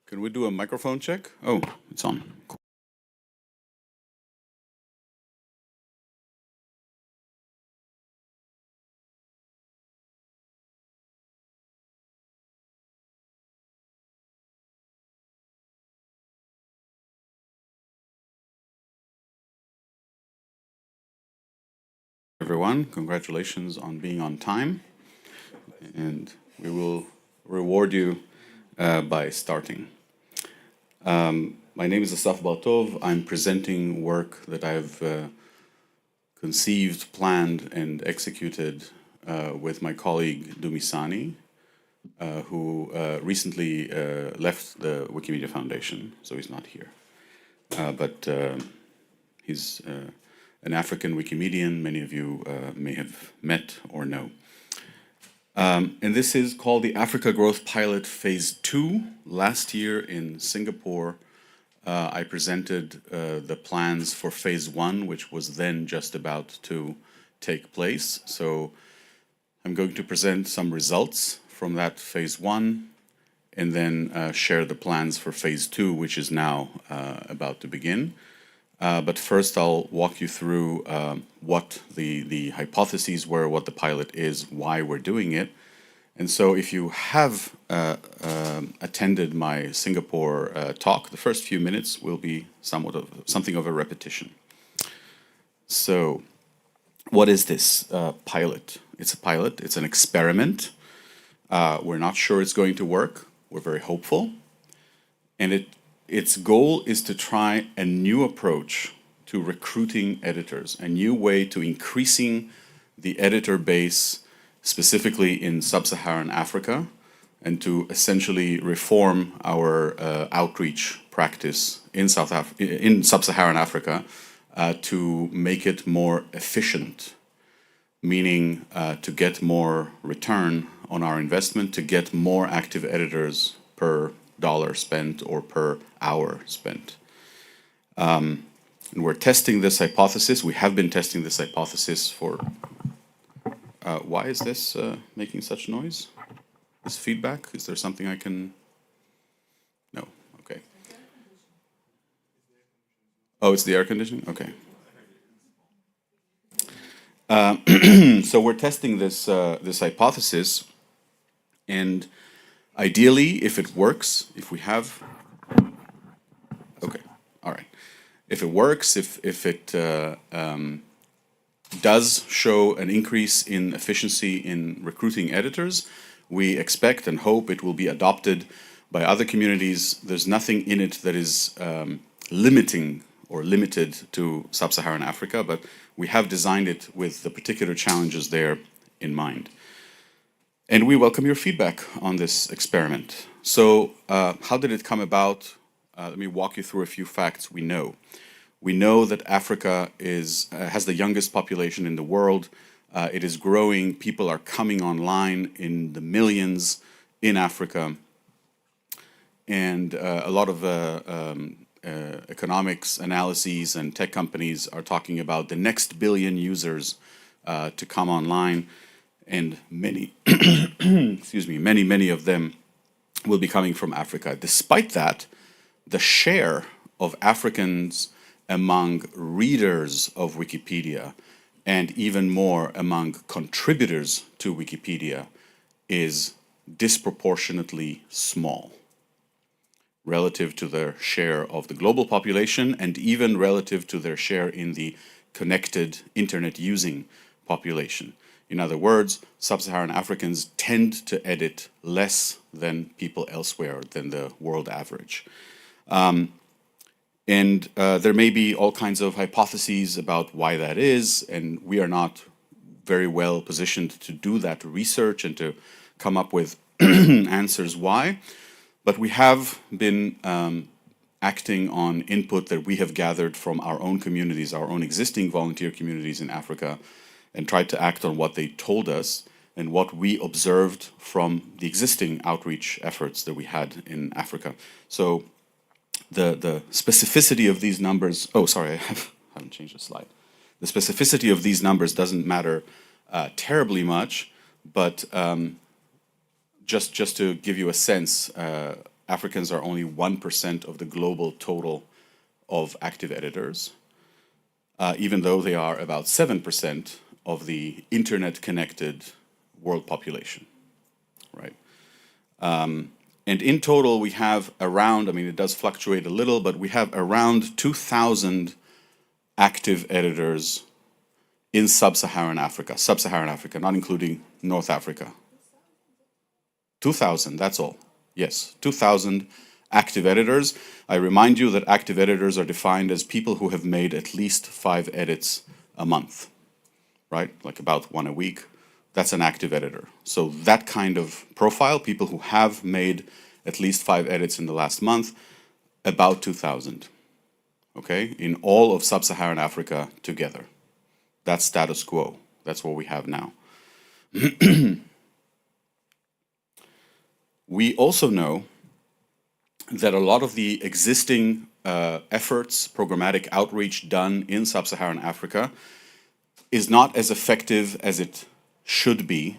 Can we do a microphone check? Oh, it's on. Cool. Everyone, congratulations on being on time, and we will reward you by starting. My name is Asaf Baltov. I'm presenting work that I've conceived, planned, and executed with my colleague Dumisani, who recently left the Wikimedia Foundation, so he's not here. But he's an African Wikimedian many of you may have met or know. And this is called the Africa Growth Pilot Phase 2. Last year in Singapore, I presented the plans for Phase 1, which was then just about to take place. So I'm going to present some results from that Phase 1 and then share the plans for Phase 2, which is now about to begin. But first I'll walk you through what the hypotheses were, what the pilot is, why we're doing it. And so if you have attended my Singapore talk, the first few minutes will be something of a repetition. So what is this pilot? It's a pilot, it's an experiment. We're not sure it's going to work. We're very hopeful. And its goal is to try a new approach to recruiting editors, a new way to increasing the editor base, specifically in sub-Saharan Africa, and to essentially reform our outreach practice in sub-Saharan Africa to make it more efficient, meaning to get more return on our investment, to get more active editors per dollar spent or per hour spent. And we're testing this hypothesis. We have been testing this hypothesis for... why is this making such noise? This feedback? Is there something I can... No, okay. Oh, it's the air conditioning? Okay. So we're testing this hypothesis, and ideally, if it works, if we have... Okay, all right. If it works, if it does show an increase in efficiency in recruiting editors, we expect and hope it will be adopted by other communities. There's nothing in it that is limiting or limited to sub-Saharan Africa, but we have designed it with the particular challenges there in mind. And we welcome your feedback on this experiment. So how did it come about? Let me walk you through a few facts we know. We know that Africa has the youngest population in the world. It is growing. People are coming online in the millions in Africa. And a lot of economics analyses and tech companies are talking about the next billion users to come online. And many, excuse me, many of them will be coming from Africa. Despite that, the share of Africans among readers of Wikipedia and even more among contributors to Wikipedia is disproportionately small relative to their share of the global population and even relative to their share in the connected internet using population. In other words, sub-Saharan Africans tend to edit less than people elsewhere, than the world average. And there may be all kinds of hypotheses about why that is, and we are not very well positioned to do that research and to come up with answers why. But we have been acting on input that we have gathered from our own communities, our own existing volunteer communities in Africa, and tried to act on what they told us and what we observed from the existing outreach efforts that we had in Africa. So the specificity of these numbers... Oh, sorry, I haven't changed the slide. The specificity of these numbers doesn't matter terribly much, but just to give you a sense, Africans are only 1% of the global total of active editors, even though they are about 7% of the internet-connected world population, right? And in total, we have around, I mean, it does fluctuate a little, but we have around 2,000 active editors in sub-Saharan Africa, not including North Africa. 2,000, that's all. Yes, 2,000 active editors. I remind you that active editors are defined as people who have made at least 5 edits a month, right? Like about 1 a week. That's an active editor. So that kind of profile, people who have made at least 5 edits in the last month, about 2,000, okay? In all of sub-Saharan Africa together. That's status quo. That's what we have now. We also know that a lot of the existing efforts, programmatic outreach done in sub-Saharan Africa is not as effective as it should be,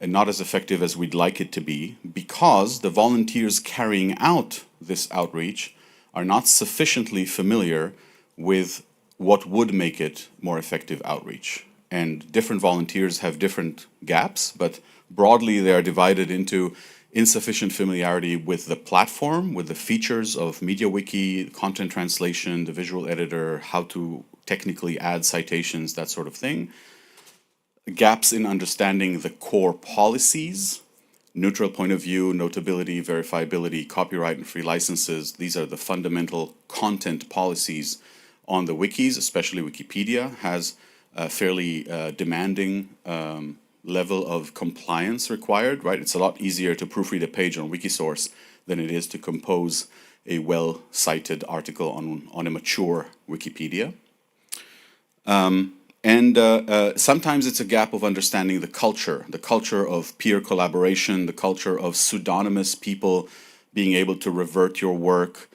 and not as effective as we'd like it to be, because the volunteers carrying out this outreach are not sufficiently familiar with what would make it more effective outreach. And different volunteers have different gaps, but broadly they are divided into insufficient familiarity with the platform, with the features of MediaWiki, content translation, the visual editor, how to technically add citations, that sort of thing. Gaps in understanding the core policies, neutral point of view, notability, verifiability, copyright and free licenses. These are the fundamental content policies on the wikis, especially Wikipedia has a fairly demanding level of compliance required, right? It's a lot easier to proofread a page on Wikisource than it is to compose a well-cited article on a mature Wikipedia. Sometimes it's a gap of understanding the culture of peer collaboration, the culture of pseudonymous people being able to revert your work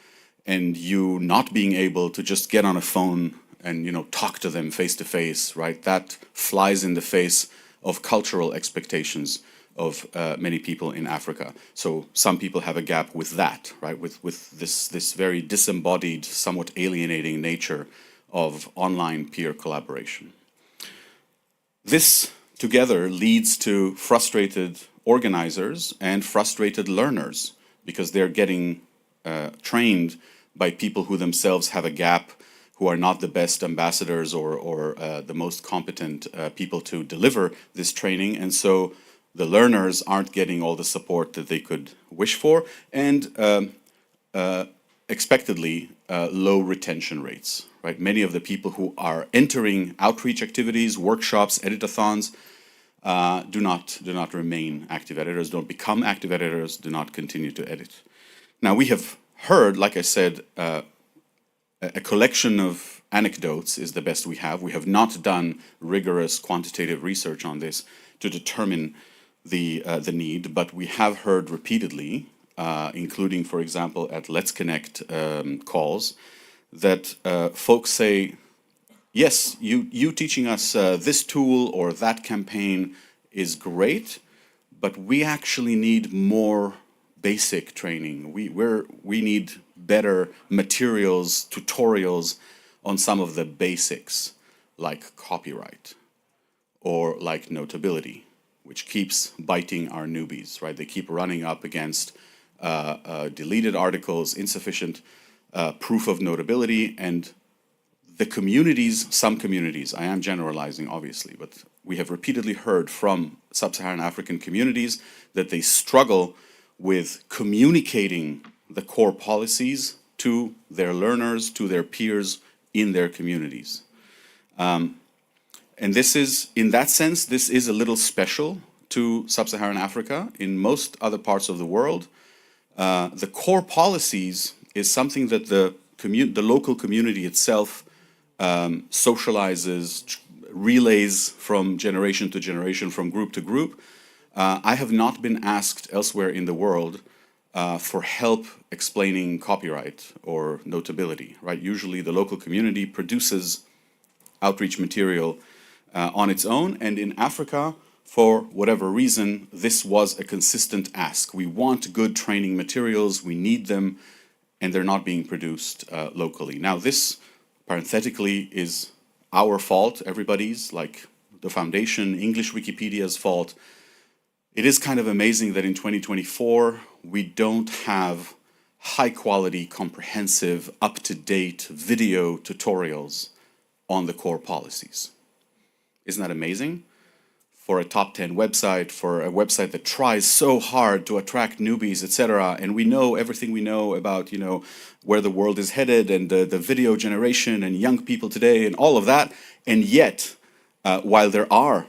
and you not being able to just get on a phone and, you know, talk to them face to face, right? That flies in the face of cultural expectations of many people in Africa. So some people have a gap with that, right? With this very disembodied, somewhat alienating nature of online peer collaboration. This together leads to frustrated organizers and frustrated learners because they're getting trained by people who themselves have a gap, who are not the best ambassadors or the most competent people to deliver this training. And so the learners aren't getting all the support that they could wish for, and expectedly low retention rates, right? Many of the people who are entering outreach activities, workshops, editathons, do not remain active editors, don't become active editors, do not continue to edit. Now we have heard, like I said, a collection of anecdotes is the best we have. We have not done rigorous quantitative research on this to determine the need, but we have heard repeatedly, including, for example, at Let's Connect calls, that folks say, yes, you teaching us this tool or that campaign is great, but we actually need more basic training. We need better materials, tutorials on some of the basics, like copyright or like notability, which keeps biting our newbies, right? They keep running up against deleted articles, insufficient proof of notability, and the communities, some communities, I am generalizing obviously, but we have repeatedly heard from sub-Saharan African communities that they struggle with communicating the core policies to their learners, to their peers in their communities. And this is, in that sense, this is a little special to sub-Saharan Africa. In most other parts of the world, the core policies is something that the local community itself socializes, relays from generation to generation, from group to group. I have not been asked elsewhere in the world for help explaining copyright or notability, right? Usually the local community produces outreach material on its own, and in Africa, For whatever reason, this was a consistent ask. We want good training materials, we need them, and they're not being produced locally. Now this, parenthetically, is our fault, everybody's, like the foundation, English Wikipedia's fault. It is kind of amazing that in 2024, we don't have high quality, comprehensive, up-to-date video tutorials on the core policies. Isn't that amazing? For a top 10 website, for a website that tries so hard to attract newbies, etc. And we know everything we know about, where the world is headed and the video generation and young people today and all of that. And yet, while there are,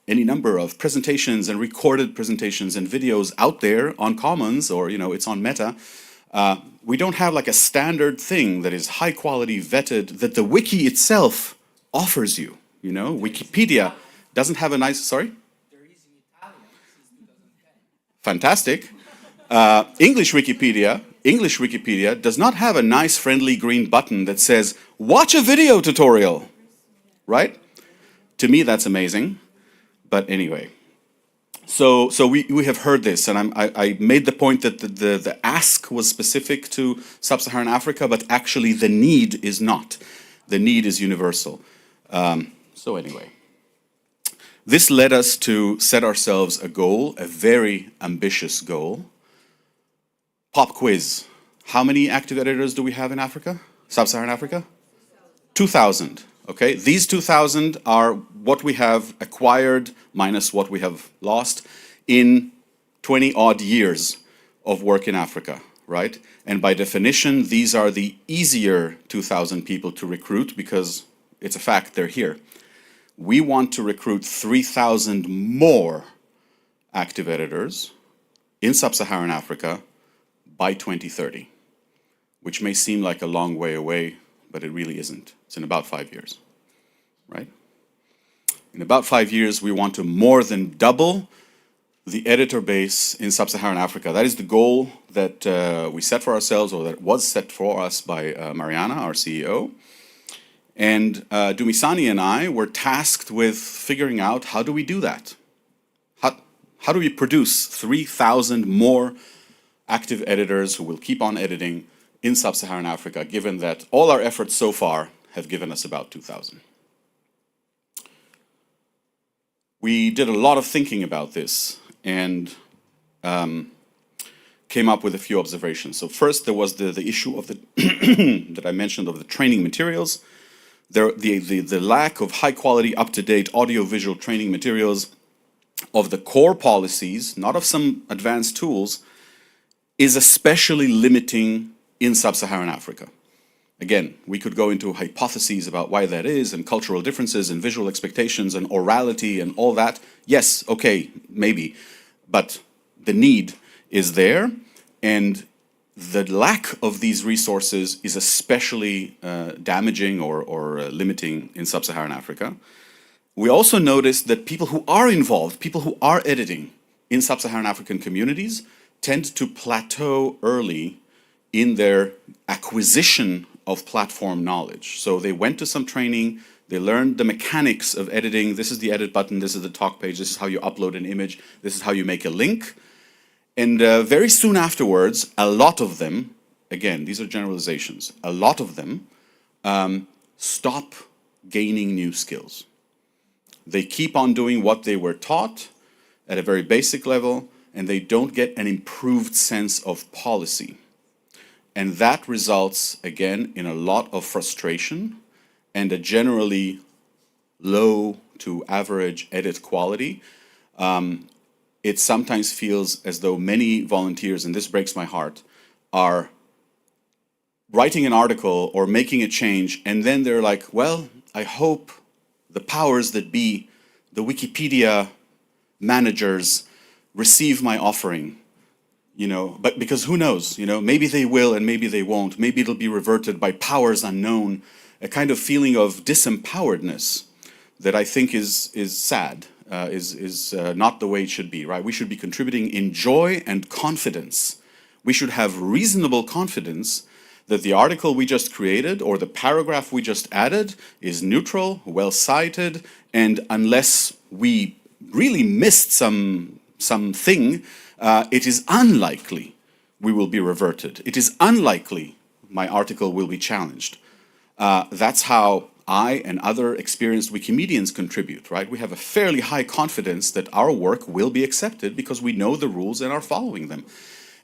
any number of presentations and recorded presentations and videos out there on Commons or, it's on Meta, we don't have like a standard thing that is high quality, vetted, that the wiki itself offers you, Wikipedia doesn't have a nice, sorry? They're using Italian since 2010. Fantastic. English Wikipedia does not have a nice friendly green button that says, watch a video tutorial, right? To me, that's amazing. But anyway, so we have heard this, and I made the point that the ask was specific to Sub-Saharan Africa, but actually the need is not. The need is universal. So anyway. This led us to set ourselves a goal, a very ambitious goal. Pop quiz. How many active editors do we have in Africa? Sub-Saharan Africa? 2,000. Okay, these 2,000 are what we have acquired minus what we have lost in 20 odd years of work in Africa, right? And by definition, these are the easier 2,000 people to recruit because it's a fact, they're here. We want to recruit 3,000 more active editors in Sub-Saharan Africa by 2030, which may seem like a long way away, but it really isn't. It's in about 5 years, right? In about 5 years, we want to more than double the editor base in Sub-Saharan Africa. That is the goal that we set for ourselves, or that was set for us by Mariana, our CEO. And Dumisani and I were tasked with figuring out, how do we do that? How do we produce 3,000 more active editors who will keep on editing in Sub-Saharan Africa, given that all our efforts so far have given us about 2,000? We did a lot of thinking about this and came up with a few observations. So first, there was the issue of the that I mentioned, of the training materials. The lack of high-quality, up-to-date audio-visual training materials of the core policies, not of some advanced tools, is especially limiting in Sub-Saharan Africa. Again, we could go into hypotheses about why that is, and cultural differences, and visual expectations, and orality, and all that. Yes, okay, maybe. But the need is there, and the lack of these resources is especially damaging or limiting in Sub-Saharan Africa. We also noticed that people who are involved, people who are editing in Sub-Saharan African communities, tend to plateau early in their acquisition of platform knowledge. So they went to some training, they learned the mechanics of editing. This is the edit button, this is the talk page, this is how you upload an image, this is how you make a link. And very soon afterwards, a lot of them, again, these are generalizations, a lot of them stop gaining new skills. They keep on doing what they were taught at a very basic level, and they don't get an improved sense of policy. And that results, again, in a lot of frustration and a generally low to average edit quality. It sometimes feels as though many volunteers, and this breaks my heart, are writing an article or making a change, and then they're like, well, I hope the powers that be, the Wikipedia managers, receive my offering. But because who knows, maybe they will and maybe they won't. Maybe it'll be reverted by powers unknown, a kind of feeling of disempoweredness that I think is sad. Is not the way it should be, right? We should be contributing in joy and confidence. We should have reasonable confidence that the article we just created or the paragraph we just added is neutral, well cited, and unless we really missed something, it is unlikely we will be reverted. It is unlikely my article will be challenged. That's how I and other experienced Wikimedians contribute, right? We have a fairly high confidence that our work will be accepted because we know the rules and are following them.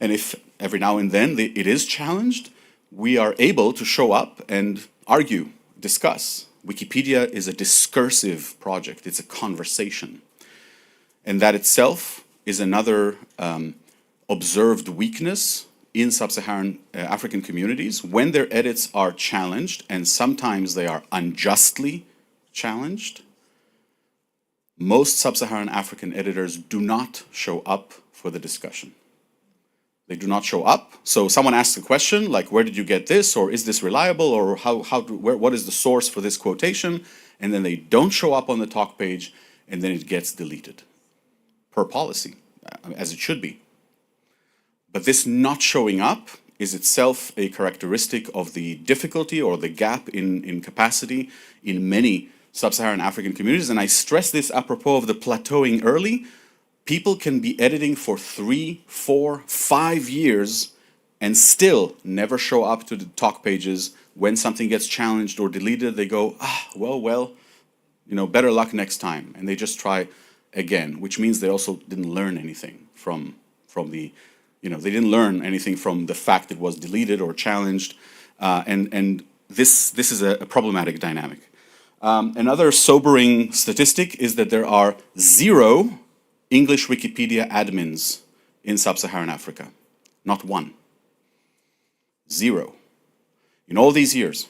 And if every now and then it is challenged, we are able to show up and argue, discuss. Wikipedia is a discursive project. It's a conversation. And that itself is another observed weakness in sub-Saharan African communities when their edits are challenged, and sometimes they are unjustly challenged. Most sub-Saharan African editors do not show up for the discussion. They do not show up. So someone asks a question like, where did you get this? Or is this reliable? Or what is the source for this quotation? And then they don't show up on the talk page, and then it gets deleted per policy, as it should be. But this not showing up is itself a characteristic of the difficulty or the gap in capacity in many sub-Saharan African communities. And I stress this apropos of the plateauing early. People can be editing for 3, 4, 5 years and still never show up to the talk pages. When something gets challenged or deleted, they go, well, better luck next time. And they just try again, which means they also didn't learn anything from the, they didn't learn anything from the fact it was deleted or challenged. And this is a problematic dynamic. Another sobering statistic is that there are 0 English Wikipedia admins in sub-Saharan Africa. Not one. 0. In all these years.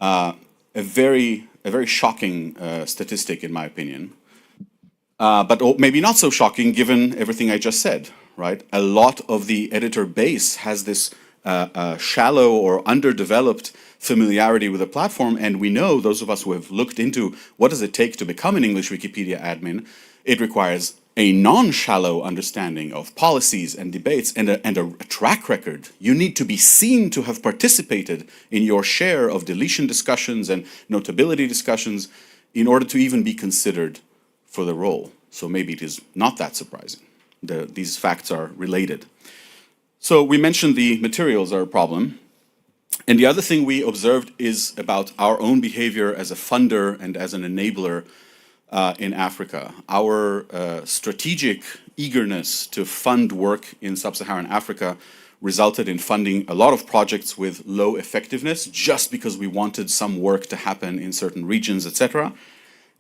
A very shocking statistic, in my opinion. But maybe not so shocking given everything I just said, right? A lot of the editor base has this shallow or underdeveloped familiarity with the platform, and we know, those of us who have looked into what does it take to become an English Wikipedia admin, it requires a non-shallow understanding of policies and debates and a track record. You need to be seen to have participated in your share of deletion discussions and notability discussions in order to even be considered for the role. So maybe it is not that surprising. These facts are related. So we mentioned the materials are a problem. And the other thing we observed is about our own behavior as a funder and as an enabler in Africa. Our strategic eagerness to fund work in sub-Saharan Africa resulted in funding a lot of projects with low effectiveness just because we wanted some work to happen in certain regions, etc.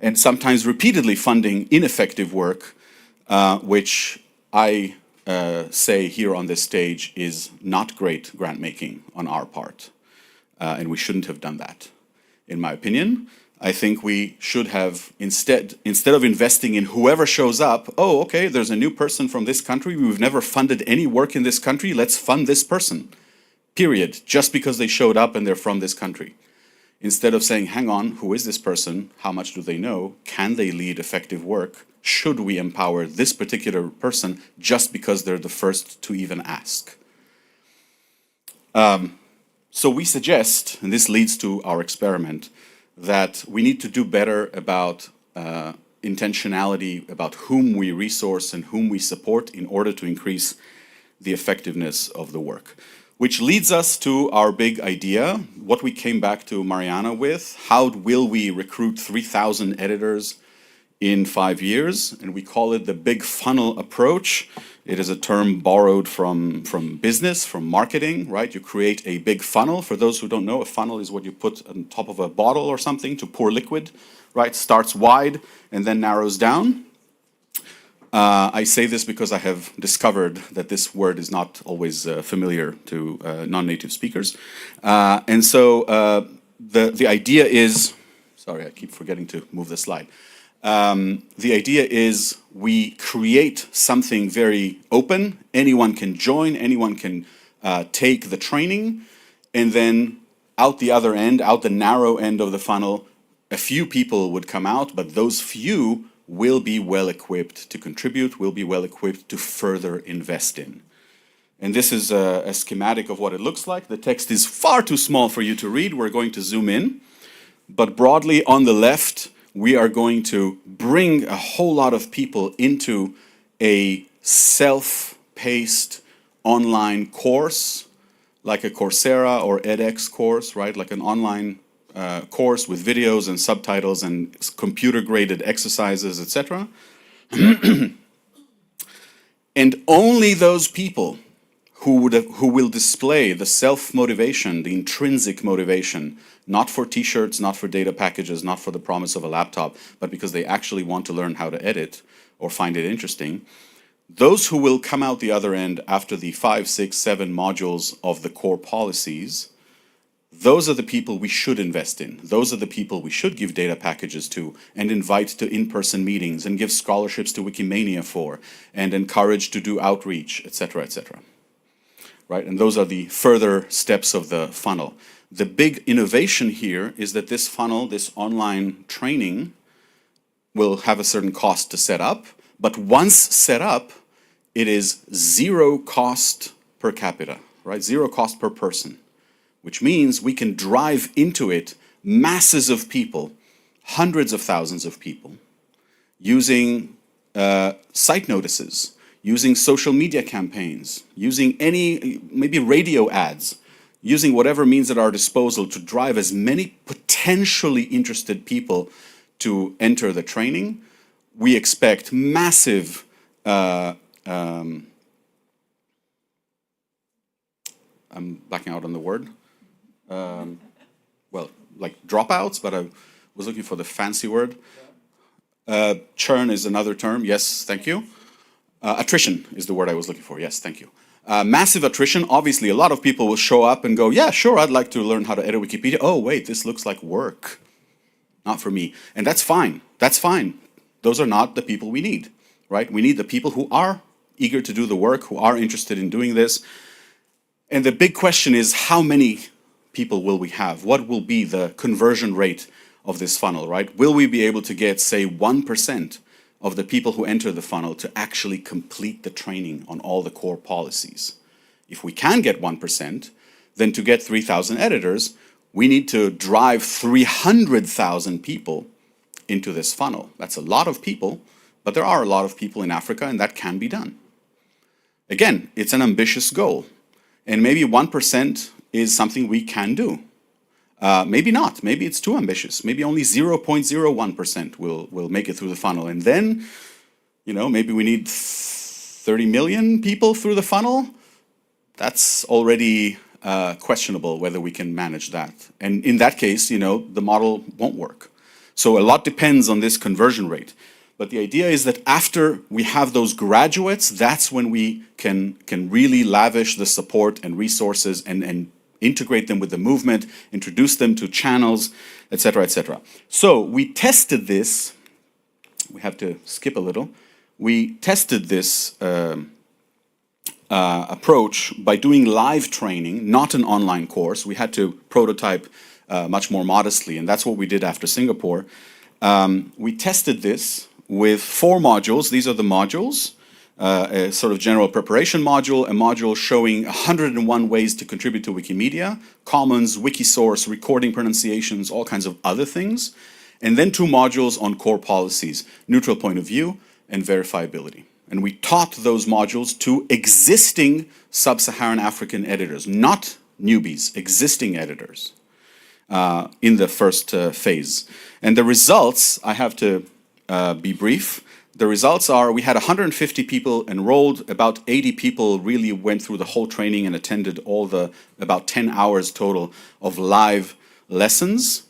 And sometimes repeatedly funding ineffective work, which I say here on this stage is not great grant making on our part. And we shouldn't have done that, in my opinion. I think we should have, instead of investing in whoever shows up, oh, okay, there's a new person from this country, we've never funded any work in this country, let's fund this person, period, just because they showed up and they're from this country. Instead of saying, hang on, who is this person, how much do they know, can they lead effective work, should we empower this particular person just because they're the first to even ask? So we suggest, and this leads to our experiment, that we need to do better about intentionality, about whom we resource and whom we support in order to increase the effectiveness of the work. Which leads us to our big idea, what we came back to Mariana with. How will we recruit 3,000 editors in 5 years? And we call it the big funnel approach. It is a term borrowed from business, from marketing, right? You create a big funnel. For those who don't know, a funnel is what you put on top of a bottle or something to pour liquid, right? Starts wide and then narrows down. I say this because I have discovered that this word is not always familiar to non-native speakers. And so the idea is, sorry, I keep forgetting to move the slide. The idea is we create something very open. Anyone can join, anyone can take the training, and then out the other end, out the narrow end of the funnel, a few people would come out, but those few will be well equipped to contribute, will be well equipped to further invest in. And this is a schematic of what it looks like. The text is far too small for you to read. We're going to zoom in. But broadly on the left, we are going to bring a whole lot of people into a self-paced online course, like a Coursera or edX course, right? Like an online course with videos and subtitles and computer-graded exercises, etc. And only those people who will display the self-motivation, the intrinsic motivation, not for t-shirts, not for data packages, not for the promise of a laptop, but because they actually want to learn how to edit or find it interesting, those who will come out the other end after the 5, 6, 7 modules of the core policies, those are the people we should invest in. Those are the people we should give data packages to and invite to in-person meetings and give scholarships to Wikimania for and encourage to do outreach, etc., etc. Right? And those are the further steps of the funnel. The big innovation here is that this funnel, this online training, will have a certain cost to set up, but once set up, it is 0 cost per capita, right? 0 cost per person. Which means we can drive into it masses of people, hundreds of thousands of people, using site notices, using social media campaigns, using maybe radio ads, using whatever means at our disposal to drive as many potentially interested people to enter the training. We expect massive I'm backing out on the word. Well, like dropouts, but I was looking for the fancy word. Churn is another term. Yes, thank you. Attrition is the word I was looking for. Yes, thank you. Massive attrition. Obviously, a lot of people will show up and go, yeah, sure, I'd like to learn how to edit Wikipedia. Oh, wait, this looks like work. Not for me. And that's fine. That's fine. Those are not the people we need, right? We need the people who are eager to do the work, who are interested in doing this. And the big question is, how many people will we have? What will be the conversion rate of this funnel, right? Will we be able to get, say, 1% of the people who enter the funnel to actually complete the training on all the core policies? If we can get 1%, then to get 3,000 editors, we need to drive 300,000 people into this funnel. That's a lot of people, but there are a lot of people in Africa, and that can be done. Again, it's an ambitious goal, and maybe 1% is something we can do. Maybe not. Maybe it's too ambitious. Maybe only 0.01% will make it through the funnel. And then, maybe we need 30 million people through the funnel. That's already questionable whether we can manage that. And in that case, the model won't work. So a lot depends on this conversion rate. But the idea is that after we have those graduates, that's when we can really lavish the support and resources and integrate them with the movement, introduce them to channels, etc., etc. So we tested this. We have to skip a little. We tested this approach by doing live training, not an online course. We had to prototype much more modestly, and that's what we did after Singapore. We tested this with 4 modules. These are the modules. A sort of general preparation module, a module showing 101 ways to contribute to Wikimedia, commons, Wikisource, recording pronunciations, all kinds of other things, and then 2 modules on core policies, neutral point of view and verifiability. And we taught those modules to existing sub-Saharan African editors, not newbies, existing editors in the first phase. And the results, I have to be brief. The results are we had 150 people enrolled, about 80 people really went through the whole training and attended all the about 10 hours total of live lessons.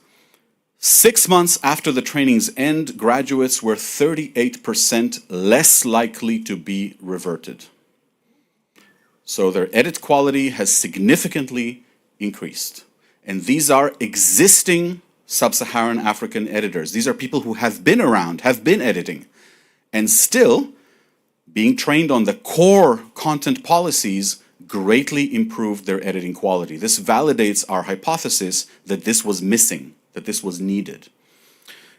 6 months after the training's end, graduates were 38% less likely to be reverted. So their edit quality has significantly increased. And these are existing sub-Saharan African editors. These are people who have been around, have been editing, and still being trained on the core content policies greatly improved their editing quality. This validates our hypothesis that this was missing, that this was needed,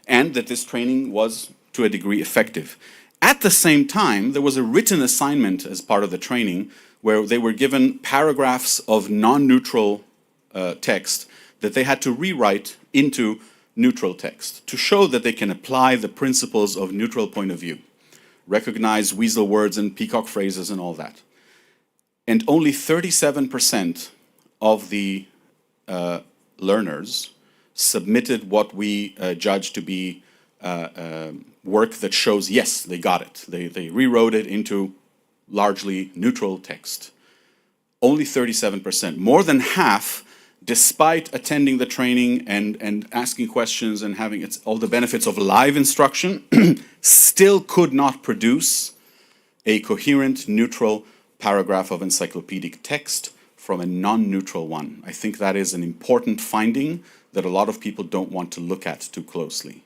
and that this training was, to a degree, effective. At the same time, there was a written assignment as part of the training where they were given paragraphs of non-neutral text that they had to rewrite into neutral text to show that they can apply the principles of neutral point of view, recognize weasel words and peacock phrases and all that. And only 37% of the learners submitted what we judge to be work that shows, yes, they got it. They rewrote it into largely neutral text. Only 37%. More than half, despite attending the training and asking questions and having all the benefits of live instruction, still could not produce a coherent, neutral paragraph of encyclopedic text from a non-neutral one. I think that is an important finding that a lot of people don't want to look at too closely.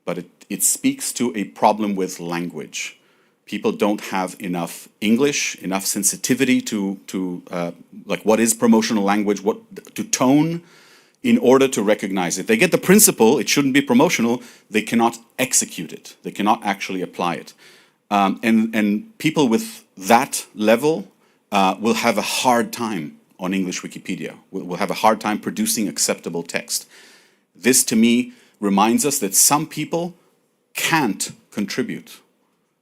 But it speaks to a problem with language. People don't have enough English, enough sensitivity to like what is promotional language, to tone, in order to recognize it. They get the principle, it shouldn't be promotional, they cannot execute it. They cannot actually apply it. And people with that level will have a hard time on English Wikipedia, will have a hard time producing acceptable text. This, to me, reminds us that some people can't contribute.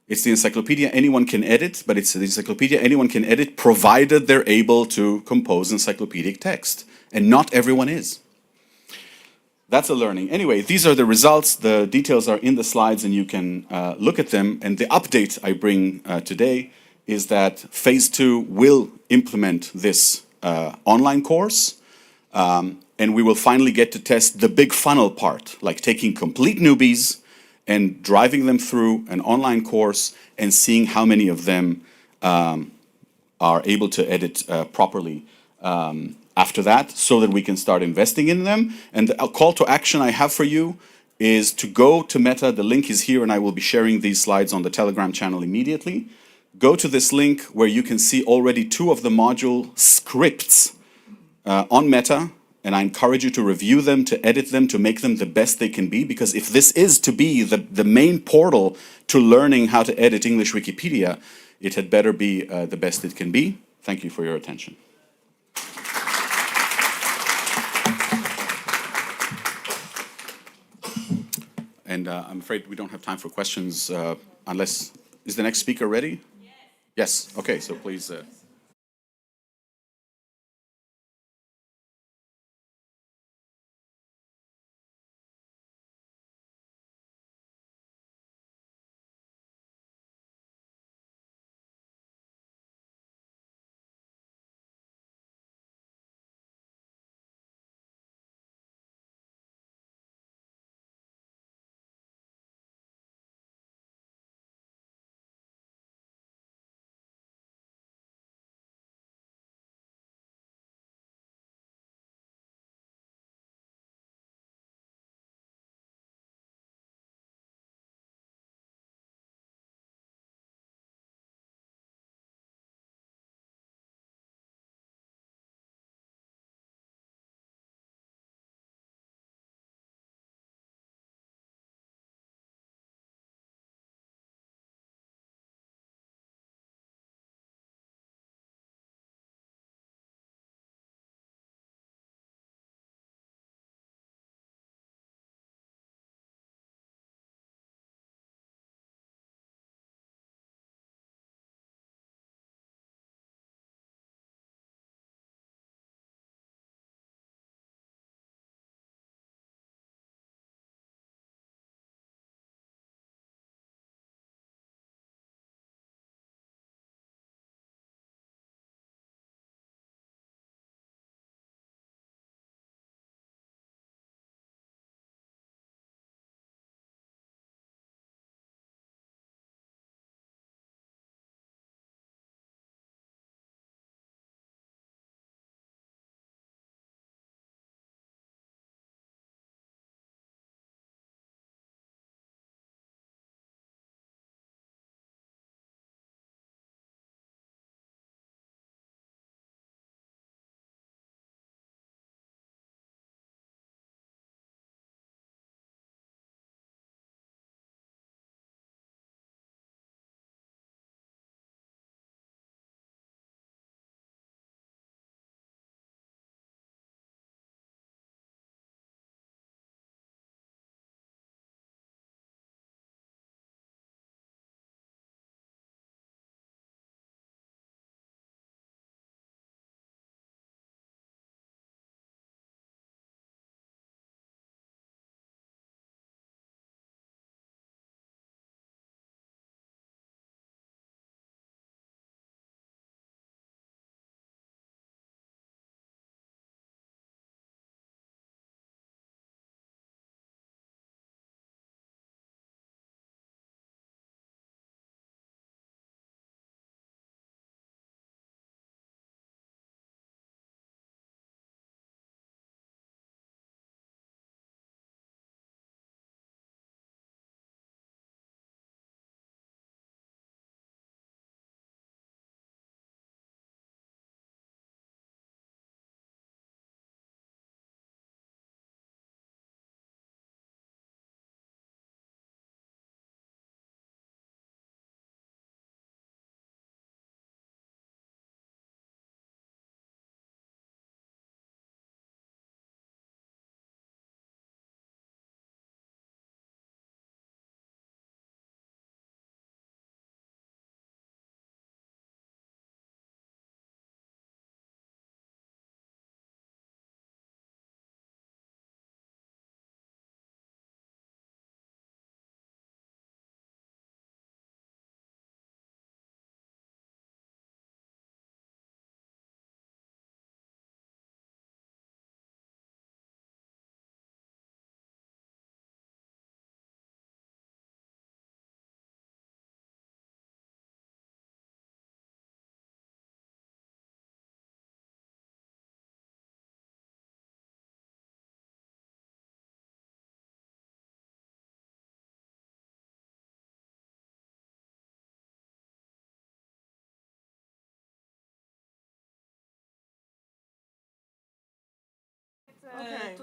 It's the encyclopedia anyone can edit, but it's the encyclopedia anyone can edit provided they're able to compose encyclopedic text. And not everyone is. That's a learning. Anyway, these are the results. The details are in the slides and you can look at them. And the update I bring today is that phase 2 will implement this online course. And we will finally get to test the big funnel part, like taking complete newbies and driving them through an online course and seeing how many of them are able to edit properly after that, so that we can start investing in them. And a call to action I have for you is to go to Meta. The link is here, and I will be sharing these slides on the Telegram channel immediately. Go to this link where you can see already 2 of the module scripts on Meta, and I encourage you to review them, to edit them, to make them the best they can be, because if this is to be the main portal to learning how to edit English Wikipedia, it had better be the best it can be. Thank you for your attention. And I'm afraid we don't have time for questions unless, is the next speaker ready? Yes. Okay, so please.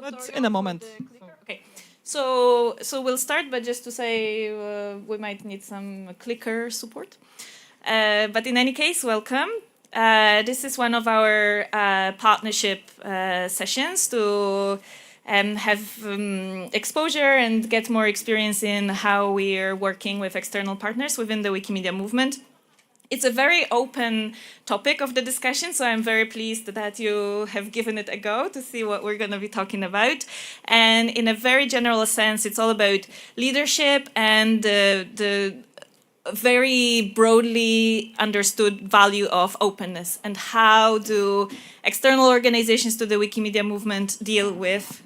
But in a moment. Okay. So we'll start, but just to say we might need some clicker support. But in any case, welcome. This is one of our partnership sessions to have exposure and get more experience in how we are working with external partners within the Wikimedia movement. It's a very open topic of the discussion, so I'm very pleased that you have given it a go to see what we're going to be talking about. And in a very general sense, it's all about leadership and the very broadly understood value of openness and how do external organizations to the Wikimedia movement deal with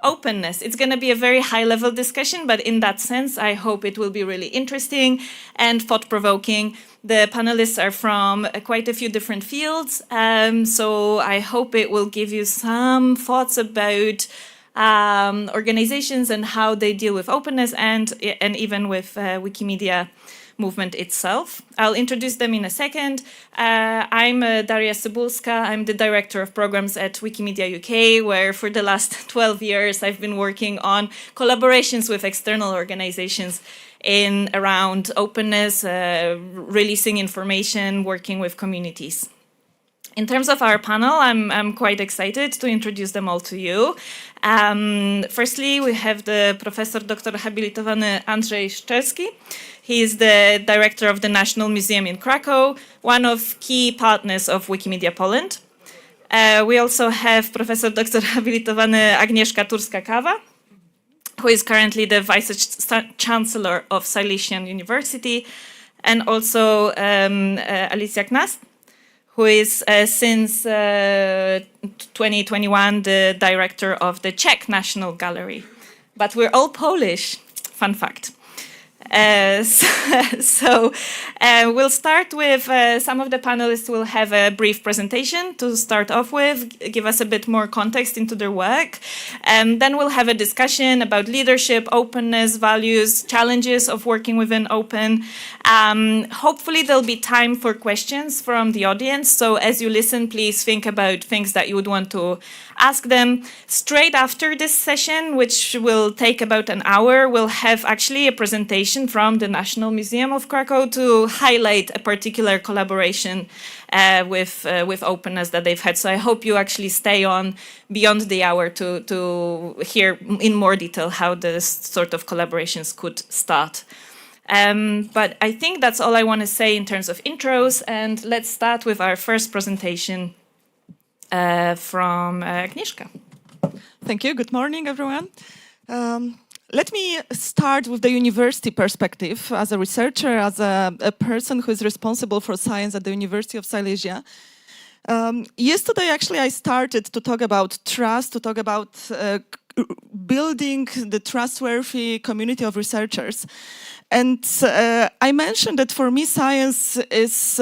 openness. It's going to be a very high-level discussion, but in that sense, I hope it will be really interesting and thought-provoking. The panelists are from quite a few different fields, so I hope it will give you some thoughts about organizations and how they deal with openness and even with Wikimedia movement itself. I'll introduce them in a second. I'm Daria Cybulska. I'm the director of programs at Wikimedia UK, where for the last 12 years I've been working on collaborations with external organizations in around openness, releasing information, working with communities. In terms of our panel, I'm quite excited to introduce them all to you. Firstly, we have the Professor Dr. Habilitowany Andrzej Szczerski. He is the director of the National Museum in Cracow, one of key partners of Wikimedia Poland. We also have Professor Dr. Habilitowany Agnieszka Turska-Kawa, who is currently the Vice-Chancellor of Silesian University, and also Alicja Knast, who is since 2021 the director of the Czech National Gallery. But we're all Polish, fun fact. We'll start with some of the panelists will have a brief presentation to start off with, give us a bit more context into their work. Then we'll have a discussion about leadership, openness, values, challenges of working within open. Hopefully there'll be time for questions from the audience. So as you listen, please think about things that you would want to ask them. Straight after this session, which will take about an hour, we'll have actually a presentation from the National Museum of Krakow to highlight a particular collaboration with openness that they've had. So I hope you actually stay on beyond the hour to hear in more detail how this sort of collaborations could start. But I think that's all I want to say in terms of intros, and let's start with our first presentation from Agnieszka. Thank you. Good morning, everyone. Let me start with the university perspective as a researcher, as a person who is responsible for science at the University of Silesia. Yesterday, actually, I started to talk about trust, to talk about building the trustworthy community of researchers. And I mentioned that for me, science is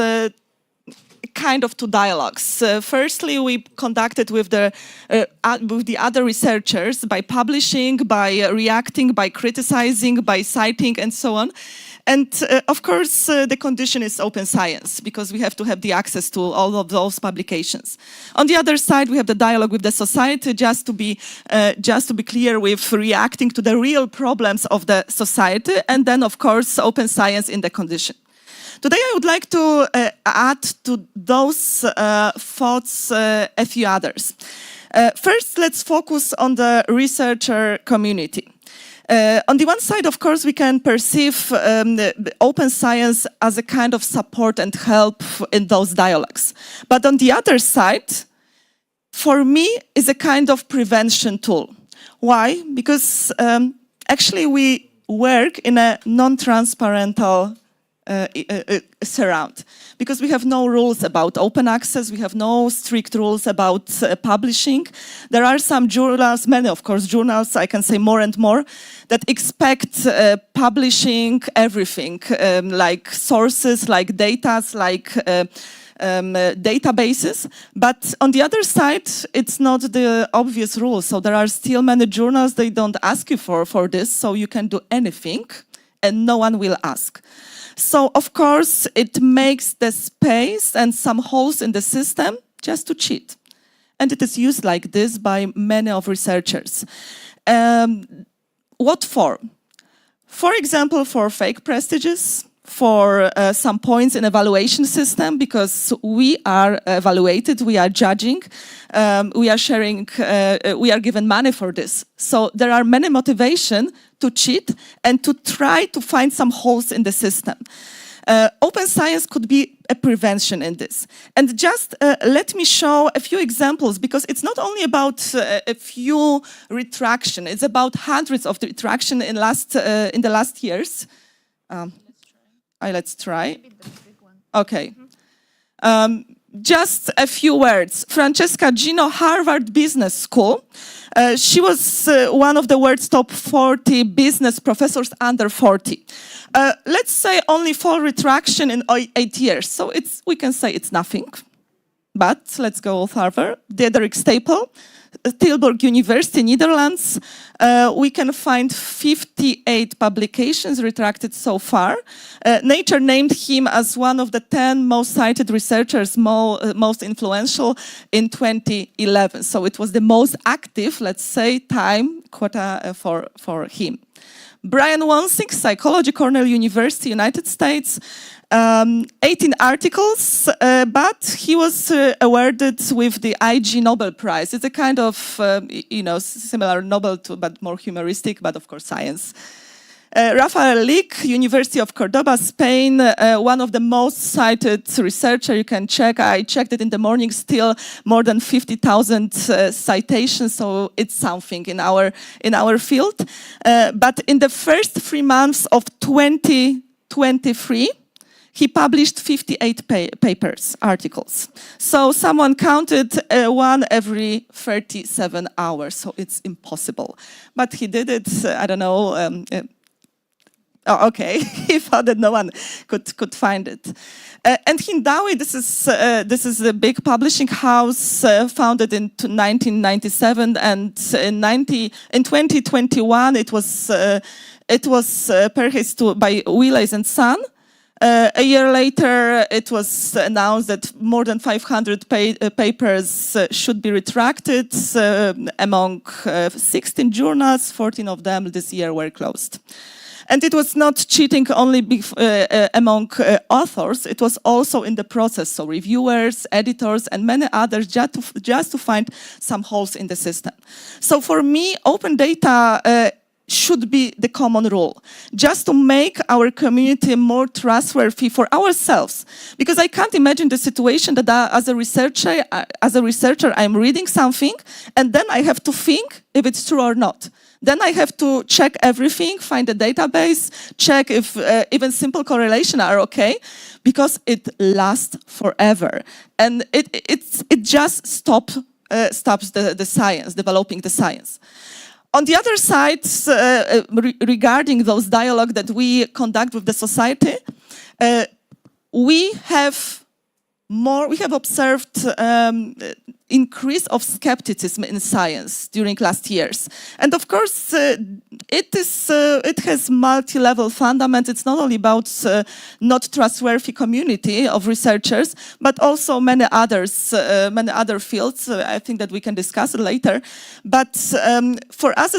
kind of two dialogues. Firstly, we conducted with the other researchers by publishing, by reacting, by criticizing, by citing, and so on. And of course, the condition is open science, because we have to have the access to all of those publications. On the other side, we have the dialogue with the society, just to be clear, with reacting to the real problems of the society, and then, of course, open science in the condition. Today, I would like to add to those thoughts a few others. First, let's focus on the researcher community. On the one side, of course, we can perceive open science as a kind of support and help in those dialogues. But on the other side, for me, is a kind of prevention tool. Why? Because actually we work in a non-transparent surround, because we have no rules about open access, we have no strict rules about publishing. There are some journals, many of course journals, I can say more and more, that expect publishing everything, like sources, like data, like databases. But on the other side, it's not the obvious rule. So there are still many journals, they don't ask you for this, so you can do anything and no one will ask. So, of course, it makes the space and some holes in the system just to cheat. and it is used like this by many of researchers. What for? For example, for fake prestiges, for some points in evaluation system, because we are evaluated, we are judging, we are sharing, we are given money for this. So there are many motivation to cheat and to try to find some holes in the system. Open science could be a prevention in this. And just let me show a few examples, because it's not only about a few retraction, it's about hundreds of retraction in the last years. Let's try. Okay. Just a few words. Francesca Gino, Harvard Business School. She was one of the world's top 40 business professors under 40. Let's say only 4 retraction in 8 years. So we can say it's nothing. But let's go further. Diederik Stapel, Tilburg University, Netherlands. We can find 58 publications retracted so far. Nature named him as one of the 10 most cited researchers, most influential in 2011. So it was the most active, let's say, time quota for him. Brian Wansink, Psychology, Cornell University, United States. 18 articles, but he was awarded with the IG Nobel Prize. It's a kind of, similar Nobel, but more humoristic, but of course science. Rafael Lick, University of Cordoba, Spain, one of the most cited researcher. You can check. I checked it in the morning. Still more than 50,000 citations. So it's something in our field. But in the first 3 months of 2023. He published 58 papers, articles. So someone counted 1 every 37 hours, so it's impossible. But he did it, I don't know, okay, he thought that no one could find it. And Hindawi, this is a big publishing house founded in 1997, and in 2021 it was purchased by Willays and Son. A year later, it was announced that more than 500 papers should be retracted. Among 16 journals, 14 of them this year were closed. And it was not cheating only among authors, it was also in the process. So reviewers, editors, and many others just to find some holes in the system. So for me, open data should be the common rule, just to make our community more trustworthy for ourselves. Because I can't imagine the situation that as a researcher, I'm reading something, and then I have to think if it's true or not. Then I have to check everything, find a database, check if even simple correlation are okay, because it lasts forever, and it just stops the science, developing the science. On the other side, regarding those dialogue that we conduct with the society, we have observed increase of skepticism in science during last years. And of course, it has multi-level fundament. It's not only about not trustworthy community of researchers, but also many other fields. I think that we can discuss it later. But for us,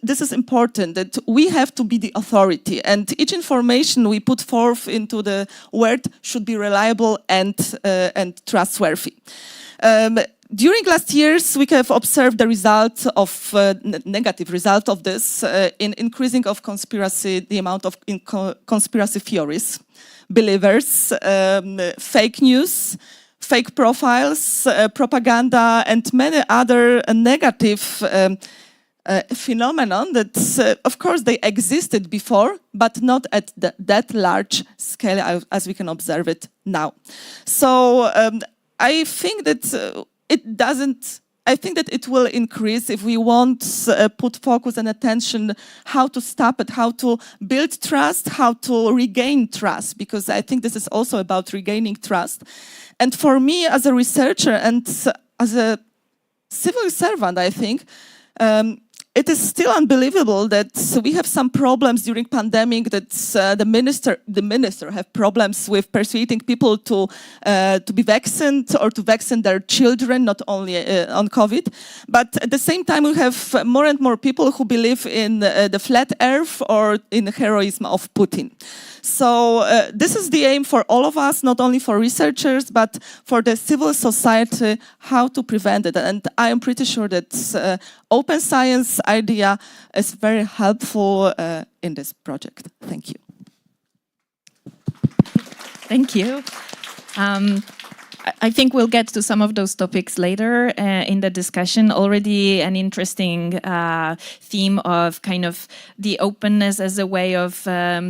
this is important, that we have to be the authority, and each information we put forth into the world should be reliable and trustworthy. During last years, we have observed the result of negative result of this in increasing of conspiracy, the amount of conspiracy theories, believers, fake news, fake profiles, propaganda, and many other negative phenomenon that, of course, they existed before, but not at that large scale as we can observe it now. So I think that it will increase if we want put focus and attention how to stop it, how to build trust, how to regain trust, because I think this is also about regaining trust. And for me, as a researcher and as a civil servant, I think it is still unbelievable that we have some problems during pandemic, that the minister have problems with persuading people to be vaccinated or to vaccinate their children, not only on COVID. But at the same time, we have more and more people who believe in the flat earth or in the heroism of Putin. So this is the aim for all of us, not only for researchers, but for the civil society, how to prevent it. And I am pretty sure that open science idea is very helpful in this project. Thank you. Thank you. I think we'll get to some of those topics later in the discussion. Already an interesting theme of kind of the openness as a way of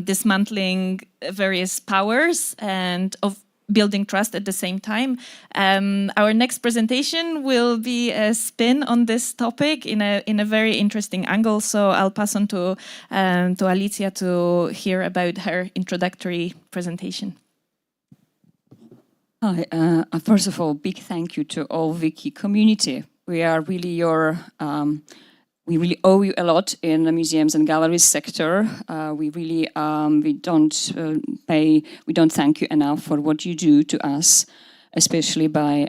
dismantling various powers and of building trust at the same time. Our next presentation will be a spin on this topic in a very interesting angle. So I'll pass on to Alicia to hear about her introductory presentation. Hi, first of all, big thank you to all Wiki community. We are really we really owe you a lot in the museums and galleries sector. We really, we don't thank you enough for what you do to us, especially by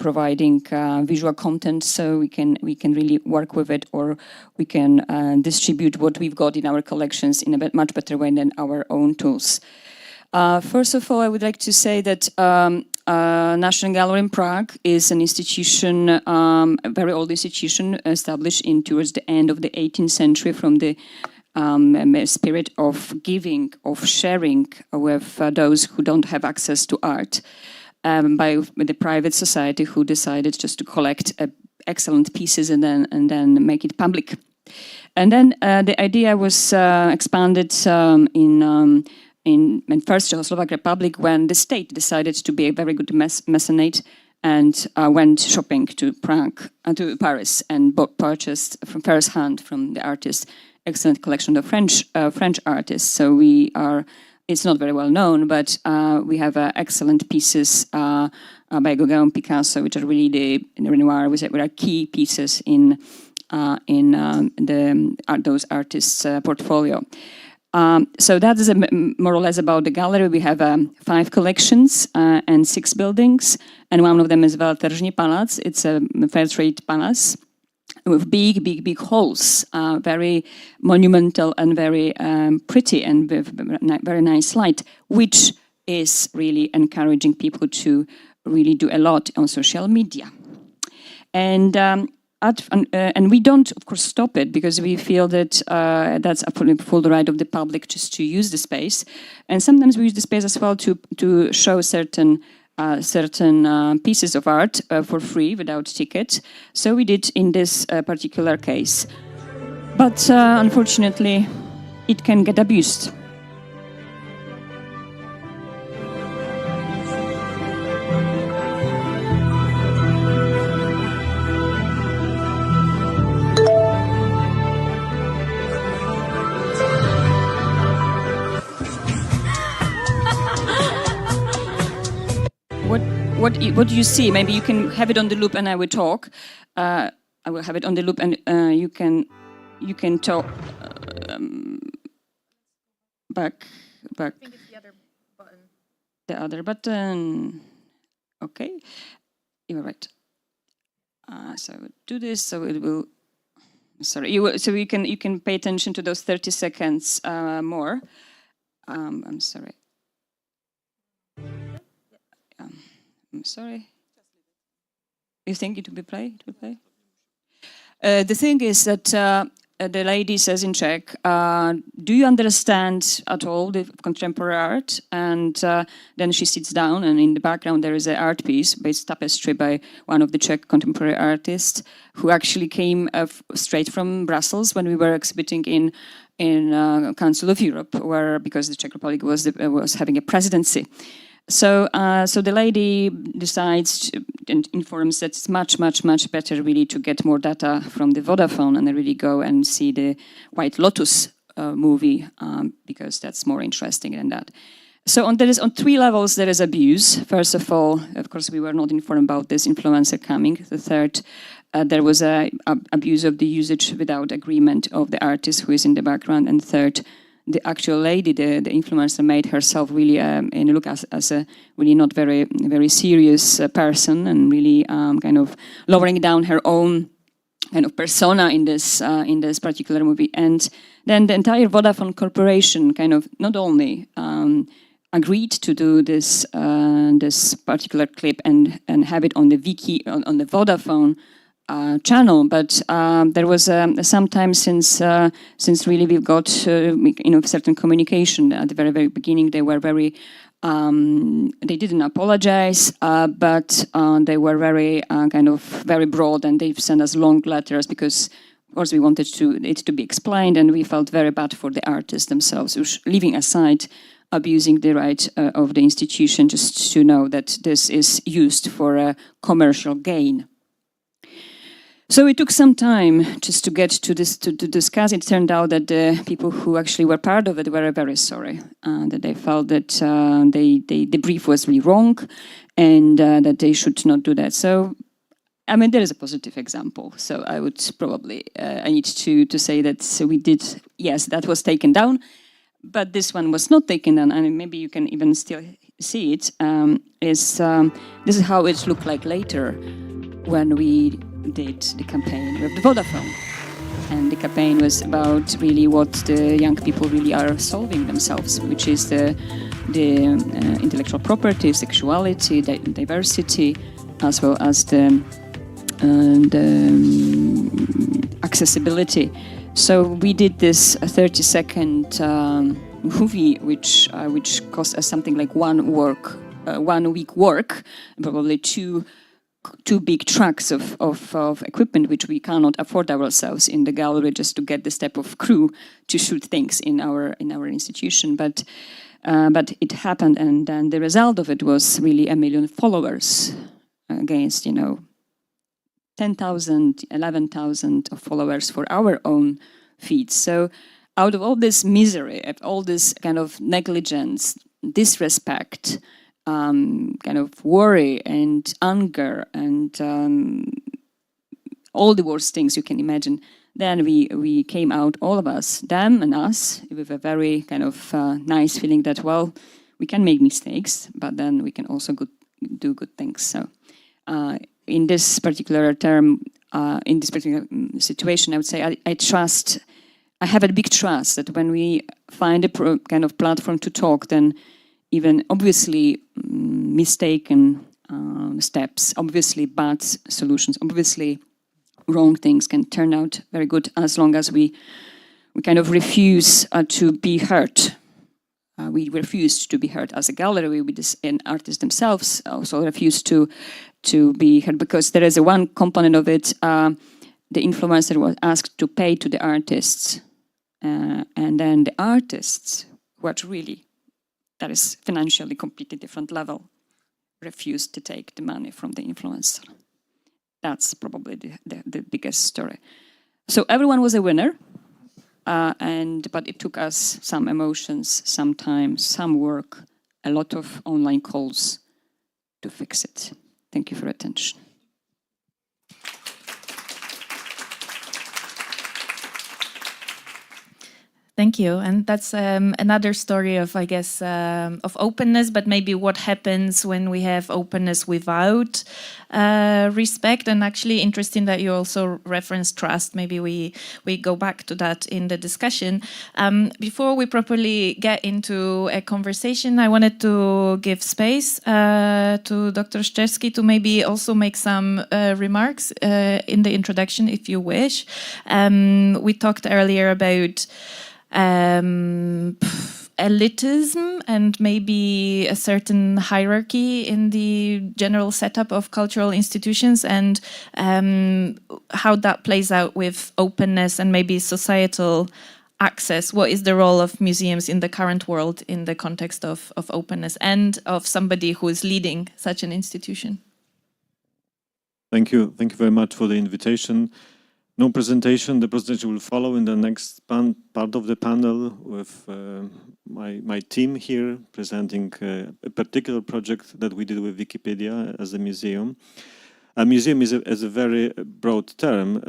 providing visual content, so we can really work with it, or we can distribute what we've got in our collections in a much better way than our own tools. First of all, I would like to say that National Gallery in Prague is an institution, a very old institution, established towards the end of the 18th century from the spirit of giving, of sharing with those who don't have access to art, by the private society who decided just to collect excellent pieces and then make it public. And then the idea was expanded in first Czechoslovak Republic, when the state decided to be a very good mecenate and went shopping to Prague, to Paris, and purchased from first hand from the artist excellent collection of French artists. So it's not very well known, but we have excellent pieces by Gauguin and Picasso, which are really the Renoir, which are key pieces in those artists' portfolio. So that is more or less about the gallery. We have 5 collections and 6 buildings, and one of them is Veletržní Palace. It's a fair trade palace with big halls, very monumental and very pretty, and with very nice light, which is really encouraging people to really do a lot on social media. And we don't, of course, stop it, because we feel that that's a full right of the public just to use the space. And sometimes we use the space as well to show certain pieces of art for free without ticket. So we did in this particular case. But unfortunately, it can get abused. What do you see? Maybe you can have it on the loop and I will talk. I will have it on the loop and you can talk back. I think it's the other button. The other button. Okay, you're right. So I will do this. So it will. Sorry, so you can pay attention to those 30 seconds more. I'm sorry. I'm sorry. You think it will play? It will play? The thing is that the lady says in Czech, do you understand at all the contemporary art? And then she sits down, and in the background there is an art piece based tapestry by one of the Czech contemporary artists who actually came straight from Brussels when we were exhibiting in Council of Europe, because the Czech Republic was having a presidency. So the lady decides and informs that it's much better really to get more data from the Vodafone and really go and see the White Lotus movie, because that's more interesting than that. So on three levels there is abuse. First of all, of course, we were not informed about this influencer coming. The third, there was a abuse of the usage without agreement of the artist who is in the background. And third, the actual lady, the influencer, made herself really look as a really not very serious person, and really kind of lowering down her own kind of persona in this particular movie. And then the entire Vodafone Corporation kind of not only agreed to do this this particular clip and have it on the on the Vodafone channel, but there was some time since really we've got certain communication at the very beginning. They were very they didn't apologize, but they were very kind of very broad, and they've sent us long letters because, of course, we wanted it to be explained, and we felt very bad for the artists themselves, leaving aside abusing the right of the institution, just to know that this is used for a commercial gain. So it took some time just to get to this to discuss. It turned out that the people who actually were part of it were very sorry, that they felt that the brief was really wrong, and that they should not do that. So, I mean, there is a positive example. So I would probably I need to say that we did, yes, that was taken down, but this one was not taken down, and maybe you can even still see it. This is how it looked like later when we did the campaign with the Vodafone. And the campaign was about really what the young people really are solving themselves, which is the intellectual property, sexuality, diversity, as well as the accessibility. So we did this 30-second movie, which cost us something like 1 week work, probably two big trucks of equipment, which we cannot afford ourselves in the gallery, just to get this type of crew to shoot things in our institution. But it happened, and then the result of it was really 1 million followers against 10,000, 11,000 of followers for our own feeds. So out of all this misery, of all this kind of negligence, disrespect, kind of worry and anger and all the worst things you can imagine, then we came out, all of us, them and us, with a very kind of nice feeling that, well, we can make mistakes, but then we can also do good things. So in this particular term, in this particular situation, I would say I have a big trust that when we find a kind of platform to talk, then even obviously mistaken steps, obviously bad solutions, obviously wrong things can turn out very good, as long as we kind of refuse to be hurt. We refused to be hurt as a gallery. And artists themselves also refused to be hurt, because there is one component of it. The influencer was asked to pay to the artists, and then the artists, what really, that is financially completely different level, refused to take the money from the influencer. That's probably the biggest story. So everyone was a winner, but it took us some emotions, some time, some work, a lot of online calls to fix it. Thank you for your attention. Thank you. And that's another story of, I guess, of openness, but maybe what happens when we have openness without respect. And actually interesting that you also referenced trust. Maybe we go back to that in the discussion. Before we properly get into a conversation, I wanted to give space to Dr. Szczerski to maybe also make some remarks in the introduction, if you wish. We talked earlier about elitism and maybe a certain hierarchy in the general setup of cultural institutions, and how that plays out with openness and maybe societal access. What is the role of museums in the current world in the context of openness and of somebody who is leading such an institution? Thank you very much for the invitation. No presentation. The presentation will follow in the next part of the panel with my team here presenting a particular project that we did with Wikipedia as a museum. A museum is a very broad term,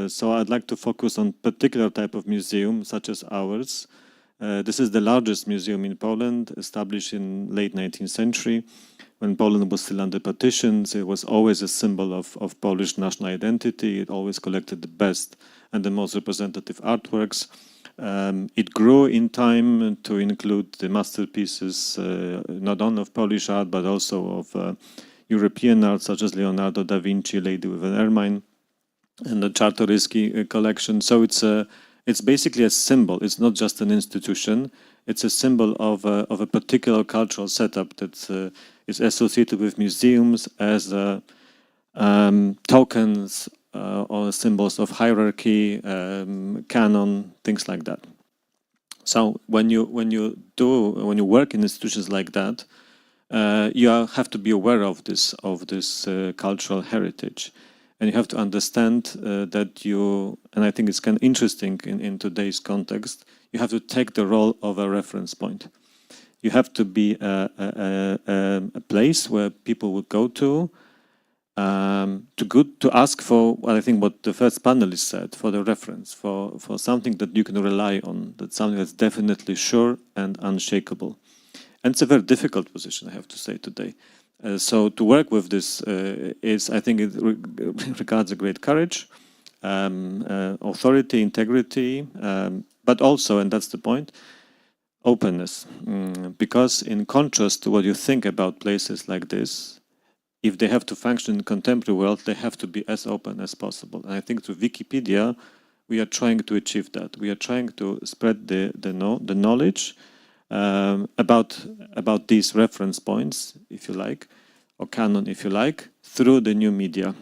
so I'd like to focus on particular type of museum, such as ours. This is the largest museum in Poland, established in late 19th century. When Poland was still under partitions, it was always a symbol of Polish national identity. It always collected the best and the most representative artworks. It grew in time to include the masterpieces, not only of Polish art, but also of European art, such as Leonardo da Vinci, Lady with an Ermine, and the Czartoryski collection. So it's basically a symbol. It's not just an institution. It's a symbol of a particular cultural setup that is associated with museums as tokens or symbols of hierarchy, canon, things like that. So when you work in institutions like that, you have to be aware of this cultural heritage, and you have to understand that and I think it's kind of interesting in today's context, you have to take the role of a reference point. You have to be a place where people would go to ask for, well, I think what the first panelist said, for the reference, for something that you can rely on, that's something that's definitely sure and unshakable. And it's a very difficult position, I have to say, today. So to work with this is, I think, it regards a great courage, authority, integrity, but also, and that's the point, openness. Because in contrast to what you think about places like this, if they have to function in the contemporary world, they have to be as open as possible. And I think through Wikipedia, we are trying to achieve that. We are trying to spread the knowledge about these reference points, if you like, or canon, if you like, through the new media.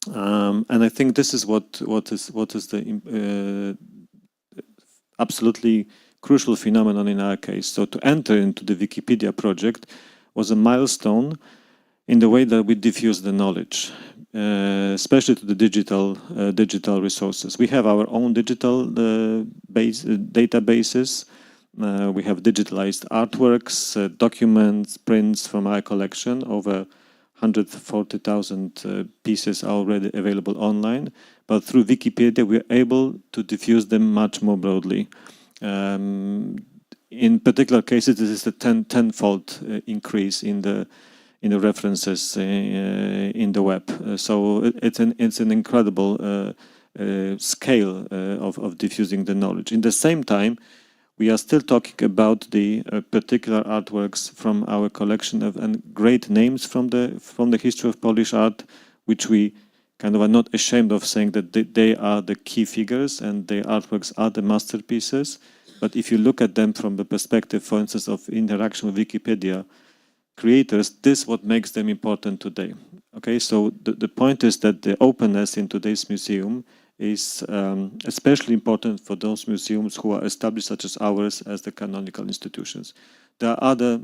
And I think this is what is the absolutely crucial phenomenon in our case. So to enter into the Wikipedia project was a milestone in the way that we diffuse the knowledge, especially to the digital resources. We have our own digital databases. We have digitalized artworks, documents, prints from our collection. Over 140,000 pieces are already available online. But through Wikipedia, we're able to diffuse them much more broadly. In particular cases, this is a tenfold increase in the references in the web. So it's an incredible scale of diffusing the knowledge. In the same time, we are still talking about the particular artworks from our collection and great names from the history of Polish art, which we kind of are not ashamed of saying that they are the key figures and their artworks are the masterpieces. But if you look at them from the perspective, for instance, of interaction with Wikipedia creators, this is what makes them important today. Okay, so the point is that the openness in today's museum is especially important for those museums who are established, such as ours, as the canonical institutions. There are other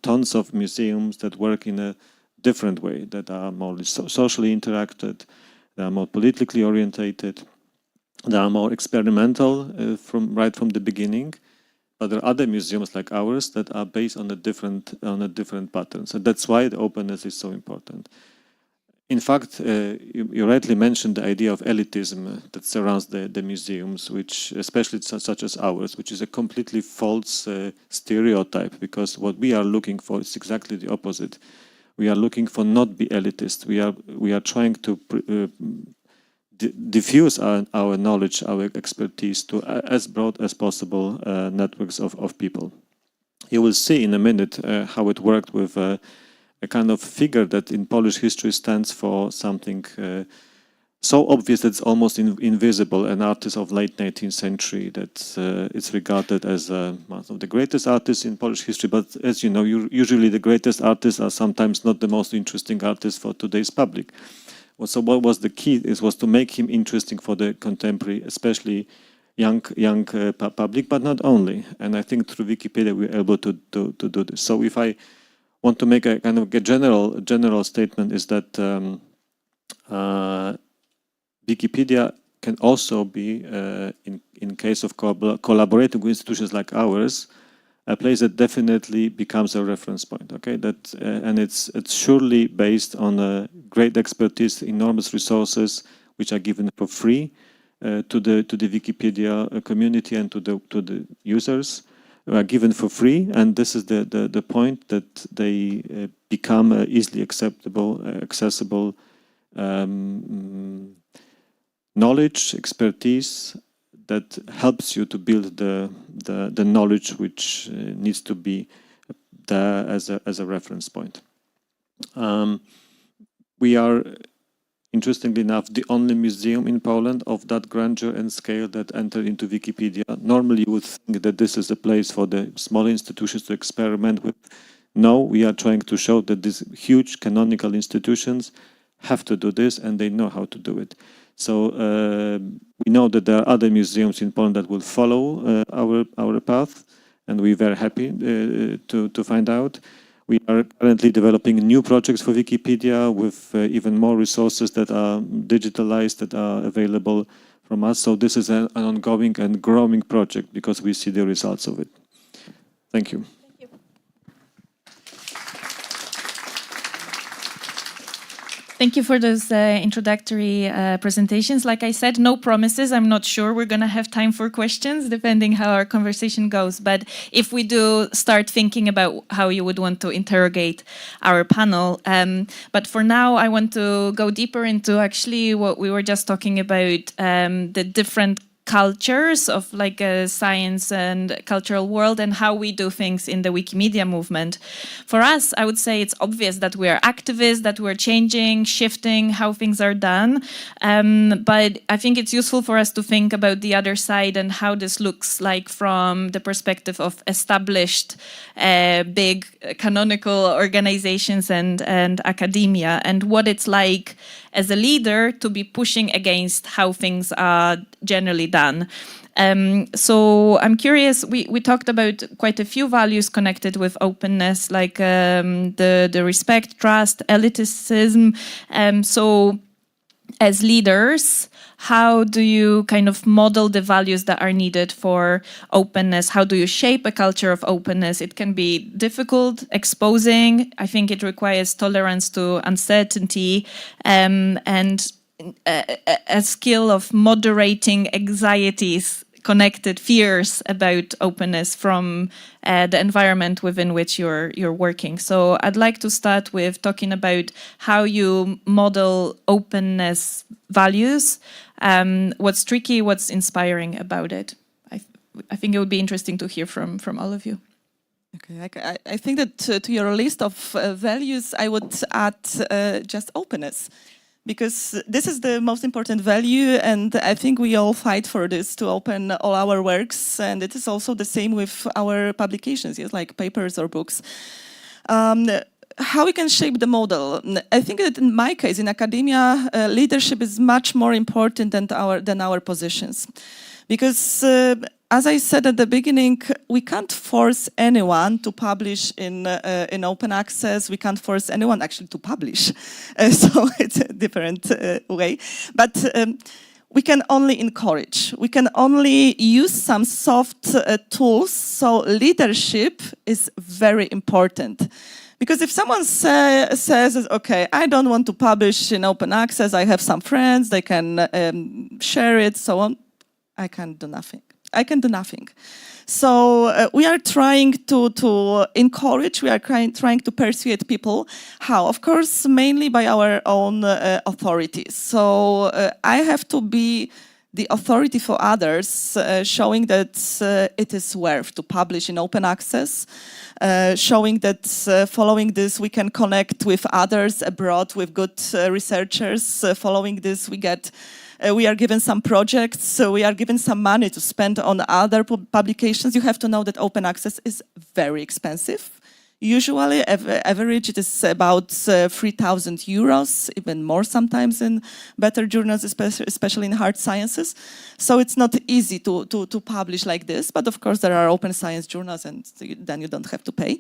tons of museums that work in a different way, that are more socially interacted, they are more politically orientated, they are more experimental right from the beginning. But there are other museums like ours that are based on a different pattern. So that's why the openness is so important. In fact, you rightly mentioned the idea of elitism that surrounds the museums, which, especially such as ours, which is a completely false stereotype, because what we are looking for is exactly the opposite. We are looking for not be elitist. We are trying to diffuse our knowledge, our expertise to as broad as possible networks of people. You will see in a minute how it worked with a kind of figure that in Polish history stands for something so obvious that it's almost invisible, an artist of late 19th century that is regarded as one of the greatest artists in Polish history. But as you know, usually the greatest artists are sometimes not the most interesting artists for today's public. So what was the key was to make him interesting for the contemporary, especially young public, but not only. And I think through Wikipedia we're able to do this. So if I want to make a kind of a general statement, is that Wikipedia can also be, in case of collaborating with institutions like ours, a place that definitely becomes a reference point. Okay, that and it's surely based on a great expertise, enormous resources which are given for free to the Wikipedia community and to the users, are given for free, and this is the point that they become easily accessible knowledge, expertise that helps you to build the knowledge which needs to be there as a reference point. We are, interestingly enough, the only museum in Poland of that grandeur and scale that entered into Wikipedia. Normally you would think that this is a place for the small institutions to experiment with. No, we are trying to show that these huge canonical institutions have to do this and they know how to do it. So we know that there are other museums in Poland that will follow our path, and we're very happy to find out. We are currently developing new projects for Wikipedia with even more resources that are digitalized, that are available from us. So this is an ongoing and growing project because we see the results of it. Thank you. Thank you for those introductory presentations. Like I said, no promises. I'm not sure we're going to have time for questions, depending how our conversation goes. But if we do, start thinking about how you would want to interrogate our panel. But for now, I want to go deeper into actually what we were just talking about, the different cultures of like a science and cultural world and how we do things in the Wikimedia movement. For us, I would say it's obvious that we are activists, that we're changing, shifting how things are done. But I think it's useful for us to think about the other side and how this looks like from the perspective of established big canonical organizations and academia, and what it's like as a leader to be pushing against how things are generally done. So I'm curious, we talked about quite a few values connected with openness, like the respect, trust, elitism. So as leaders, how do you kind of model the values that are needed for openness? How do you shape a culture of openness? It can be difficult, exposing. I think it requires tolerance to uncertainty and a skill of moderating anxieties, connected fears about openness from the environment within which you're working. So I'd like to start with talking about how you model openness values, what's tricky, what's inspiring about it. I think it would be interesting to hear from all of you. Okay, I think that to your list of values, I would add just openness. Because this is the most important value, and I think we all fight for this, to open all our works, and it is also the same with our publications, yes, like papers or books. How we can shape the model? I think that in my case, in academia, leadership is much more important than our positions. Because as I said at the beginning, we can't force anyone to publish in open access. We can't force anyone actually to publish. So it's a different way. But we can only encourage. We can only use some soft tools. So leadership is very important. Because if someone says, okay, I don't want to publish in open access, I have some friends, they can share it, so on, I can do nothing. I can do nothing. So we are trying to encourage, we are trying to persuade people. How? Of course, mainly by our own authorities. So I have to be the authority for others, showing that it is worth to publish in open access, showing that following this we can connect with others abroad, with good researchers. Following this we are given some projects, so we are given some money to spend on other publications. You have to know that open access is very expensive. Usually, average it is about 3,000 euros, even more sometimes in better journals, especially in hard sciences. So it's not easy to publish like this, but of course there are open science journals and then you don't have to pay.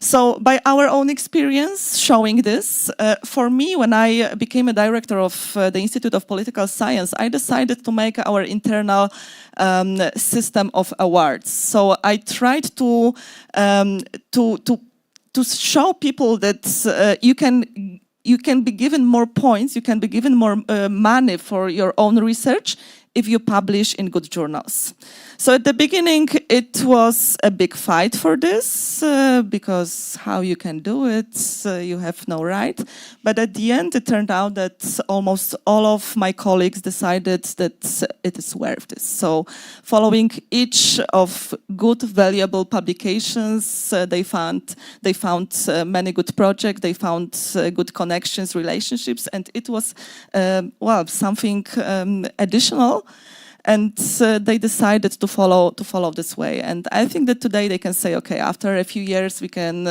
So by our own experience showing this, for me, when I became a director of the Institute of Political Science, I decided to make our internal system of awards. So I tried to show people that you can be given more points, you can be given more money for your own research if you publish in good journals. So at the beginning, it was a big fight for this, because how you can do it, you have no right. But at the end, it turned out that almost all of my colleagues decided that it is worth this. So following each of good, valuable publications, they found many good projects, they found good connections, relationships, and it was, well, something additional. And they decided to follow this way. And I think that today they can say, okay, after a few years we can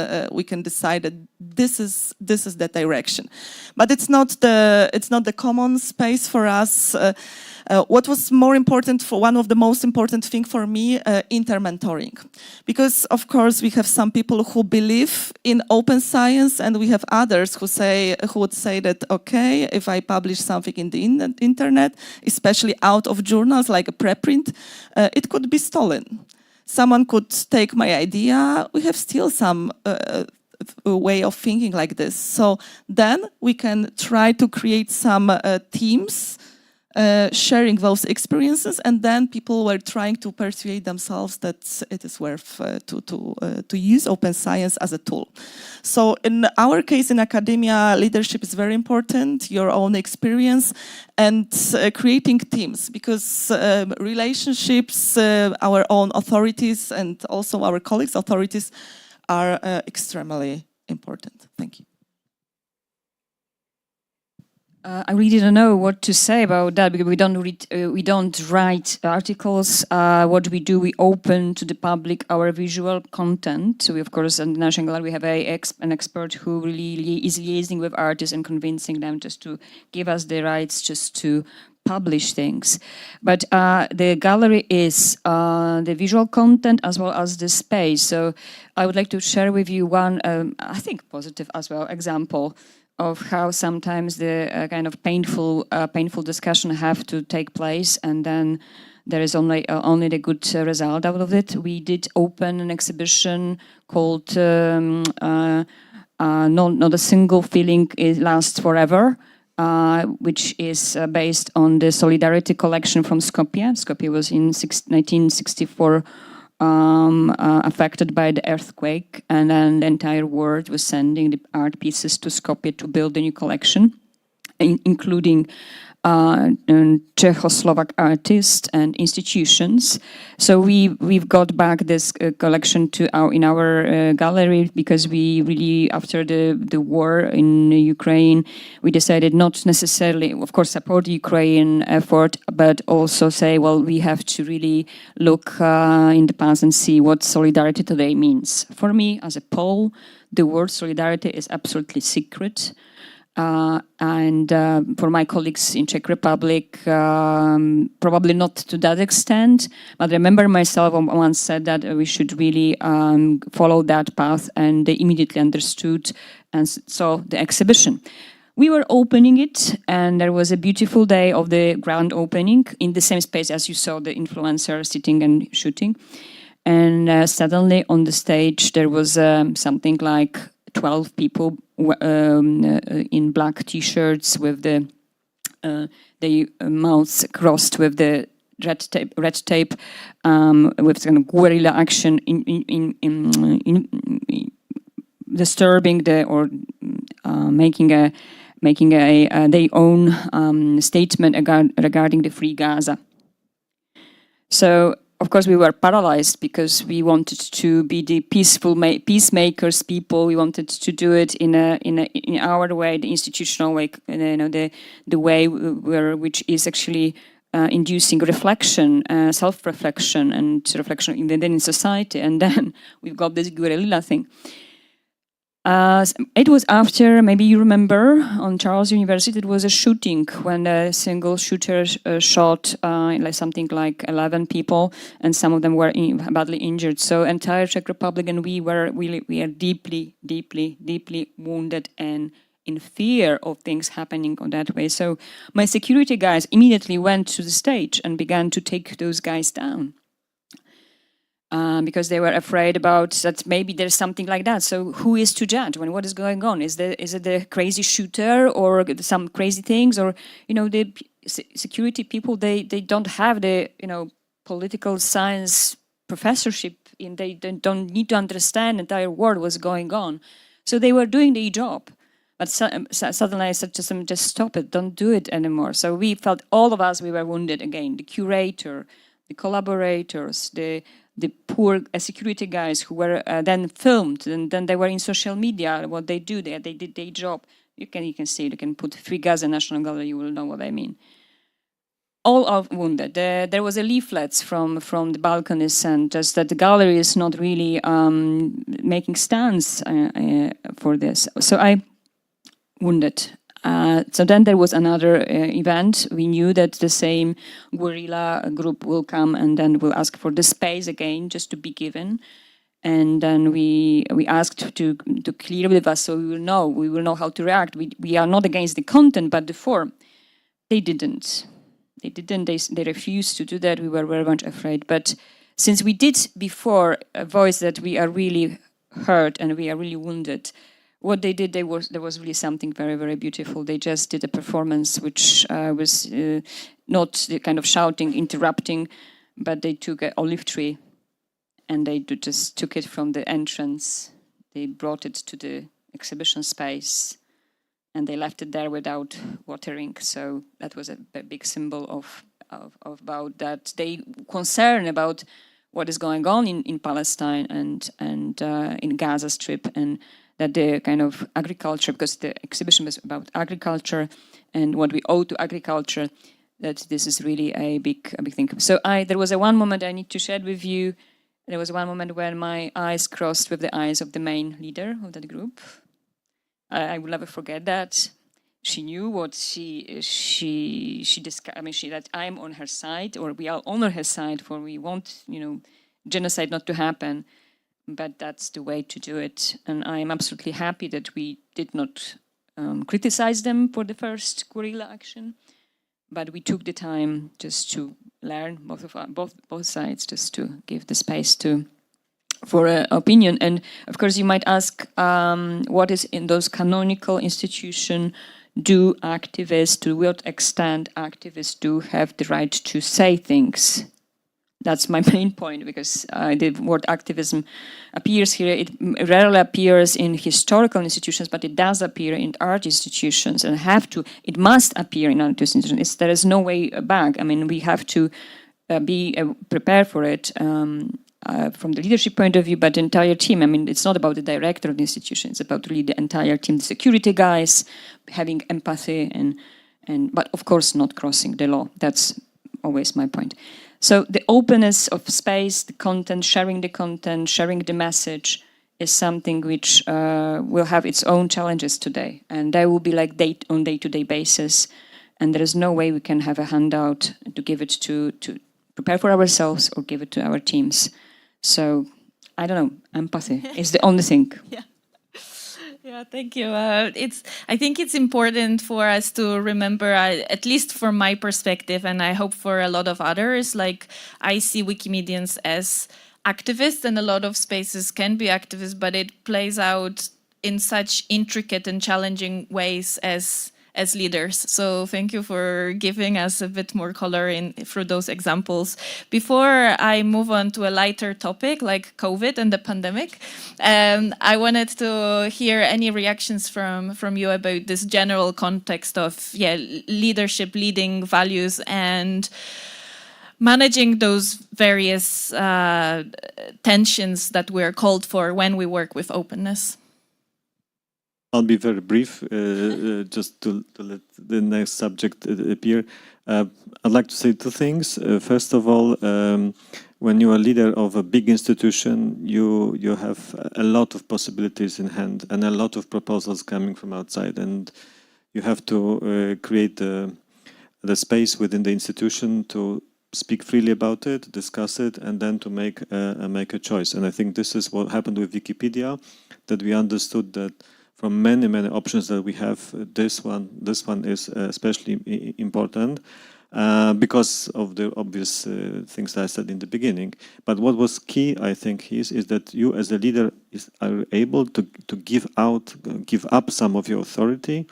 decide that this is the direction. But it's not the common space for us. What was more important, for one of the most important thing for me, inter-mentoring. Because of course we have some people who believe in open science and we have others who would say that, okay, if I publish something in the internet, especially out of journals like a preprint, it could be stolen. Someone could take my idea. We have still some way of thinking like this. So then we can try to create some teams sharing those experiences, and then people were trying to persuade themselves that it is worth to use open science as a tool. So in our case in academia, leadership is very important, your own experience, and creating teams, because relationships, our own authorities and also our colleagues' authorities are extremely important. Thank you. I really don't know what to say about that, because we don't write articles. What we do, we open to the public our visual content. So we, of course, in the National Gallery, we have an expert who really is liaising with artists and convincing them just to give us the rights just to publish things. But the gallery is the visual content as well as the space. So I would like to share with you one, I think positive as well, example of how sometimes the kind of painful discussion have to take place, and then there is only the good result out of it. We did open an exhibition called "Not a Single Feeling Lasts Forever," which is based on the Solidarity collection from Skopje. Skopje was in 1964. Affected by the earthquake, and then the entire world was sending the art pieces to Skopje to build a new collection, including Czechoslovak artists and institutions. So we've got back this collection in our gallery, because we really, after the war in Ukraine, we decided not necessarily, of course, support the Ukrainian effort, but also say, well, we have to really look in the past and see what solidarity today means. For me, as a Pole, the word solidarity is absolutely secret. And for my colleagues in Czech Republic, probably not to that extent. But I remember myself once said that we should really follow that path, and they immediately understood and saw the exhibition. We were opening it, and there was a beautiful day of the grand opening in the same space as you saw the influencer sitting and shooting. And suddenly on the stage there was something like 12 people in black T-shirts with the mouths crossed with the red tape, with kind of guerrilla action in disturbing making a their own statement regarding the Free Gaza. So of course, we were paralyzed because we wanted to be the peaceful peacemakers people. We wanted to do it in our way, the institutional way, the way which is actually inducing reflection, self-reflection, and reflection in society. And then we've got this guerrilla thing. It was after, maybe you remember, on Charles University, it was a shooting when a single shooter shot like something like 11 people, and some of them were badly injured. So entire Czech Republic, and we are deeply, deeply, deeply wounded and in fear of things happening on that way. So my security guys immediately went to the stage and began to take those guys down. Because they were afraid about that maybe there's something like that. So who is to judge when what is going on? Is it the crazy shooter or some crazy things? Or, you know, the security people, they don't have the, you know, political science professorship, and they don't need to understand the entire world what's going on. So they were doing their job. But suddenly I said to them, just stop it, don't do it anymore. So we felt, all of us, we were wounded again. The curator, the collaborators, the poor security guys who were then filmed, and then they were in social media. What they do there, they did their job. You can see it. You can put Free Gaza National Gallery. You will know what I mean. All are wounded. There was a leaflet from the balconies, and just that the gallery is not really making stands for this. So I wounded. So then there was another event. We knew that the same guerrilla group will come and then will ask for the space again, just to be given. And then we asked to clear with us, so we will know how to react. We are not against the content, but the form. They didn't. They refused to do that. We were very much afraid. But since we did before voice that we are really hurt and we are really wounded, what they did, there was really something very, very beautiful. They just did a performance which was not the kind of shouting, interrupting, but they took an olive tree and they just took it from the entrance. They brought it to the exhibition space and they left it there without watering. So that was a big symbol of about that. They concern about what is going on in Palestine and in Gaza Strip, and that the kind of agriculture, because the exhibition was about agriculture and what we owe to agriculture, that this is really a big thing. So there was one moment I need to share with you. There was one moment when my eyes crossed with the eyes of the main leader of that group. I will never forget that. She knew what she discussed. I mean, that I'm on her side, or we are on her side, for we want, you know, genocide not to happen. But that's the way to do it. And I'm absolutely happy that we did not criticize them for the first guerrilla action, but we took the time just to learn both sides, just to give the space for opinion. And of course, you might ask, what is in those canonical institutions? Do activists, to what extent activists do have the right to say things? That's my main point, because the word activism appears here. It rarely appears in historical institutions, but it does appear in art institutions, and it must appear in art institutions. There is no way back. I mean, we have to be prepared for it from the leadership point of view, but the entire team. I mean, it's not about the director of the institution. It's about really the entire team, the security guys, having empathy, but of course not crossing the law. That's always my point. So the openness of space, the content, sharing the message is something which will have its own challenges today. And they will be like on day-to-day basis. And there is no way we can have a handout to give it to prepare for ourselves or give it to our teams. So, I don't know, empathy is the only thing. Yeah. Yeah, thank you. I think it's important for us to remember, at least from my perspective, and I hope for a lot of others, like I see Wikimedians as activists, and a lot of spaces can be activists, but it plays out in such intricate and challenging ways as leaders. So thank you for giving us a bit more color through those examples. Before I move on to a lighter topic like COVID and the pandemic, I wanted to hear any reactions from you about this general context of leadership, leading values, and managing those various tensions that we're called for when we work with openness. I'll be very brief, just to let the next subject appear. I'd like to say two things. First of all, when you are leader of a big institution, you have a lot of possibilities in hand and a lot of proposals coming from outside, and you have to create the space within the institution to speak freely about it, discuss it, and then to make a choice. And I think this is what happened with Wikipedia, that we understood that from many options that we have, this one is especially important. Because of the obvious things that I said in the beginning. But what was key, I think, is that you as a leader are able to give up some of your authority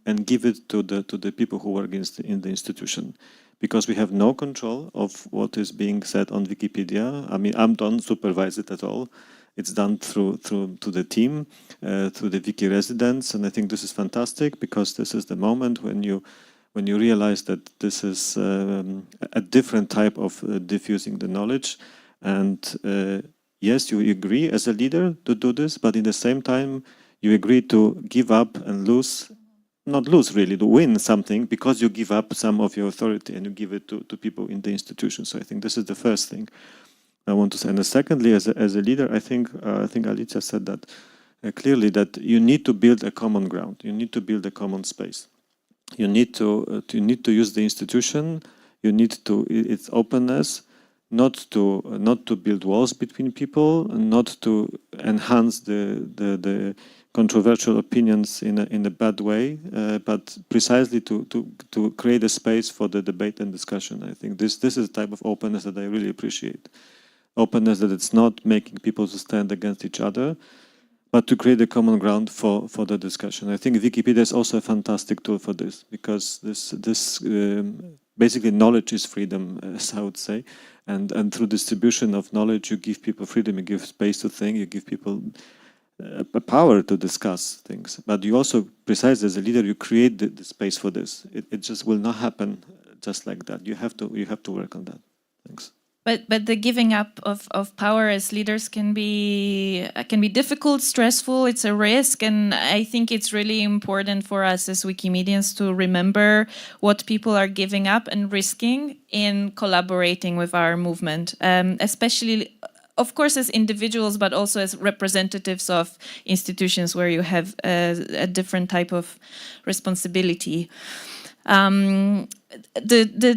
and give it to the people who work in the institution. Because we have no control of what is being said on Wikipedia. I mean, I don't supervise it at all. It's done through to the team, through the Wiki residents, and I think this is fantastic because this is the moment when you realize that this is a different type of diffusing the knowledge, and yes, you agree as a leader to do this, but in the same time you agree to give up and not lose really, to win something, because you give up some of your authority and you give it to people in the institution. So I think this is the first thing I want to say. And secondly, as a leader, I think Alicia said that clearly, that you need to build a common ground, you need to build a common space. You need to use the institution. You need its openness, not to build walls between people, not to enhance the controversial opinions in a bad way, but precisely to create a space for the debate and discussion. I think this is the type of openness that I really appreciate. Openness that it's not making people to stand against each other, but to create a common ground for the discussion. I think Wikipedia is also a fantastic tool for this, because this basically knowledge is freedom, as I would say, and through distribution of knowledge, you give people freedom, you give space to think, you give people power to discuss things. But you also, precisely as a leader, you create the space for this. It just will not happen just like that. You have to work on that. Thanks. But the giving up of power as leaders can be difficult, stressful. It's a risk, and I think it's really important for us as Wikimedians to remember what people are giving up and risking in collaborating with our movement, especially, of course, as individuals, but also as representatives of institutions where you have a different type of responsibility. The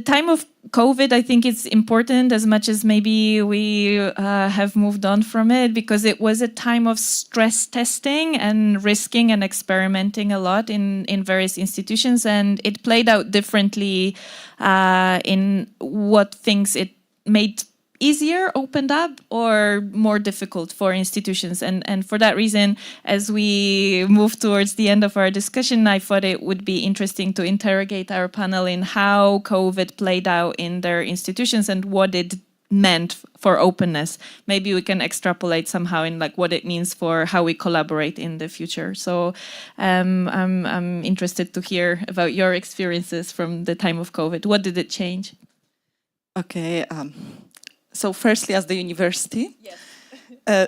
time of COVID, I think it's important as much as maybe we have moved on from it, because it was a time of stress testing and risking and experimenting a lot in various institutions, and it played out differently in what things it made easier, opened up, or more difficult for institutions. And for that reason, as we move towards the end of our discussion, I thought it would be interesting to interrogate our panel in how COVID played out in their institutions and what it meant for openness. Maybe we can extrapolate somehow in like what it means for how we collaborate in the future. So I'm interested to hear about your experiences from the time of COVID. What did it change? Okay. So firstly, as the university,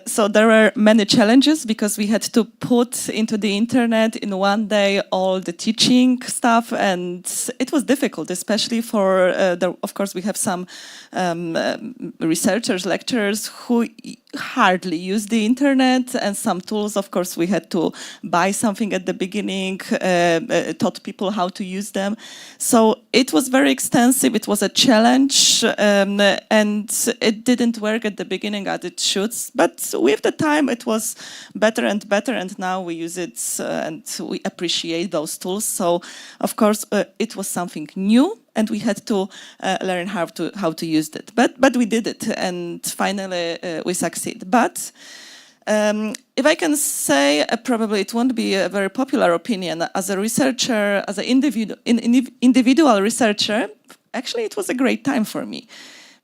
so there were many challenges because we had to put into the internet in one day all the teaching stuff, and it was difficult, especially for, of course, we have some researchers, lecturers who hardly use the internet, and some tools, of course, we had to buy something at the beginning, taught people how to use them. So it was very extensive, it was a challenge, and it didn't work at the beginning as it should, but with the time it was better and better, and now we use it and we appreciate those tools. So, of course, it was something new, and we had to learn how to use it. But we did it, and finally we succeed. But if I can say, probably it won't be a very popular opinion, as a researcher, as an individual researcher, actually it was a great time for me.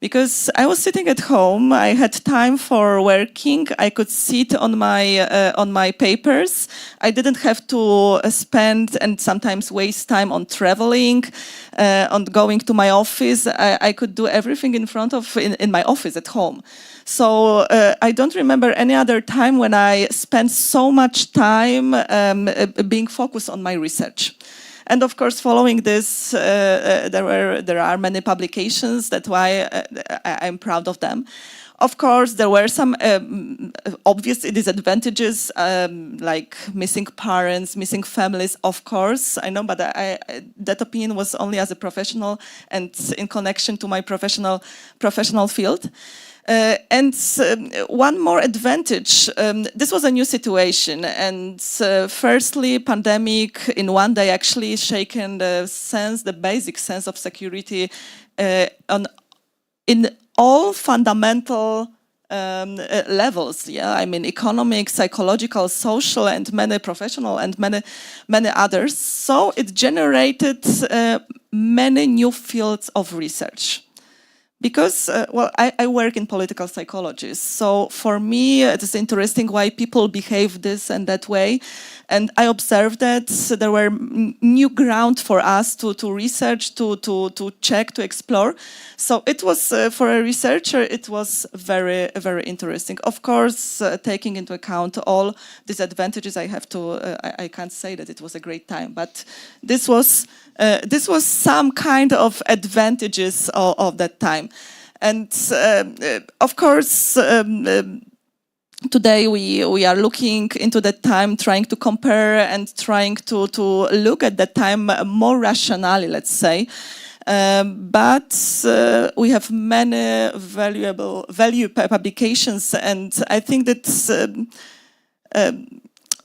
Because I was sitting at home, I had time for working, I could sit on my papers. I didn't have to spend and sometimes waste time on traveling, on going to my office. I could do everything in my office at home. So I don't remember any other time when I spent so much time being focused on my research. And of course, following this, there are many publications. That's why I'm proud of them. Of course, there were some obvious disadvantages, like missing parents, missing families, of course, I know, but that opinion was only as a professional and in connection to my professional field. And one more advantage, this was a new situation, and firstly, pandemic in one day actually shaken the basic sense of security in all fundamental levels. Yeah, I mean, economic, psychological, social, and many professional, and many others. So it generated many new fields of research. Because, well, I work in political psychology, so for me it is interesting why people behave this and that way, and I observed that there were new ground for us to research, to check, to explore. So it was, for a researcher, it was very, very interesting. Of course, taking into account all disadvantages, I can't say that it was a great time, but this was some kind of advantages of that time. And of course, today we are looking into that time, trying to compare and trying to look at that time more rationally, let's say. But we have many value publications, and I think that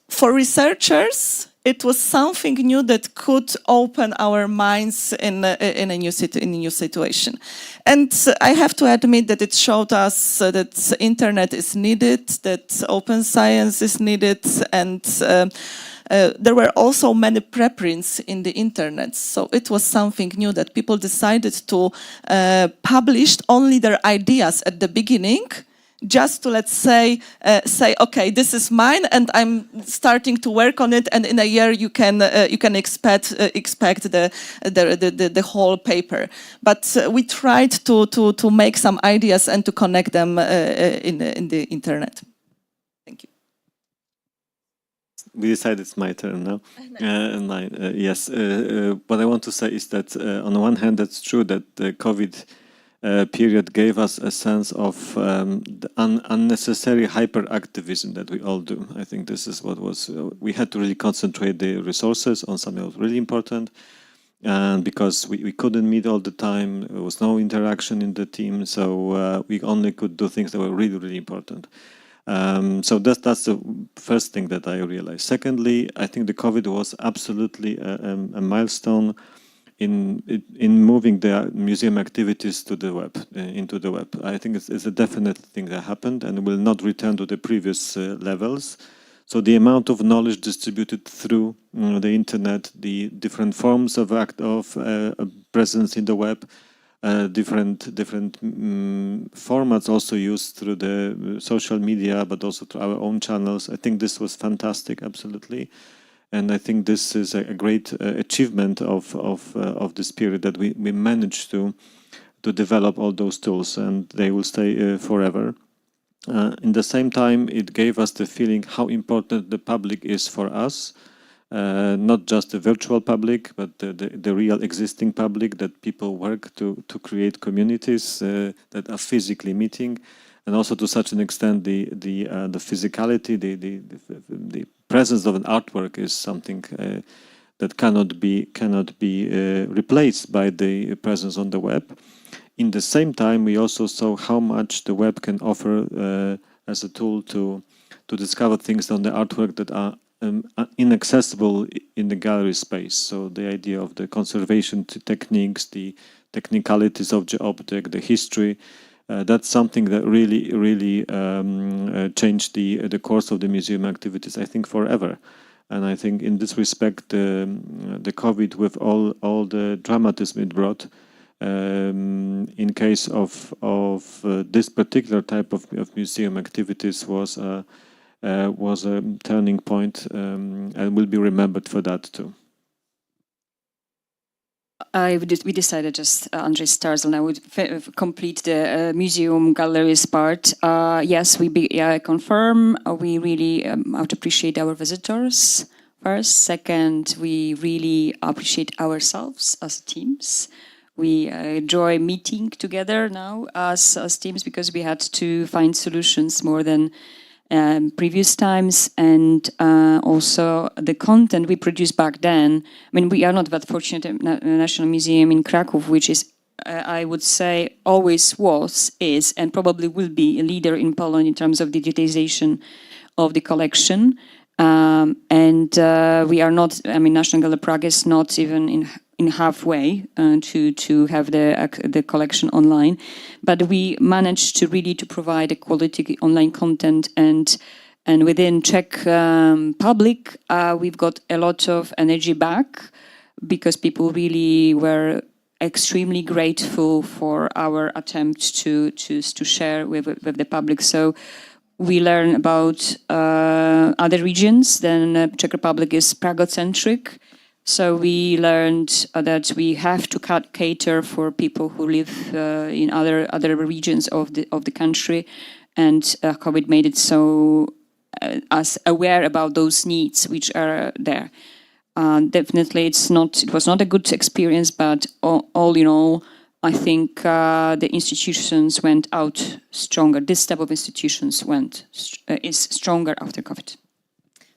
for researchers, it was something new that could open our minds in a new situation. And I have to admit that it showed us that internet is needed, that open science is needed, and there were also many preprints in the internet. So it was something new that people decided to publish only their ideas at the beginning, just to, let's say, okay, this is mine, and I'm starting to work on it, and in a year you can expect the whole paper. But we tried to make some ideas and to connect them in the internet. Thank you. We decided it's my turn now. Yes, what I want to say is that on the one hand, that's true that the COVID period gave us a sense of the unnecessary hyperactivism that we all do. I think this is what was, we had to really concentrate the resources on something that was really important. And because we couldn't meet all the time, there was no interaction in the team, so we only could do things that were really, really important. So that's the first thing that I realized. Secondly, I think the COVID was absolutely a milestone in moving the museum activities to the web, into the web. I think it's a definite thing that happened and will not return to the previous levels. So the amount of knowledge distributed through the internet, the different forms of presence in the web, different formats also used through the social media, but also through our own channels. I think this was fantastic, absolutely. And I think this is a great achievement of this period, that we managed to develop all those tools, and they will stay forever. In the same time, it gave us the feeling how important the public is for us, not just the virtual public, but the real existing public, that people work to create communities that are physically meeting, and also to such an extent the physicality, the presence of an artwork is something that cannot be replaced by the presence on the web. In the same time, we also saw how much the web can offer as a tool to discover things on the artwork that are inaccessible in the gallery space. So the idea of the conservation techniques, the technicalities of the object, the history, that's something that really changed the course of the museum activities, I think, forever. And I think in this respect, the COVID, with all the dramatism it brought, in case of this particular type of museum activities, was a turning point, and will be remembered for that too. We decided just Andrzej starts, and I would complete the museum galleries part. Yes, I confirm we really appreciate our visitors first. Second, we really appreciate ourselves as teams. We enjoy meeting together now as teams because we had to find solutions more than previous times, and also the content we produced back then. I mean, we are not that fortunate at National Museum in Cracow, which is, I would say, always was, is, and probably will be a leader in Poland in terms of digitization of the collection. And we are not, I mean, National Gallery Prague is not even in halfway to have the collection online, but we managed to really to provide a quality online content, and within Czech public we've got a lot of energy back because people really were extremely grateful for our attempt to share with the public. So we learn about other regions. Then Czech Republic is Pragocentric. So we learned that we have to cater for people who live in other regions of the country, and COVID made it so us aware about those needs which are there. Definitely, it was not a good experience, but all in all, I think the institutions went out stronger. This type of institutions is stronger after COVID.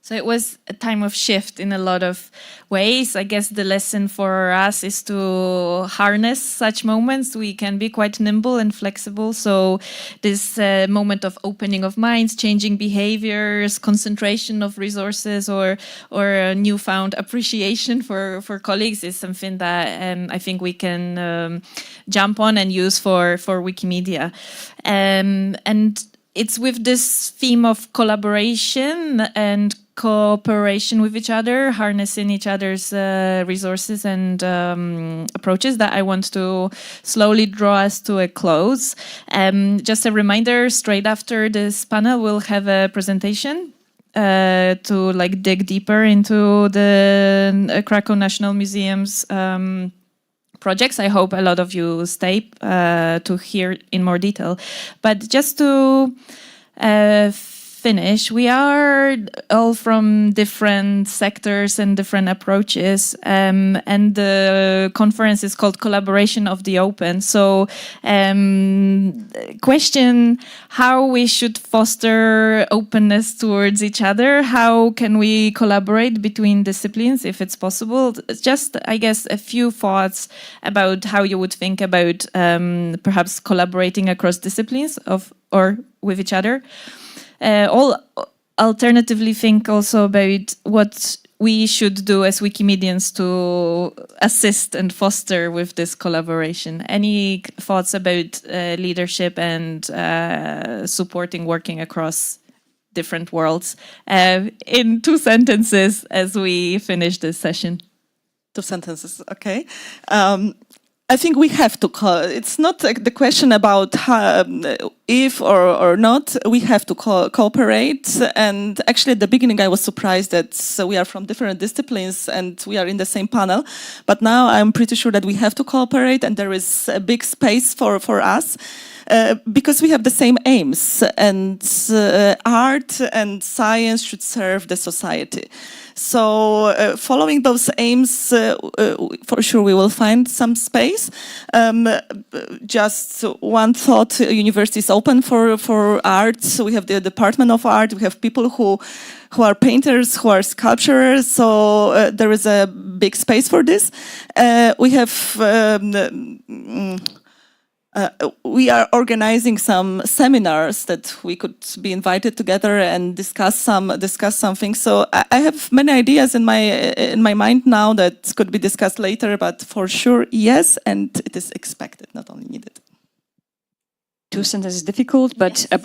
So it was a time of shift in a lot of ways. I guess the lesson for us is to harness such moments. We can be quite nimble and flexible. So this moment of opening of minds, changing behaviors, concentration of resources, or a newfound appreciation for colleagues is something that I think we can jump on and use for Wikimedia. And it's with this theme of collaboration and cooperation with each other, harnessing each other's resources and approaches that I want to slowly draw us to a close. Just a reminder, straight after this panel, we'll have a presentation to dig deeper into the Cracow National Museum's projects. I hope a lot of you stay to hear in more detail. But just to finish, we are all from different sectors and different approaches, and the conference is called Collaboration of the Open. So question how we should foster openness towards each other. How can we collaborate between disciplines if it's possible? Just, I guess, a few thoughts about how you would think about perhaps collaborating across disciplines or with each other. Alternatively, think also about what we should do as Wikimedians to assist and foster with this collaboration. Any thoughts about leadership and supporting working across different worlds in 2 sentences as we finish this session? 2 sentences, okay. I think we have to it's not the question about how, if or not, we have to cooperate. And actually at the beginning I was surprised that we are from different disciplines and we are in the same panel. But now I'm pretty sure that we have to cooperate, and there is a big space for us. Because we have the same aims, and art and science should serve the society. So following those aims, for sure we will find some space. Just one thought, university is open for art. So we have the Department of Art, we have people who are painters, who are sculptors, so there is a big space for this. We have we are organizing some seminars that we could be invited together and discuss something. So I have many ideas in my mind now that could be discussed later, but for sure, yes, and it is expected, not only needed. 2 sentences is difficult, but yes.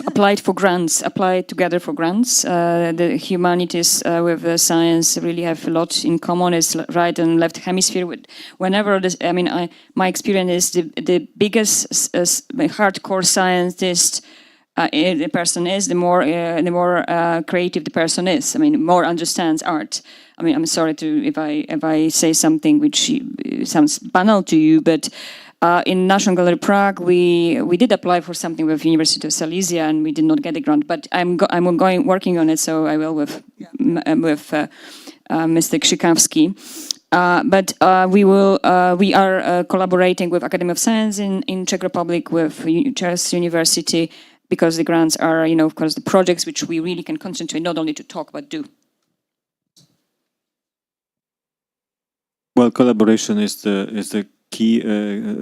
Apply together for grants. The humanities with science really have a lot in common. It's right and left hemisphere. Whenever my experience is the biggest hardcore scientist the person is, the more creative the person is. I mean, more understands art. I mean, I'm sorry if I say something which sounds banal to you, but. In National Gallery Prague, we did apply for something with University of Silesia, and we did not get a grant. But I'm working on it, so I will with Mr. Krzykowski. But we are collaborating with Academy of Science in Czech Republic, with Czech University, because the grants are, of course, the projects which we really can concentrate not only to talk but do. Well, collaboration is the key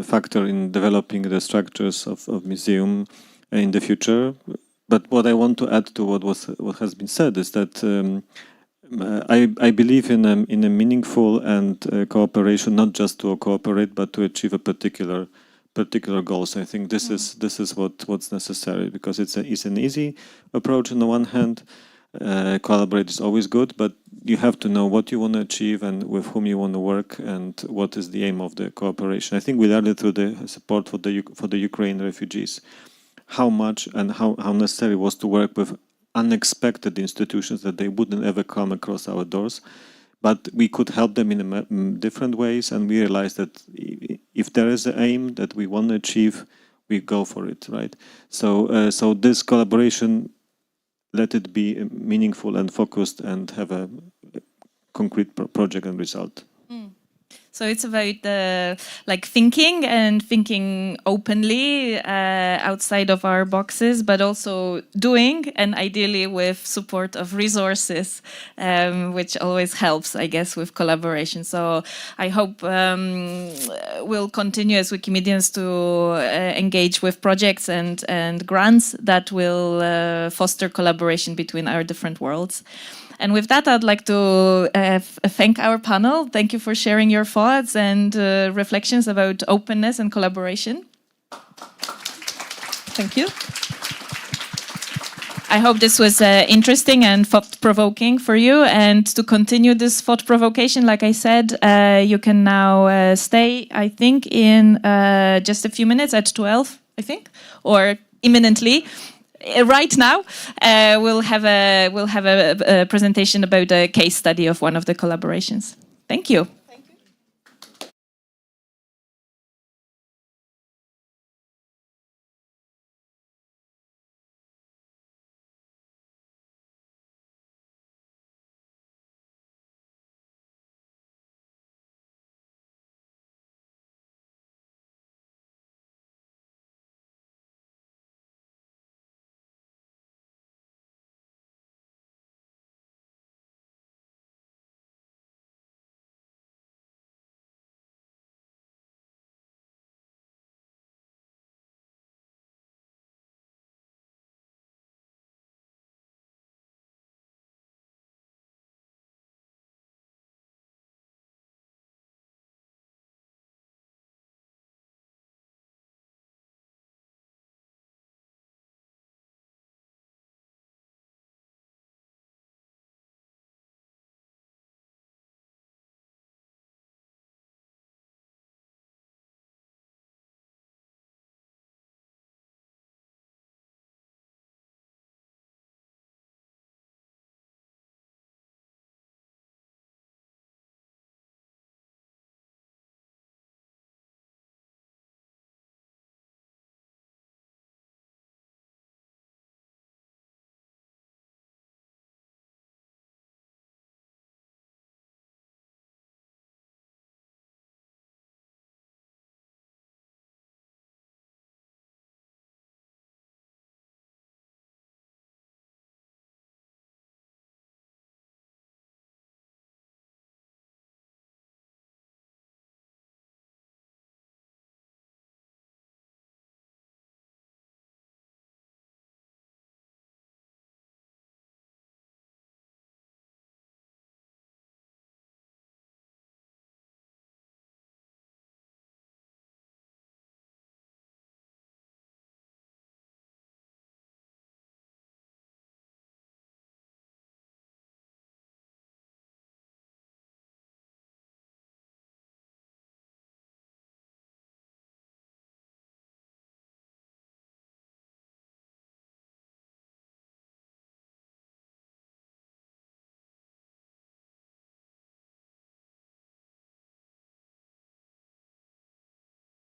factor in developing the structures of museum in the future. But what I want to add to what has been said is that I believe in a meaningful and cooperation, not just to cooperate, but to achieve a particular goals. I think this is what's necessary, because it's an easy approach on the one hand. Collaborate is always good, but you have to know what you want to achieve and with whom you want to work and what is the aim of the cooperation. I think we learned it through the support for the Ukraine refugees, how much and how necessary it was to work with unexpected institutions that they wouldn't ever come across our doors. But we could help them in different ways, and we realized that if there is an aim that we want to achieve, we go for it, right? So this collaboration, let it be meaningful and focused and have a concrete project and result. So it's about like thinking openly outside of our boxes, but also doing, and ideally with support of resources, which always helps, I guess, with collaboration. So I hope we'll continue as Wikimedians to engage with projects and grants that will foster collaboration between our different worlds. And with that, I'd like to thank our panel. Thank you for sharing your thoughts and reflections about openness and collaboration. Thank you. I hope this was interesting and thought-provoking for you. And to continue this thought-provocation, like I said, you can now stay, I think, in just a few minutes at 12, I think, or imminently. Right now, we'll have a presentation about a case study of one of the collaborations. Thank you.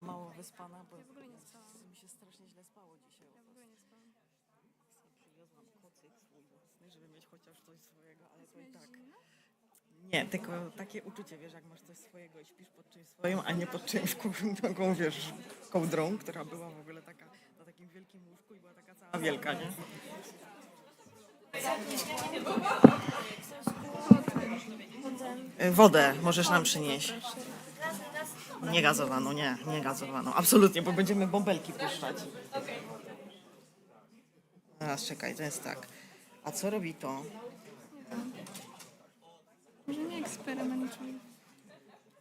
Mało wyspana, bo mi się strasznie źle spało dzisiaj. Przywiozłam kocyk swój własny, żeby mieć chociaż coś swojego, ale to i tak Nie, tylko takie uczucie, wiesz, jak masz coś swojego i śpisz pod czymś swoim, a nie pod czymś taką, wiesz, kołdrą, która była w ogóle taka na takim wielkim łóżku i była taka cała wielka, nie? Wodę możesz nam przynieść. Nie gazowaną, nie gazowaną. Absolutnie, bo będziemy bąbelki puszczać. Teraz czekaj, to jest tak. A co robi to? Może nie eksperymentuj.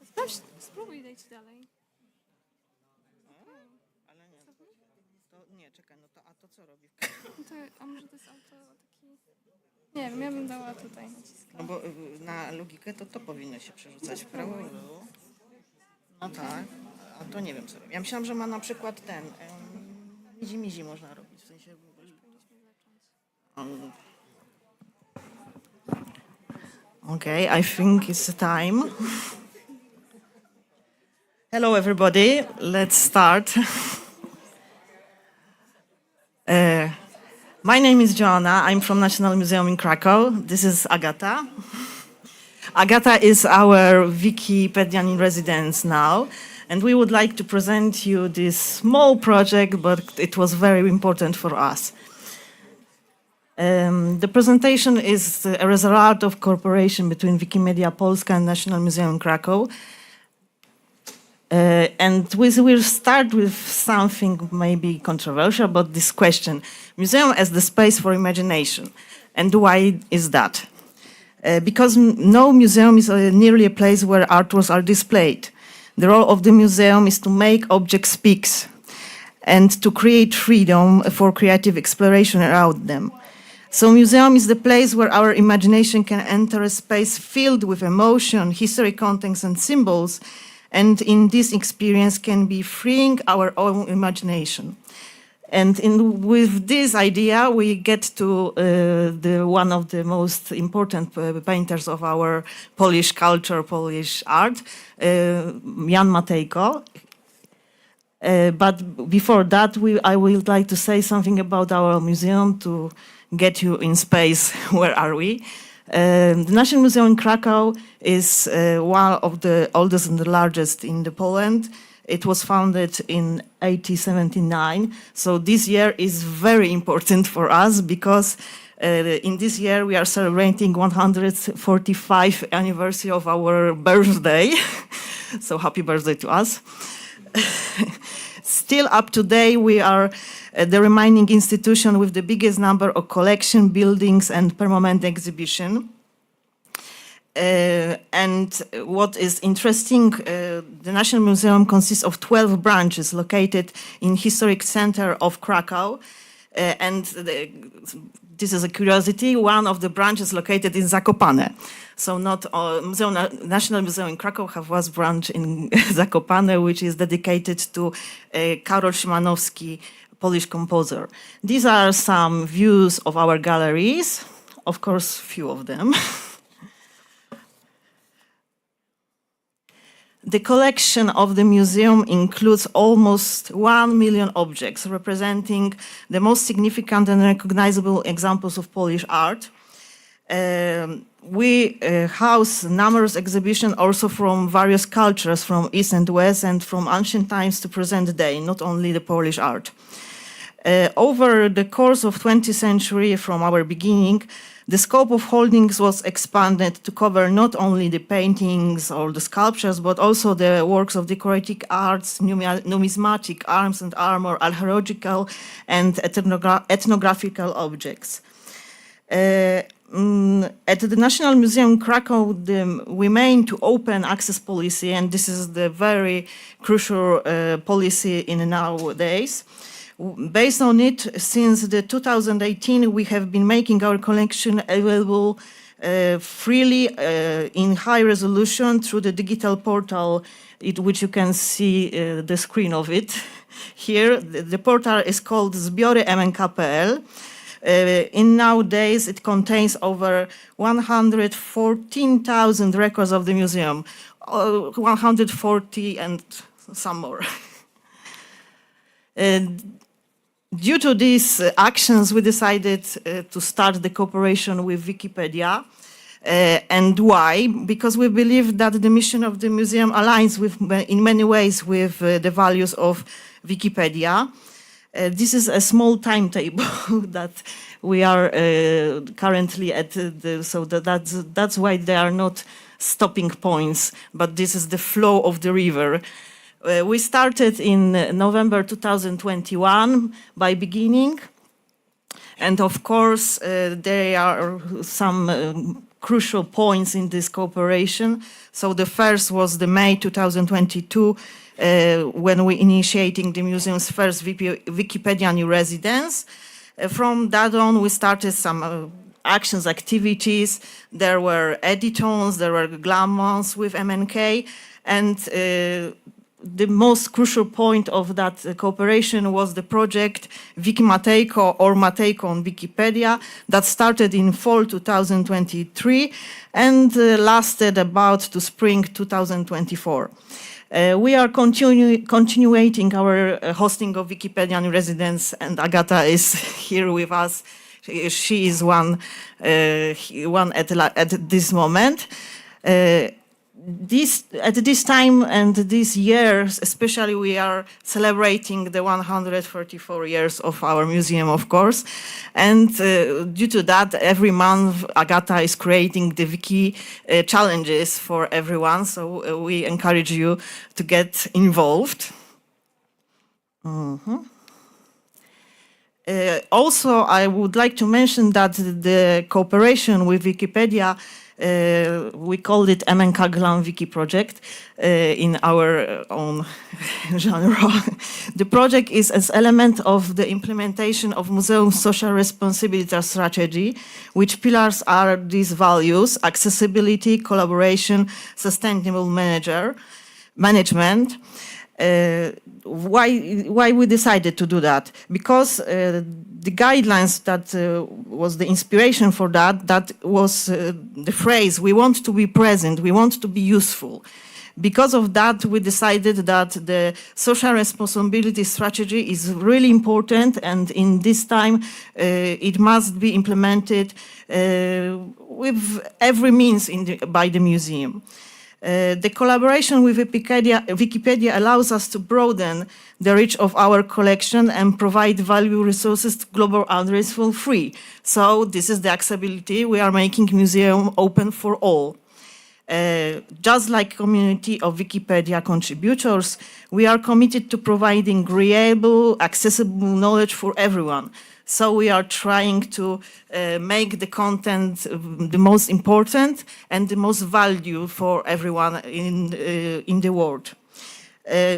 Sprawdź, spróbuj dejść dalej. Ale nie. To nie, czekaj, no to a to co robi? No to, a może to jest auto taki... Nie wiem, ja bym dała tutaj nacisk. No bo na logikę to powinno się przerzucać w prawo. No tak, a to nie wiem co robi. Ja myślałam, że ma na przykład ten mizi można robić, w sensie... Okay, I think it's time. Hello everybody, let's start. My name is Joanna, I'm from National Museum in Cracow. This is Agata. Agata is our Wikipedian in residence now, and we would like to present you this small project, but it was very important for us. The presentation is a result of cooperation between Wikimedia Polska and National Museum in Krakow. And we will start with something maybe controversial about this question. Museum as the space for imagination. And why is that? Because no museum is nearly a place where artworks are displayed. The role of the museum is to make objects speak and to create freedom for creative exploration around them. So museum is the place where our imagination can enter a space filled with emotion, history, contents, and symbols, and in this experience can be freeing our own imagination. And with this idea, we get to one of the most important painters of our Polish culture, Polish art, Wiki-Matejko. But before that, I would like to say something about our museum to get you in space. Where are we? The National Museum in Krakow is one of the oldest and the largest in Poland. It was founded in 1879. So this year is very important for us because in this year we are celebrating 145th anniversary of our birthday. So happy birthday to us. Still up to date, we are the remaining institution with the biggest number of collection, buildings, and permanent exhibition. And what is interesting, the National Museum consists of 12 branches located in historic center of Cracow. And this is a curiosity, one of the branches located in Zakopane. So not National Museum in Krakow have one branch in Zakopane, which is dedicated to Karol Szymanowski, Polish composer. These are some views of our galleries, of course, few of them. The collection of the museum includes almost 1 million objects, representing the most significant and recognizable examples of Polish art. We house numerous exhibitions also from various cultures, from East and West, and from ancient times to present day, not only the Polish art. Over the course of 20th century, from our beginning, the scope of holdings was expanded to cover not only the paintings or the sculptures, but also the works of decorative arts, numismatic, arms and armor, archaeological and ethnographical objects. At the National Museum in Krakow, we aim to open access policy, and this is the very crucial policy in nowadays. Based on it, since the 2018, we have been making our collection available freely in high resolution through the digital portal, which you can see the screen of it here. The portal is called zbiory.mnk.pl. In nowadays, it contains over 114,000 records of the museum, 140 and some more. Due to these actions, we decided to start the cooperation with Wikipedia. And why? Because we believe that the mission of the museum aligns in many ways with the values of Wikipedia. This is a small timetable that we are currently at, that's why they are not stopping points, but this is the flow of the river. We started in November 2021 by beginning, and of course there are some crucial points in this cooperation. So the first was the May 2022, when we initiating the museum's first Wikipedia new residence. From that on, we started some actions, activities. There were editons, there were glamons with MNK, and the most crucial point of that cooperation was the project Wiki-Matejko or Matejko on Wikipedia that started in fall 2023 and lasted about to spring 2024. We are continuing our hosting of Wikipedia in residence, and Agata is here with us. She is one at this moment. At this time and this year, especially, we are celebrating the 134 years of our museum, of course. And due to that, every month, Agata is creating the Wiki challenges for everyone. So we encourage you to get involved. Also, I would like to mention that the cooperation with Wikipedia, we called it MNK Glam Wiki project in our own genre. The project is an element of the implementation of Museum's social responsibility strategy, which pillars are these values: accessibility, collaboration, sustainable management. Why we decided to do that? Because the guidelines that was the inspiration for that was the phrase, we want to be present, we want to be useful. Because of that, we decided that the social responsibility strategy is really important, and in this time it must be implemented with every means by the museum. The collaboration with Wikipedia allows us to broaden the reach of our collection and provide valuable resources to global audience for free. So this is the accessibility. We are making museum open for all. Just like community of Wikipedia contributors, we are committed to providing reliable, accessible knowledge for everyone. So we are trying to make the content the most important and the most value for everyone in the world.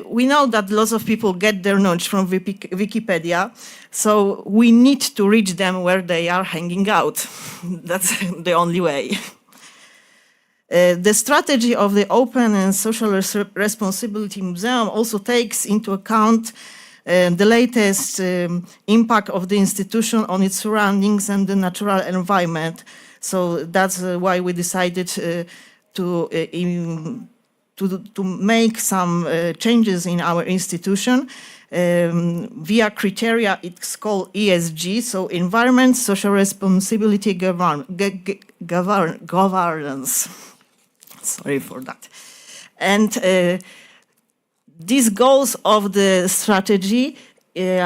We know that lots of people get their knowledge from Wikipedia, so we need to reach them where they are hanging out. That's the only way. The strategy of the Open and Social Responsibility Museum also takes into account the latest impact of the institution on its surroundings and the natural environment. So that's why we decided to make some changes in our institution via criteria. It's called ESG, so Environment, Social Responsibility, Governance. Sorry for that. And these goals of the strategy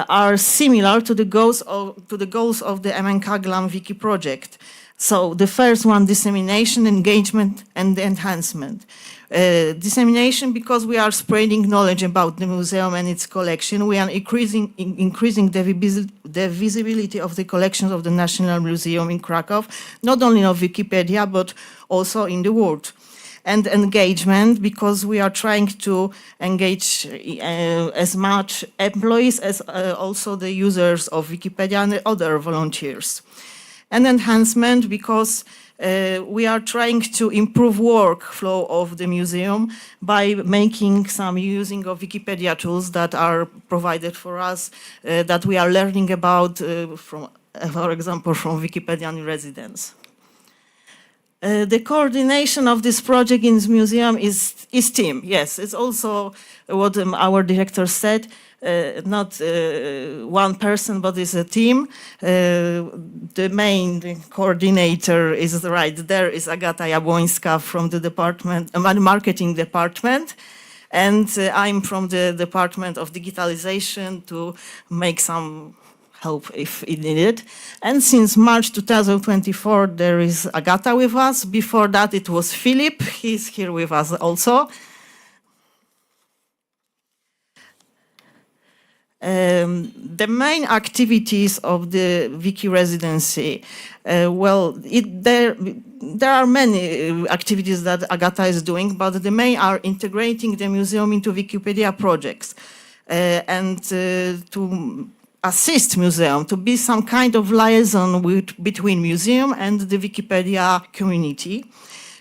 are similar to the goals of the MNK Glam Wiki project. So the first one, dissemination, engagement, and enhancement. Dissemination, because we are spreading knowledge about the museum and its collection. We are increasing the visibility of the collections of the National Museum in Cracow, not only of Wikipedia, but also in the world. And engagement, because we are trying to engage as much employees as also the users of Wikipedia and other volunteers. And enhancement, because we are trying to improve workflow of the museum by making some using of Wikipedia tools that are provided for us, that we are learning about, for example, from Wikipedia in residence. The coordination of this project in the museum is team. Yes, it's also what our director said. Not one person, but it's a team. The main coordinator is right there is Agata Jabłońska from the department, marketing department. And I'm from the Department of Digitalization to make some help if it needed. And since March 2024, there is Agata with us. Before that, it was Philip. He's here with us also. The main activities of the Wiki residency, there are many activities that Agata is doing, but the main are integrating the museum into Wikipedia projects and to assist museum, to be some kind of liaison between museum and the Wikipedia community,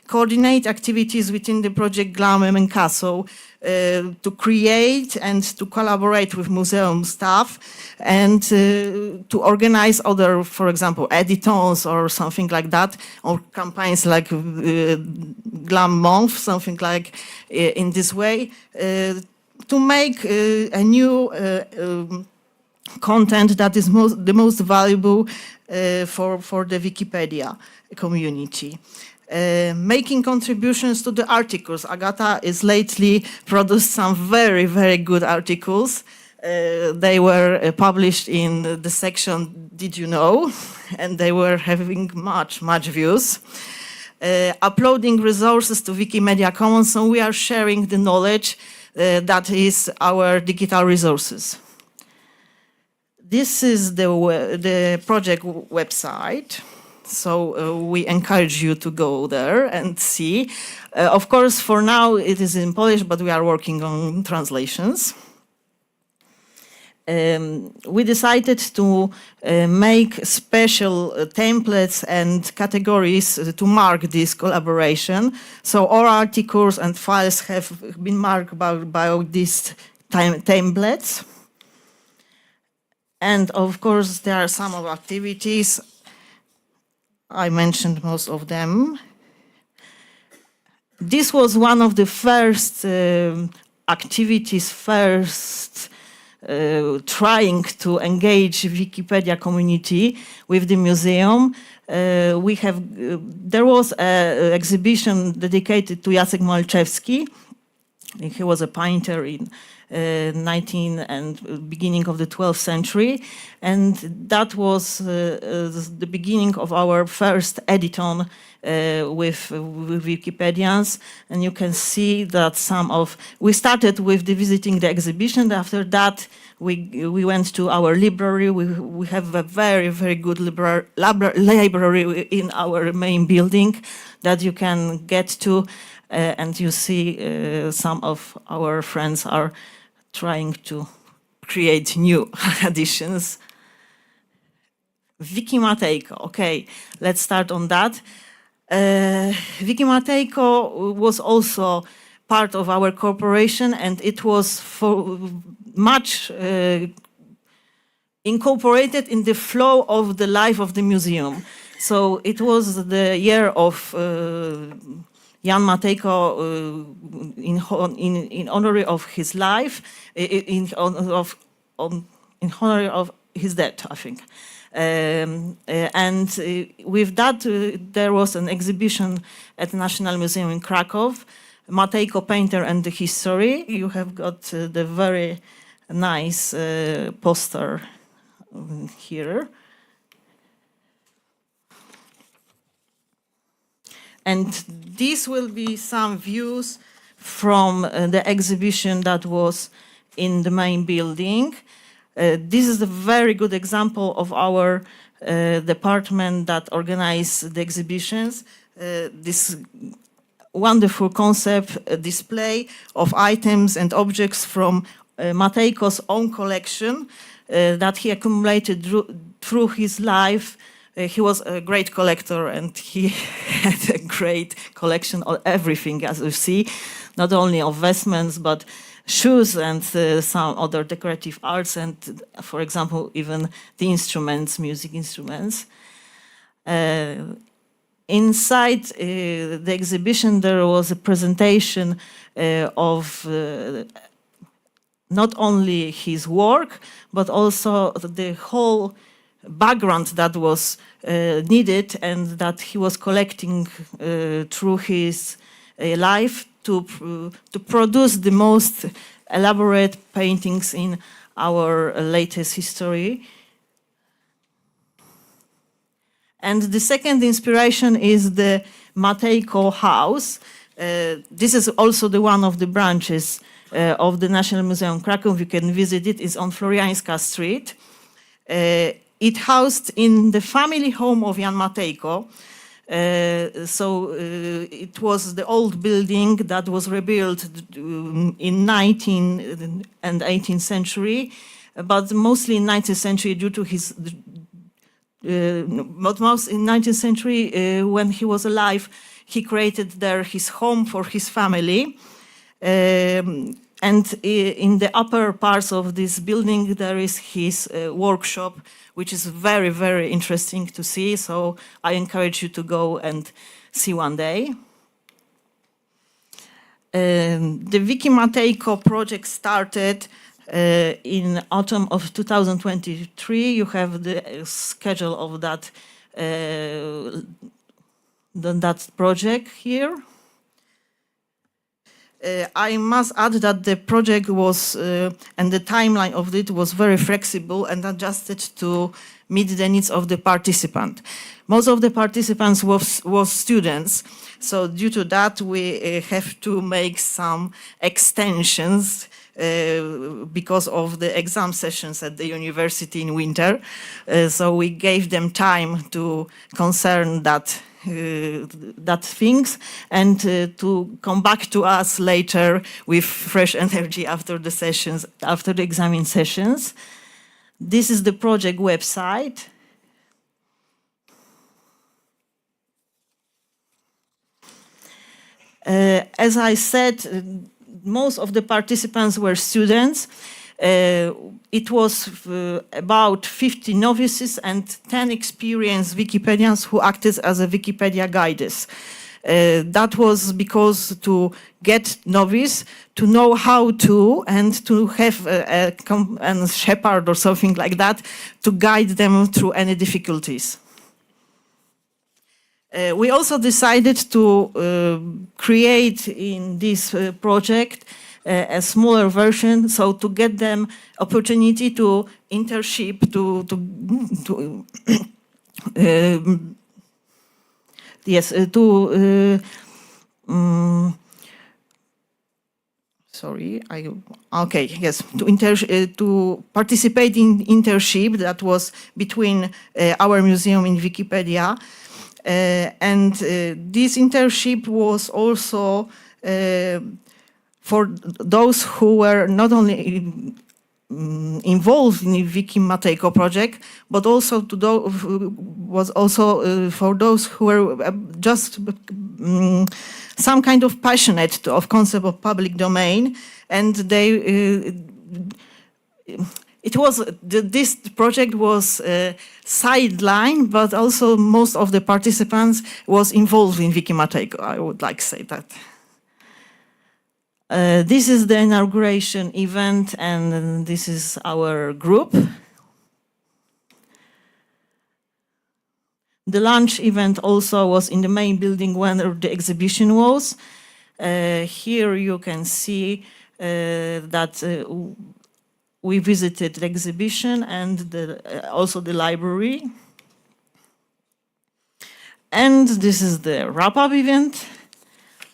coordinate activities within the project GLAM and Cracow, to create and to collaborate with museum staff and to organize other, for example, editons or something like that, or campaigns like GLAM Month, something like in this way, to make a new content that is the most valuable for the Wikipedia community. Making contributions to the articles. Agata is lately produced some very, very good articles. They were published in the section Did You Know? And they were having much views. Uploading resources to Wikimedia Commons, so we are sharing the knowledge that is our digital resources. This is the project website. So we encourage you to go there and see. Of course, for now it is in Polish, but we are working on translations. We decided to make special templates and categories to mark this collaboration. So all articles and files have been marked by these templates. And of course, there are some of activities. I mentioned most of them. This was one of the first activities, trying to engage Wikipedia community with the museum. There was an exhibition dedicated to Jacek Malczewski. He was a painter in 19th and beginning of the 12th century. And that was the beginning of our first editon with Wikipedians. And you can see that we started with visiting the exhibition. After that, we went to our library. We have a very, very good library in our main building that you can get to. And you see some of our friends are trying to create new additions. Wiki-Matejko, okay, let's start on that. Wiki-Matejko was also part of our corporation, and it was much incorporated in the flow of the life of the museum. So it was the year of Jan Matejko in honor of his life, in honor of his death, I think. And with that, there was an exhibition at the National Museum in Cracow, Matejko Painter and the History. You have got the very nice poster here. And these will be some views from the exhibition that was in the main building. This is a very good example of our department that organized the exhibitions. This wonderful concept display of items and objects from Matejko's own collection that he accumulated through his life. He was a great collector, and he had a great collection of everything, as you see, not only of vestments, but shoes and some other decorative arts, and, for example, even the instruments, music instruments. inside the exhibition, there was a presentation of not only his work, but also the whole background that was needed and that he was collecting through his life to produce the most elaborate paintings in our latest history. And the second inspiration is the Matejko house. This is also the one of the branches of the National Museum Cracow. You can visit it. It's on Florianska Street. It housed in the family home of Jan Matejko. It was the old building that was rebuilt in 19th and 18th century, but mostly in 19th century due to his but most in 19th century, when he was alive, he created there his home for his family. And in the upper parts of this building, there is his workshop, which is very, very interesting to see. So I encourage you to go and see one day. The Wiki-Matejko project started in autumn of 2023. You have the schedule of that project here. I must add that the project was and the timeline of it was very flexible and adjusted to meet the needs of the participant. Most of the participants was students, so due to that we have to make some extensions because of the exam sessions at the university in winter. So we gave them time to concern that things and to come back to us later with fresh energy after the sessions, after the examining sessions. This is the project website. As I said, most of the participants were students. It was about 50 novices and 10 experienced Wikipedians who acted as a Wikipedia guides. That was because to get novice, to know how to, and to have a shepherd or something like that, to guide them through any difficulties. We also decided to create in this project a smaller version, so to get them opportunity to internship, to participate in internship that was between our museum in Wikipedia. And this internship was also for those who were not only involved in the Wiki-Matejko project, but also for those who were just some kind of passionate of concept of public domain, and they. This project was sidelined, but also most of the participants was involved in Wiki-Matejko. I would like to say that. This is the inauguration event, and this is our group. The lunch event also was in the main building where the exhibition was. Here you can see that we visited the exhibition and also the library. And this is the wrap-up event.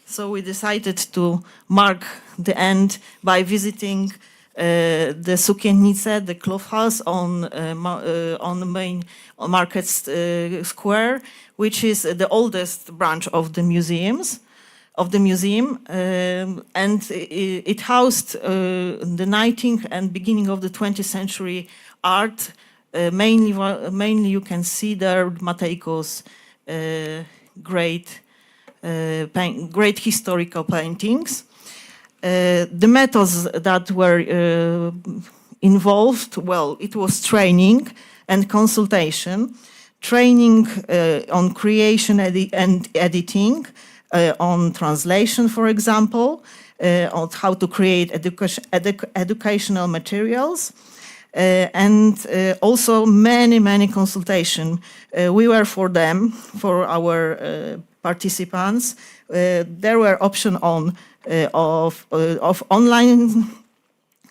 So we decided to mark the end by visiting the Sukiennice, the cloth house on the main market square, which is the oldest branch of the museum, and it housed the 19th and beginning of the 20th century art. Mainly you can see there Matejko's great historical paintings. The methods that were involved, well, it was training and consultation training on creation and editing, on translation, for example, on how to create educational materials, and also many consultation. We were for them, for our participants. There were options of online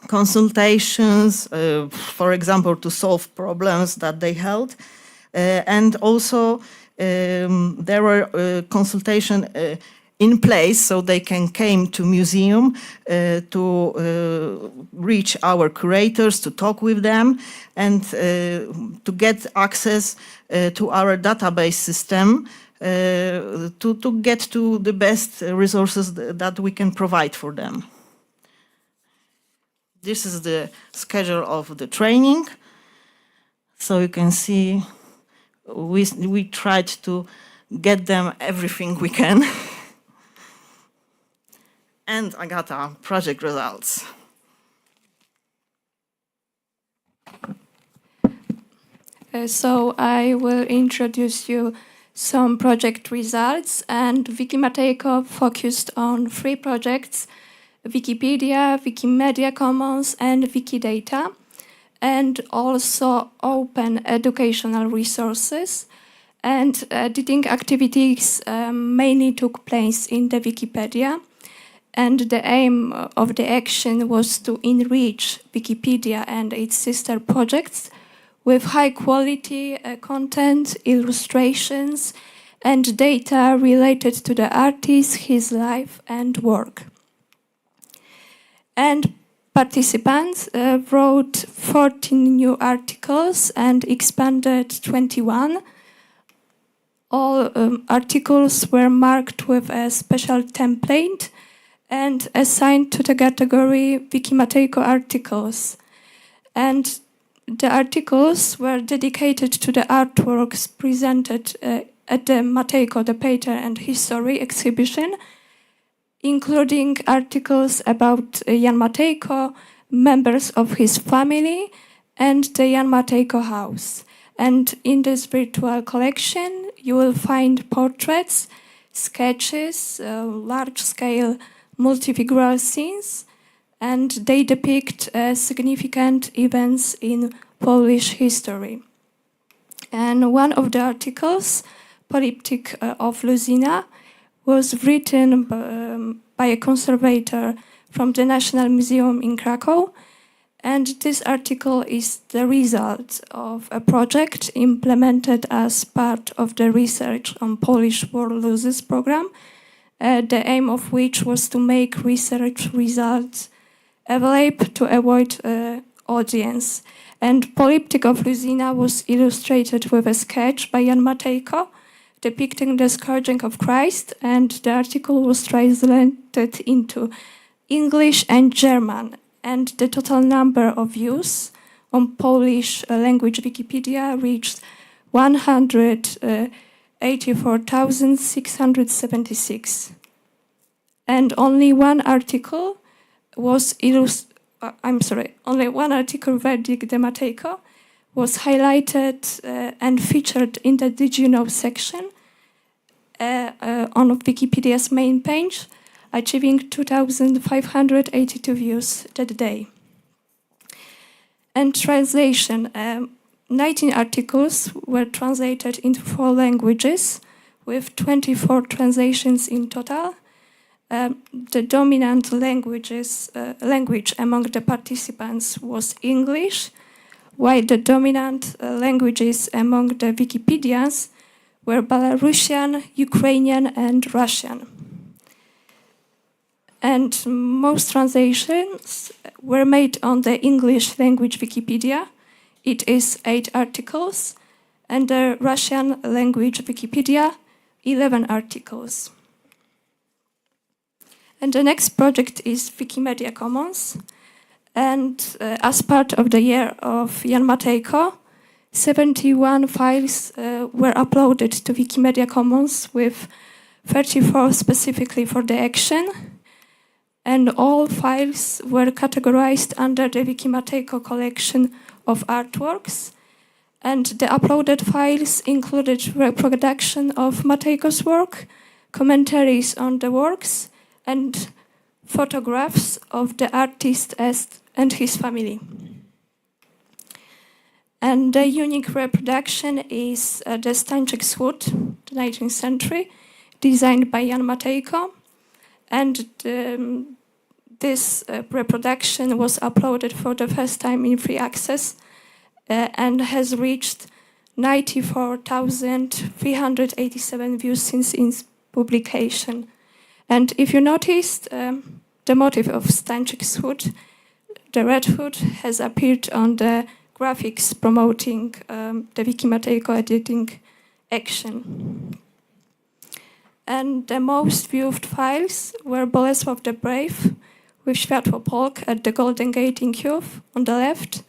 consultations, for example, to solve problems that they held, and also there were consultation in place, so they can came to museum to reach our curators, to talk with them, and to get access to our database system, to get to the best resources that we can provide for them. This is the schedule of the training. So you can see we tried to get them everything we can. And I got our project results. So I will introduce you some project results, and Wiki-Matejko focused on 3 projects: Wikipedia, Wikimedia Commons, and Wikidata, and also open educational resources. And editing activities mainly took place in the Wikipedia. And the aim of the action was to enrich Wikipedia and its sister projects with high quality content, illustrations, and data related to the artist, his life and work. And participants wrote 14 new articles and expanded 21. All articles were marked with a special template and assigned to the category Wiki-Matejko articles. And the articles were dedicated to the artworks presented at the Matejko, the Painter and History exhibition, including articles about Jan Matejko, members of his family, and the Jan Matejko house. And in this virtual collection, you will find portraits, sketches, large-scale multifigural scenes, and they depict significant events in Polish history. And one of the articles, Polyptych of Luzina, was written by a conservator from the National Museum in Cracow. And this article is the result of a project implemented as part of the Research on Polish War Losses program, the aim of which was to make research results available to a wide audience. And Polyptych of Luzina was illustrated with a sketch by Jan Matejko depicting the scourging of Christ, and the article was translated into English and German. And the total number of views on Polish language Wikipedia reached 184,676. And only one article was only one article, Verdict de Matejko, was highlighted and featured in the Did You Know section on Wikipedia's main page, achieving 2,582 views that day. And translation. 19 articles were translated into 4 languages, with 24 translations in total. The dominant language among the participants was English, while the dominant languages among the Wikipedians were Belarusian, Ukrainian, and Russian. And most translations were made on the English language Wikipedia. It is 8 articles, and the Russian language Wikipedia, 11 articles. And the next project is Wikimedia Commons. And as part of the year of Jan Matejko, 71 files were uploaded to Wikimedia Commons, with 34 specifically for the action. And all files were categorized under the Wiki-Matejko collection of artworks. And the uploaded files included reproduction of Matejko's work, commentaries on the works, and photographs of the artist and his family. And the unique reproduction is the Stańczyk's Hood, the 19th century, designed by Jan Matejko. And this reproduction was uploaded for the first time in free access and has reached 94,387 views since its publication. And if you noticed, the motif of Stańczyk's hood, the red hood, has appeared on the graphics promoting the Wiki-Matejko editing action. And the most viewed files were Bolesław the Brave with Światłopolk at the Golden Gate in Kyiv on the left,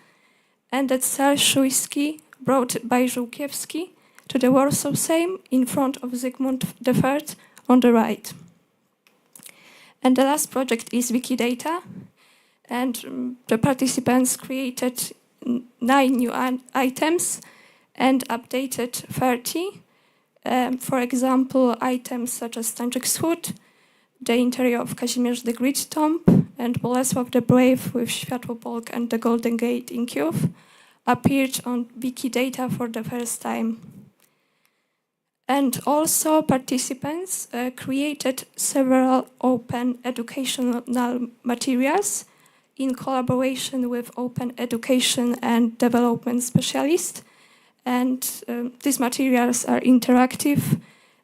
and the Tsar Szujski brought by Żółkiewski to the Warsaw Sejm in front of Zygmunt III on the right. And the last project is Wikidata, and the participants created 9 new items and updated 30. For example, items such as Stańczyk's Hood, the interior of Kazimierz the Great tomb, and Bolesław the Brave with Światłopolk and the Golden Gate in Kyiv appeared on Wikidata for the first time. And also participants created several open educational materials in collaboration with open education and development specialists. And these materials are interactive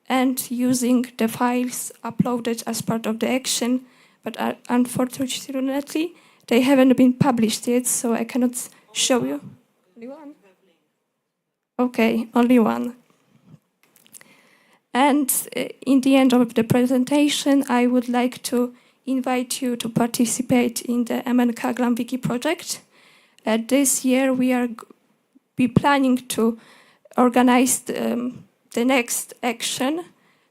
and using the files uploaded as part of the action, but unfortunately they haven't been published yet, so I cannot show you. Only one? Okay, only one. And in the end of the presentation, I would like to invite you to participate in the MN Kaglam Wiki project. This year we are planning to organize the next action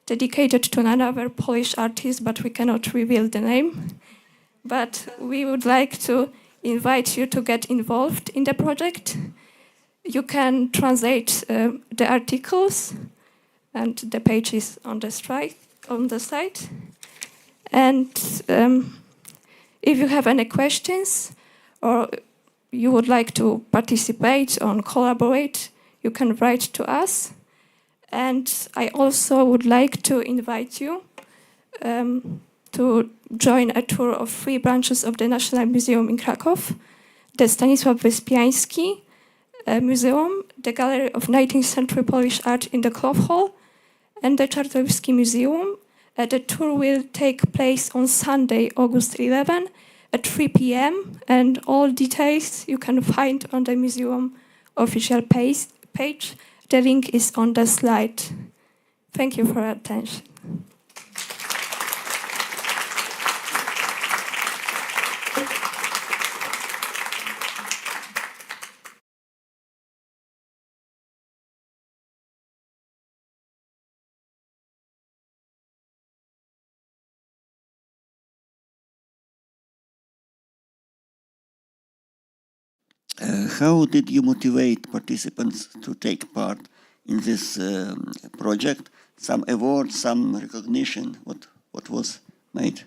dedicated to another Polish artist, but we cannot reveal the name. But we would like to invite you to get involved in the project. You can translate the articles, and the page is on the site. And if you have any questions or you would like to participate or collaborate, you can write to us. And I also would like to invite you to join a tour of 3 branches of the National Museum in Cracow, the Stanisław Wyspiański Museum, the Gallery of 19th Century Polish Art in the Cloth Hall, and the Czartoryski Museum. The tour will take place on Sunday, August 11 at 3 p.m. and all details you can find on the museum official page. The link is on the slide. Thank you for your attention. How did you motivate participants to take part in this project? Some awards, some recognition. What was made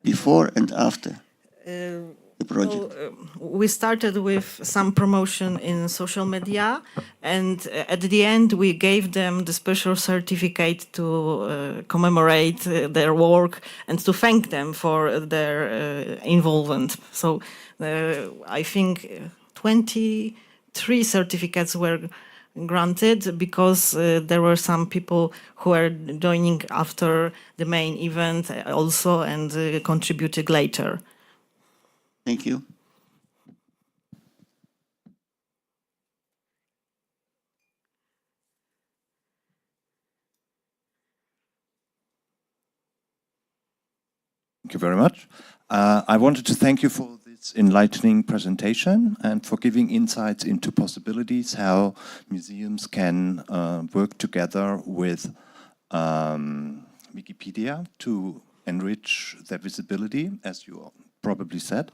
before and after the project? We started with some promotion in social media, and at the end we gave them the special certificate to commemorate their work and to thank them for their involvement. So I think 23 certificates were granted because there were some people who were joining after the main event also and contributed later. Thank you. Thank you very much. I wanted to thank you for this enlightening presentation and for giving insights into possibilities how museums can work together with Wikipedia to enrich their visibility, as you probably said.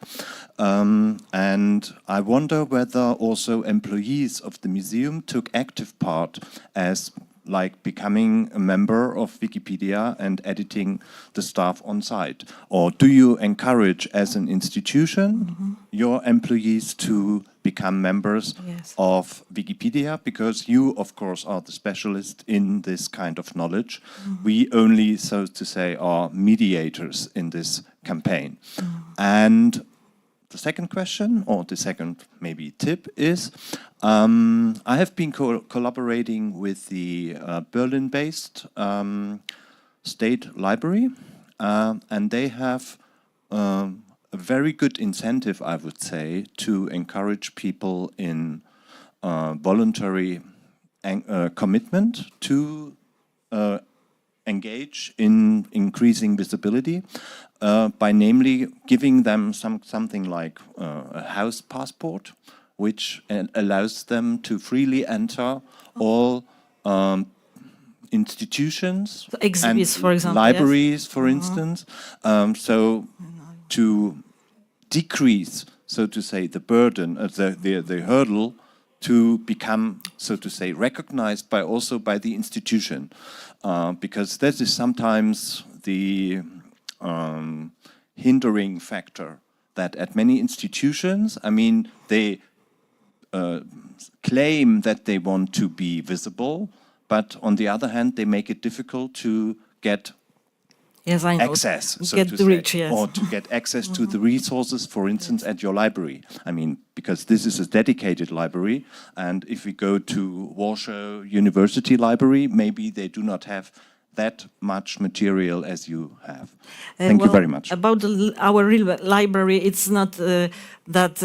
And I wonder whether also employees of the museum took active part as like becoming a member of Wikipedia and editing the stuff on site? Or do you encourage as an institution your employees to become members of Wikipedia? Because you, of course, are the specialist in this kind of knowledge. We only, so to say, are mediators in this campaign. And the second question, or the second maybe tip is, I have been collaborating with the Berlin-based State Library, and they have a very good incentive, I would say, to encourage people in voluntary commitment to engage in increasing visibility by namely giving them something like a house passport, which allows them to freely enter all institutions, exhibits, and for example, libraries, for instance. So to decrease, so to say, the burden, the hurdle to become, so to say, recognized by also by the institution, because that is sometimes the hindering factor, that at many institutions, I mean, they claim that they want to be visible, but on the other hand, they make it difficult to get access, so to say, or to get access to the resources, for instance, at your library. I mean, because this is a dedicated library, and if we go to Warsaw University Library, maybe they do not have that much material as you have. Thank you very much. About our real library, it's not that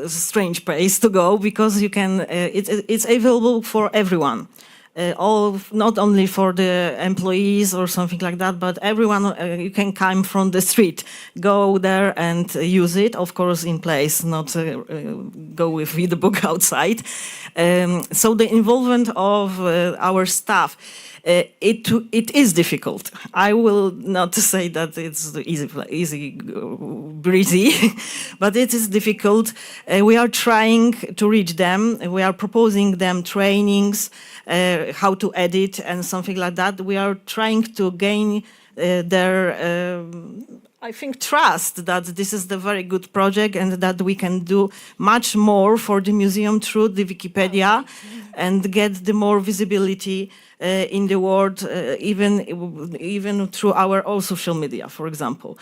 strange place to go, because you can. It's available for everyone. Not only for the employees or something like that, but everyone, you can come from the street, go there and use it, of course in place, not go with the book outside. So the involvement of our staff, it is difficult. I will not say that it's easy breezy, but it is difficult. We are trying to reach them. We are proposing them trainings, how to edit and something like that. We are trying to gain their, I think, trust that this is the very good project and that we can do much more for the museum through the Wikipedia and get the more visibility in the world, even through our own social media, for example.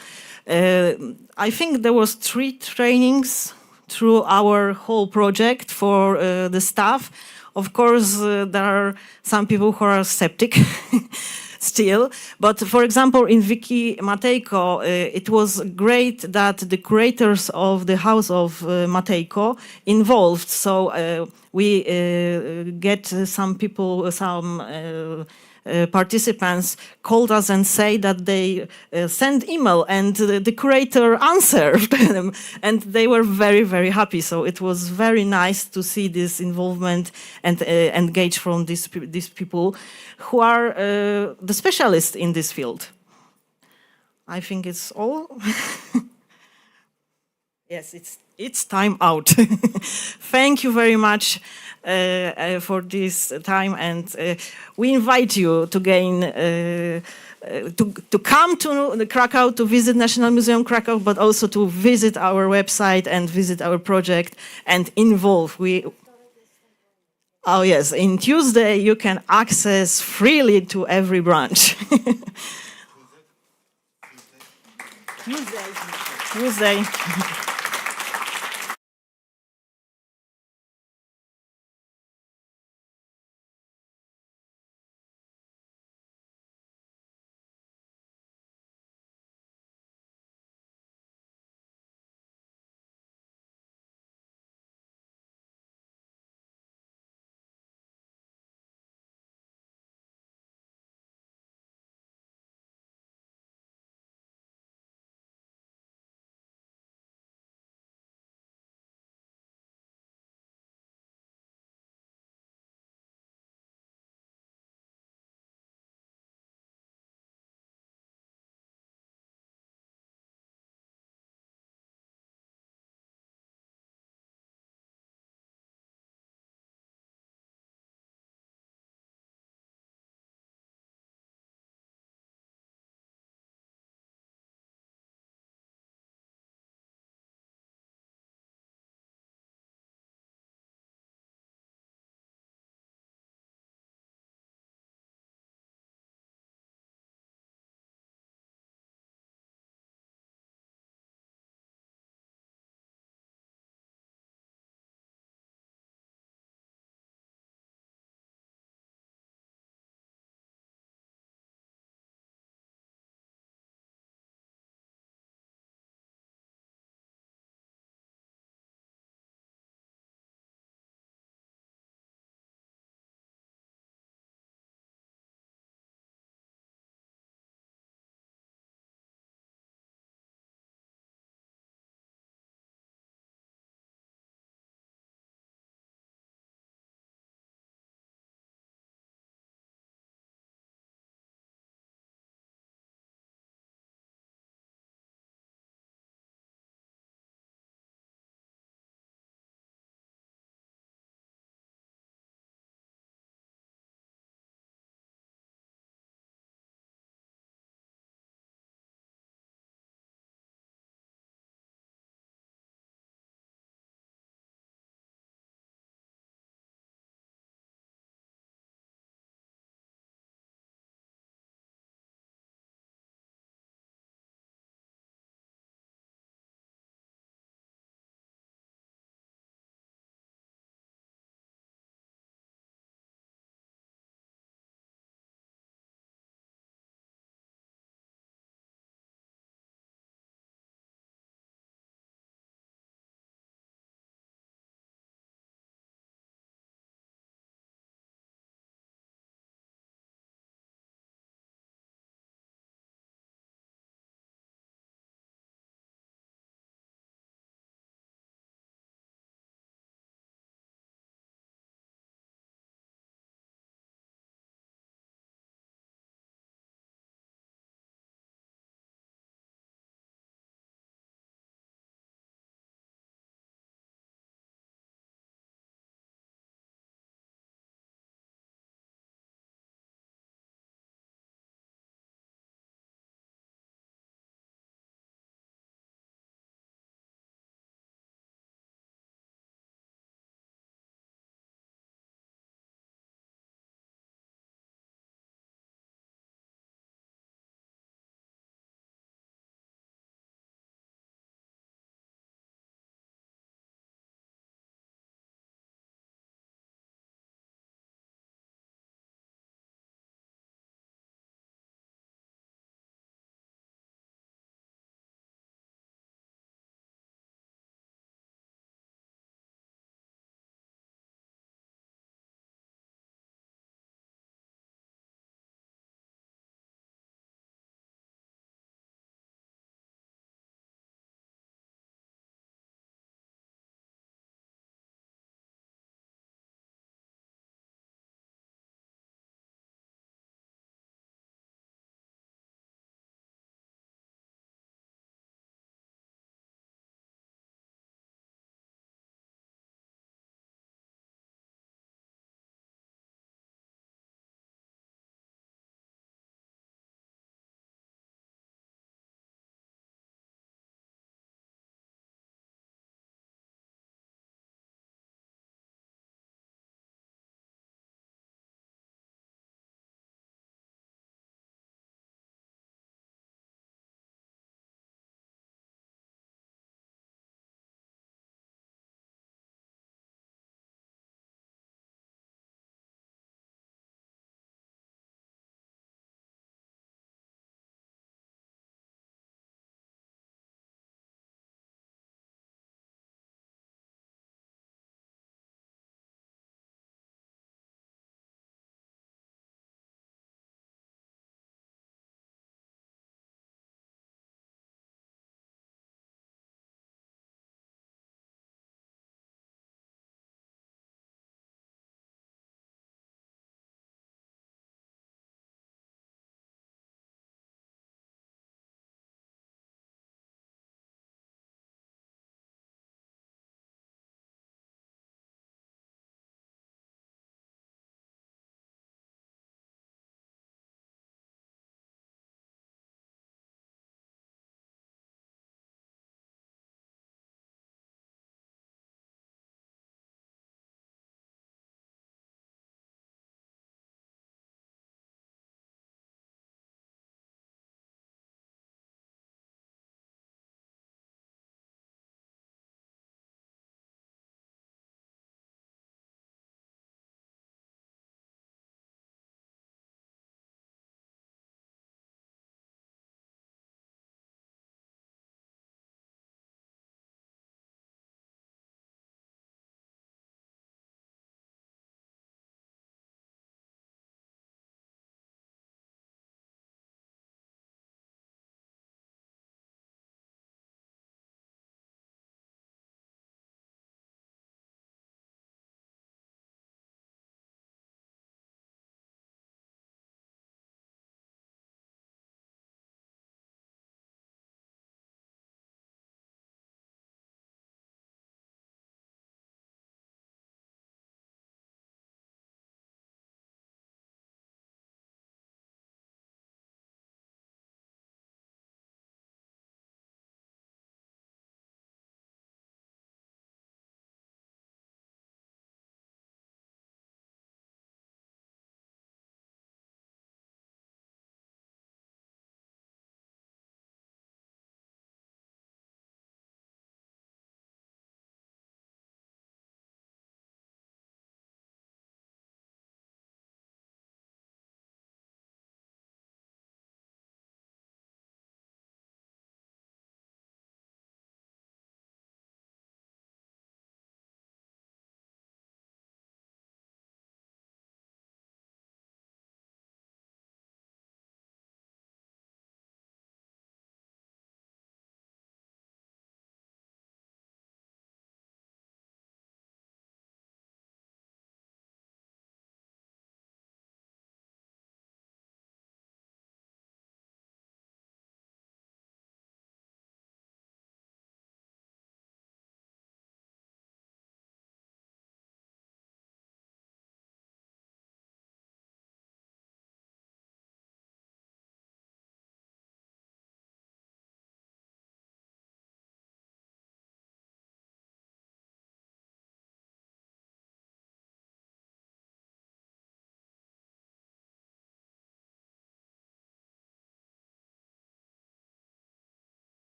I think there was 3 trainings through our whole project for the staff. Of course, there are some people who are skeptic still, but for example, in Wiki-Matejko, it was great that the curators of the House of Matejko involved. So we get some people, participants called us and say that they sent email and the curator answered them, and they were very, very happy. So it was very nice to see this involvement and engage from these people who are the specialists in this field. I think it's all. Yes, it's time out. Thank you very much for this time, and we invite you to to come to the Cracow, to visit National Museum Cracow, but also to visit our website and visit our project and involve. Oh yes, in Tuesday you can access freely to every branch. Tuesday.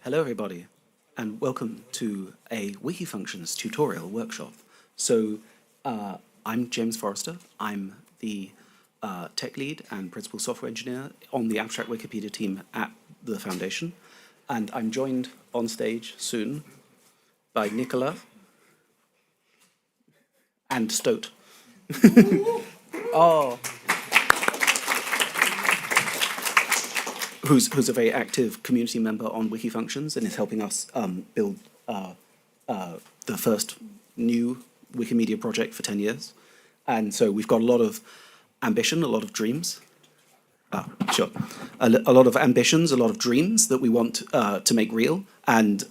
Hello everybody, and welcome to a Wikifunctions tutorial workshop. So, I'm James Forrester. I'm the tech lead and principal software engineer on the Abstract Wikipedia team at the Foundation. And I'm joined on stage soon by Nicola and Stoat. Oh. Who's a very active community member on Wikifunctions and is helping us build the first new Wikimedia project for 10 years. And so we've got a lot of ambition, a lot of dreams. Sure. A lot of ambitions, a lot of dreams that we want to make real. And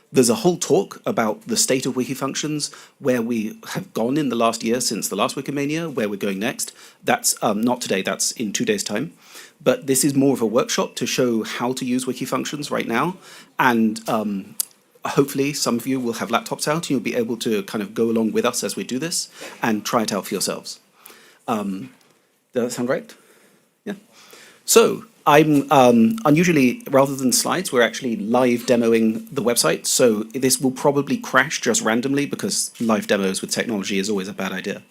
there's a whole talk about the state of Wikifunctions, where we have gone in the last year since the last Wikimania, where we're going next. That's not today, that's in 2 days' time. But this is more of a workshop to show how to use Wikifunctions right now. And hopefully some of you will have laptops out and you'll be able to kind of go along with us as we do this and try it out for yourselves. Does that sound right? Yeah. So I'm unusually, rather than slides, we're actually live demoing the website. So this will probably crash just randomly because live demos with technology is always a bad idea.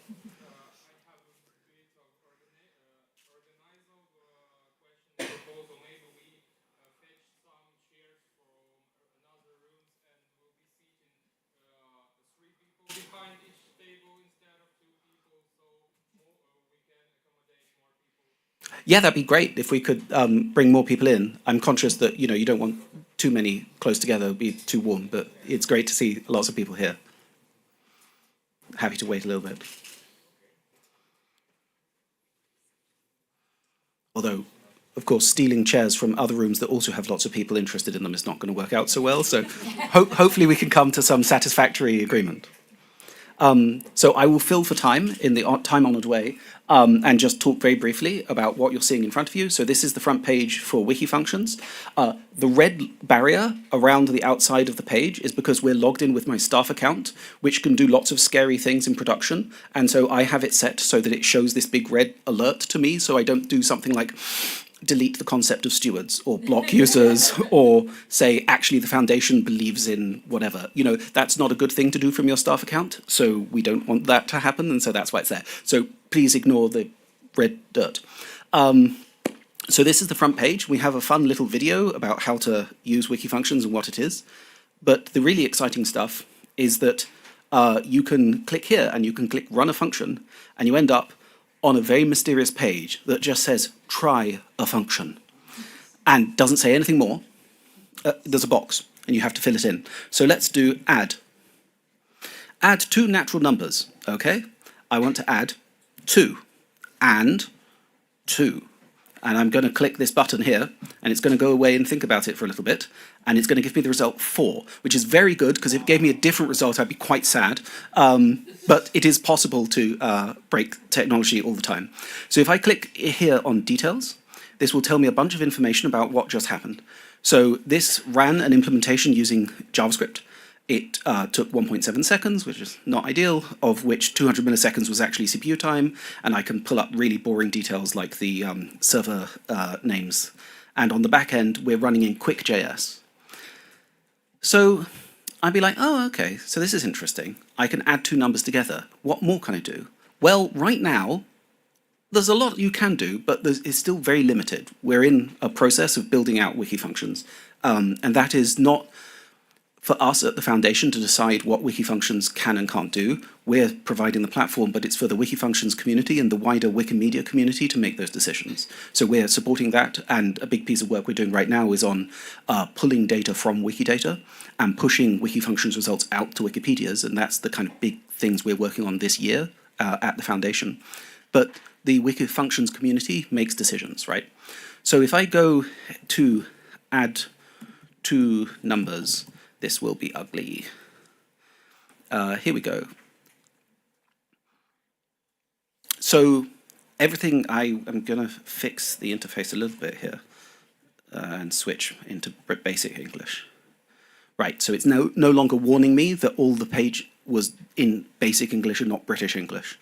Yeah, that'd be great if we could bring more people in. I'm conscious that you don't want too many close together, it'd be too warm, but it's great to see lots of people here. Happy to wait a little bit. Although, of course, stealing chairs from other rooms that also have lots of people interested in them is not going to work out so well, so hopefully we can come to some satisfactory agreement. So I will fill for time in the time-honoured way and just talk very briefly about what you're seeing in front of you. So this is the front page for Wikifunctions. The red barrier around the outside of the page is because we're logged in with my staff account, which can do lots of scary things in production. And so I have it set so that it shows this big red alert to me, so I don't do something like delete the concept of stewards or block users or say actually the foundation believes in whatever. That's not a good thing to do from your staff account, so we don't want that to happen, and so that's why it's there. So please ignore the red dirt. So this is the front page. We have a fun little video about how to use Wikifunctions and what it is, but the really exciting stuff is that you can click here and you can click run a function and you end up on a very mysterious page that just says, try a function, and doesn't say anything more. There's a box, and you have to fill it in. So let's do add. Add 2 natural numbers, okay? I want to add 2 and 2. And I'm going to click this button here, and it's going to go away and think about it for a little bit, and it's going to give me the result 4, which is very good, because if it gave me a different result, I'd be quite sad. But it is possible to break technology all the time. So if I click here on details, this will tell me a bunch of information about what just happened. So this ran an implementation using JavaScript. It took 1.7 seconds, which is not ideal, of which 200 milliseconds was actually CPU time, and I can pull up really boring details like the server names. And on the back end, we're running in Quick.js. So I'd be like, oh, okay, so this is interesting. I can add 2 numbers together. What more can I do? Well, right now, there's a lot you can do, but it's still very limited. We're in a process of building out Wikifunctions, and that is not for us at the Foundation to decide what Wikifunctions can and can't do. We're providing the platform, but it's for the Wikifunctions community and the wider Wikimedia community to make those decisions. So we're supporting that, and a big piece of work we're doing right now is on pulling data from Wikidata and pushing Wikifunctions results out to Wikipedias, and that's the kind of big things we're working on this year at the Foundation. But the Wikifunctions community makes decisions, right? So if I go to add 2 numbers, this will be ugly. Here we go. So everything, I am going to fix the interface a little bit here and switch into basic English. Right, so it's no longer warning me that all the page was in basic English and not British English.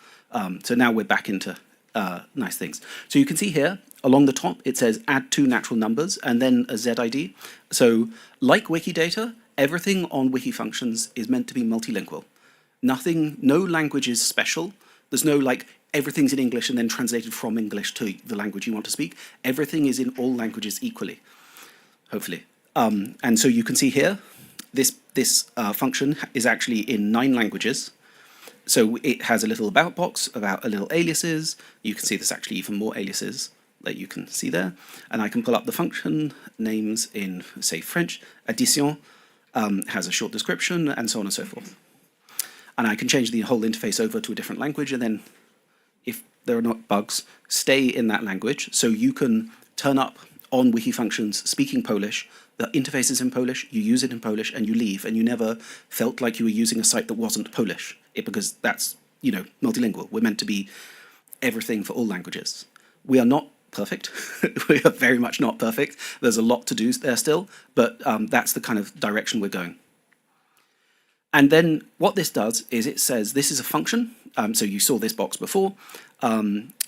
So now we're back into nice things. So you can see here, along the top, it says add 2 natural numbers and then a ZID. So like Wikidata, everything on Wikifunctions is meant to be multilingual. Nothing, no language is special. There's no like everything's in English and then translated from English to the language you want to speak. Everything is in all languages equally, hopefully. And so you can see here, this function is actually in 9 languages. So it has a little about box about a little aliases. You can see there's actually even more aliases that you can see there. And I can pull up the function names in, say, French. Addition has a short description and so on and so forth. And I can change the whole interface over to a different language, and then if there are not bugs, stay in that language. So you can turn up on Wikifunctions speaking Polish, the interface is in Polish, you use it in Polish, and you leave, and you never felt like you were using a site that wasn't Polish, because that's, you know, multilingual. We're meant to be everything for all languages. We are not perfect. We are very much not perfect. There's a lot to do there still, but that's the kind of direction we're going. And then what this does is it says this is a function. So you saw this box before.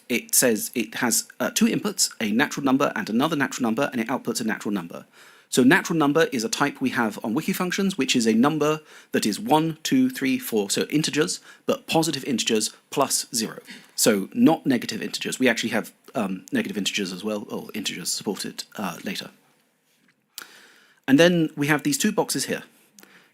It says it has 2 inputs, a natural number and another natural number, and it outputs a natural number. So natural number is a type we have on Wikifunctions, which is a number that is 1, 2, 3, 4, so integers, but positive integers plus 0. So not negative integers. We actually have negative integers as well, or integers supported later. And then we have these 2 boxes here.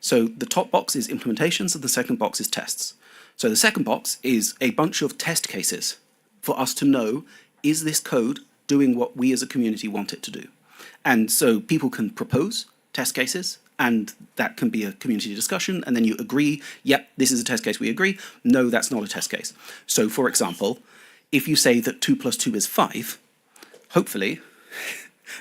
So the top box is implementations and the second box is tests. So the second box is a bunch of test cases for us to know, is this code doing what we as a community want it to do? And so people can propose test cases, and that can be a community discussion, and then you agree, yep, this is a test case, we agree. No, that's not a test case. So for example, if you say that 2 plus 2 is 5, hopefully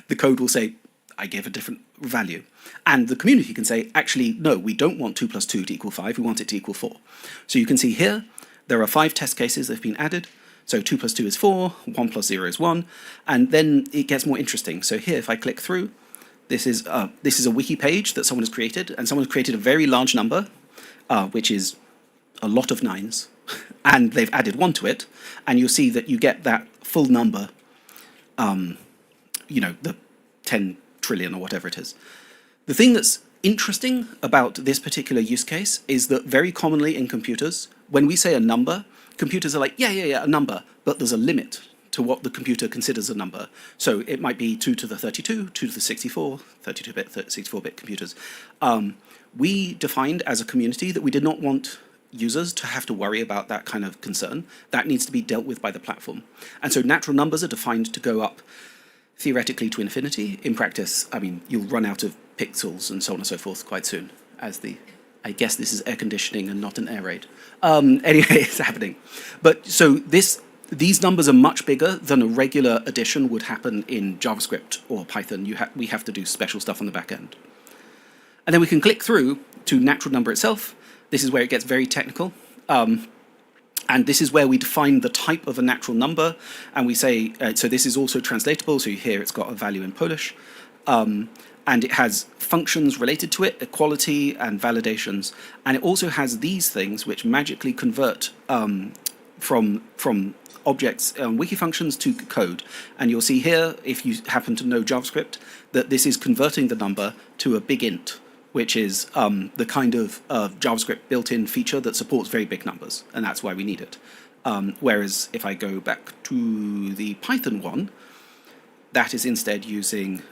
the code will say, I give a different value. And the community can say, actually, no, we don't want 2 plus 2 to equal 5, we want it to equal 4. So you can see here, there are 5 test cases that have been added. So 2 plus 2 is 4, 1 plus 0 is 1, and then it gets more interesting. So here, if I click through, this is a wiki page that someone has created, and someone has created a very large number, which is a lot of 9s, and they've added 1 to it, and you'll see that you get that full number, you know, the 10 trillion or whatever it is. The thing that's interesting about this particular use case is that very commonly in computers, when we say a number, computers are like, yeah, a number, but there's a limit to what the computer considers a number. So it might be 2 to the 32, 2 to the 64, 32-bit, 64-bit computers. We defined as a community that we did not want users to have to worry about that kind of concern. That needs to be dealt with by the platform. And so natural numbers are defined to go up theoretically to infinity. In practice, I mean, you'll run out of pixels and so on and so forth quite soon, as the, I guess this is air conditioning and not an air raid. Anyway, it's happening. But so these numbers are much bigger than a regular addition would happen in JavaScript or Python. We have to do special stuff on the back end. And then we can click through to natural number itself. This is where it gets very technical. And this is where we define the type of a natural number. And we say, so this is also translatable. So here it's got a value in Polish. And it has functions related to it, equality and validations. And it also has these things which magically convert from objects, Wikifunctions to code. And you'll see here, if you happen to know JavaScript, that this is converting the number to a big int, which is the kind of JavaScript built-in feature that supports very big numbers. And that's why we need it. Whereas if I go back to the Python one, that is instead using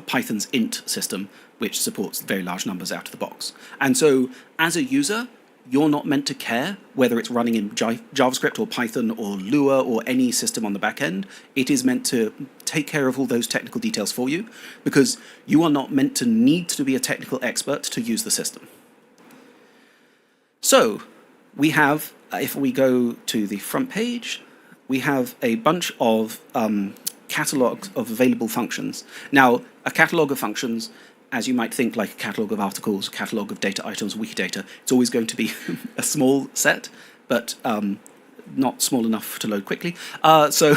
Python's int system, which supports very large numbers out of the box. And so as a user, you're not meant to care whether it's running in JavaScript or Python or Lua or any system on the back end. It is meant to take care of all those technical details for you, because you are not meant to need to be a technical expert to use the system. So we have, if we go to the front page, we have a bunch of catalogs of available functions. Now, a catalog of functions, as you might think, like a catalog of articles, a catalog of data items, Wikidata, it's always going to be a small set, but not small enough to load quickly. So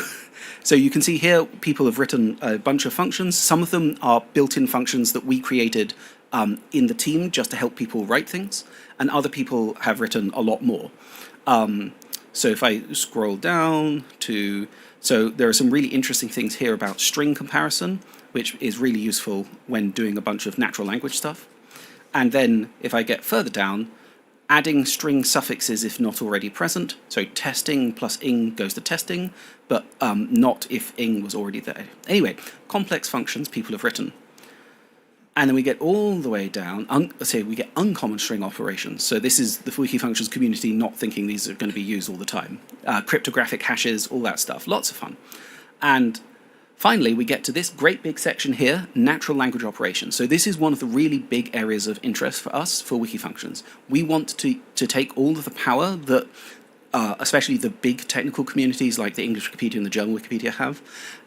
you can see here, people have written a bunch of functions. Some of them are built-in functions that we created in the team just to help people write things, and other people have written a lot more. So if I scroll down to, so there are some really interesting things here about string comparison, which is really useful when doing a bunch of natural language stuff. And then if I get further down, adding string suffixes if not already present. So testing plus ing goes to testing, but not if ing was already there. Anyway, complex functions people have written. And then we get all the way down, we get uncommon string operations. So this is the Wikifunctions community not thinking these are going to be used all the time. Cryptographic hashes, all that stuff, lots of fun. And finally, we get to this great big section here, natural language operations. So this is one of the really big areas of interest for us, for Wikifunctions. We want to take all of the power that especially the big technical communities like the English Wikipedia and the German Wikipedia have,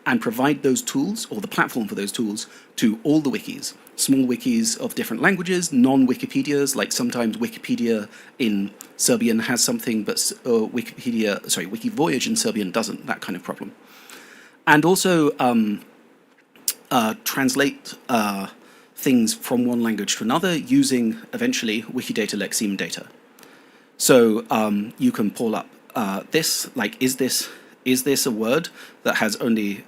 and provide those tools, or the platform for those tools, to all the wikis. Small wikis of different languages, non-Wikipedias, like sometimes Wikipedia in Serbian has something, but Wikivoyage in Serbian doesn't, that kind of problem. And also translate things from one language to another using, eventually, Wikidata lexeme data. So you can pull up this, like, is this a word that has only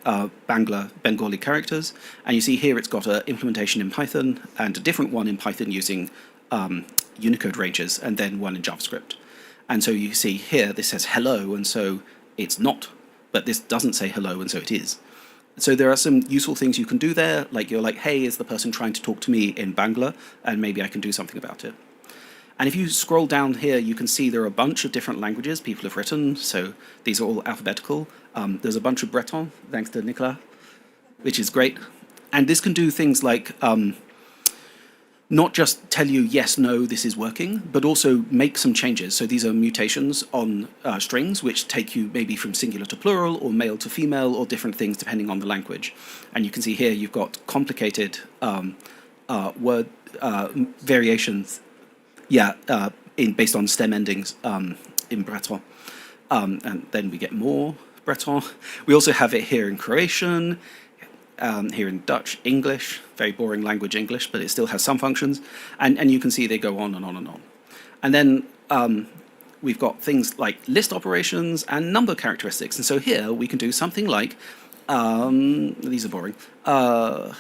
Bengali characters? And you see here it's got an implementation in Python and a different one in Python using Unicode ranges, and then one in JavaScript. And so you see here this says hello, and so it's not, but this doesn't say hello, and so it is. So there are some useful things you can do there, like you're like, hey, is the person trying to talk to me in Bangla? And maybe I can do something about it. And if you scroll down here, you can see there are a bunch of different languages people have written. So these are all alphabetical. There's a bunch of Breton, thanks to Nicolas, which is great. And this can do things like not just tell you, yes, no, this is working, but also make some changes. So these are mutations on strings, which take you maybe from singular to plural, or male to female, or different things depending on the language. And you can see here you've got complicated word variations, based on stem endings in Breton. And then we get more Breton. We also have it here in Croatian, here in Dutch, English, very boring language English, but it still has some functions. And you can see they go on and on and on. And then we've got things like list operations and number characteristics. And so here we can do something like, these are boring. I've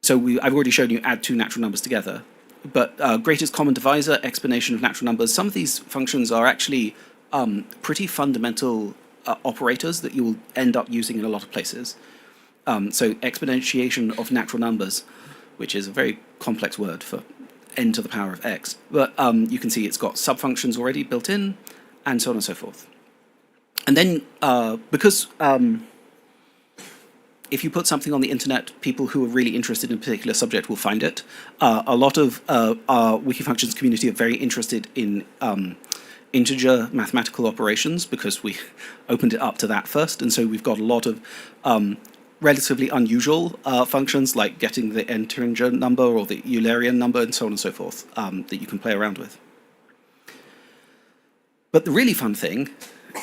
already shown you add two natural numbers together. But greatest common divisor, explanation of natural numbers, some of these functions are actually pretty fundamental operators that you will end up using in a lot of places. So exponentiation of natural numbers, which is a very complex word for n to the power of x. But you can see it's got subfunctions already built in, and so on and so forth. And then because if you put something on the internet, people who are really interested in a particular subject will find it. A lot of our Wikifunctions community are very interested in integer mathematical operations because we opened it up to that first. And so we've got a lot of relatively unusual functions like getting the integer number or the Eulerian number and so on and so forth that you can play around with. But the really fun thing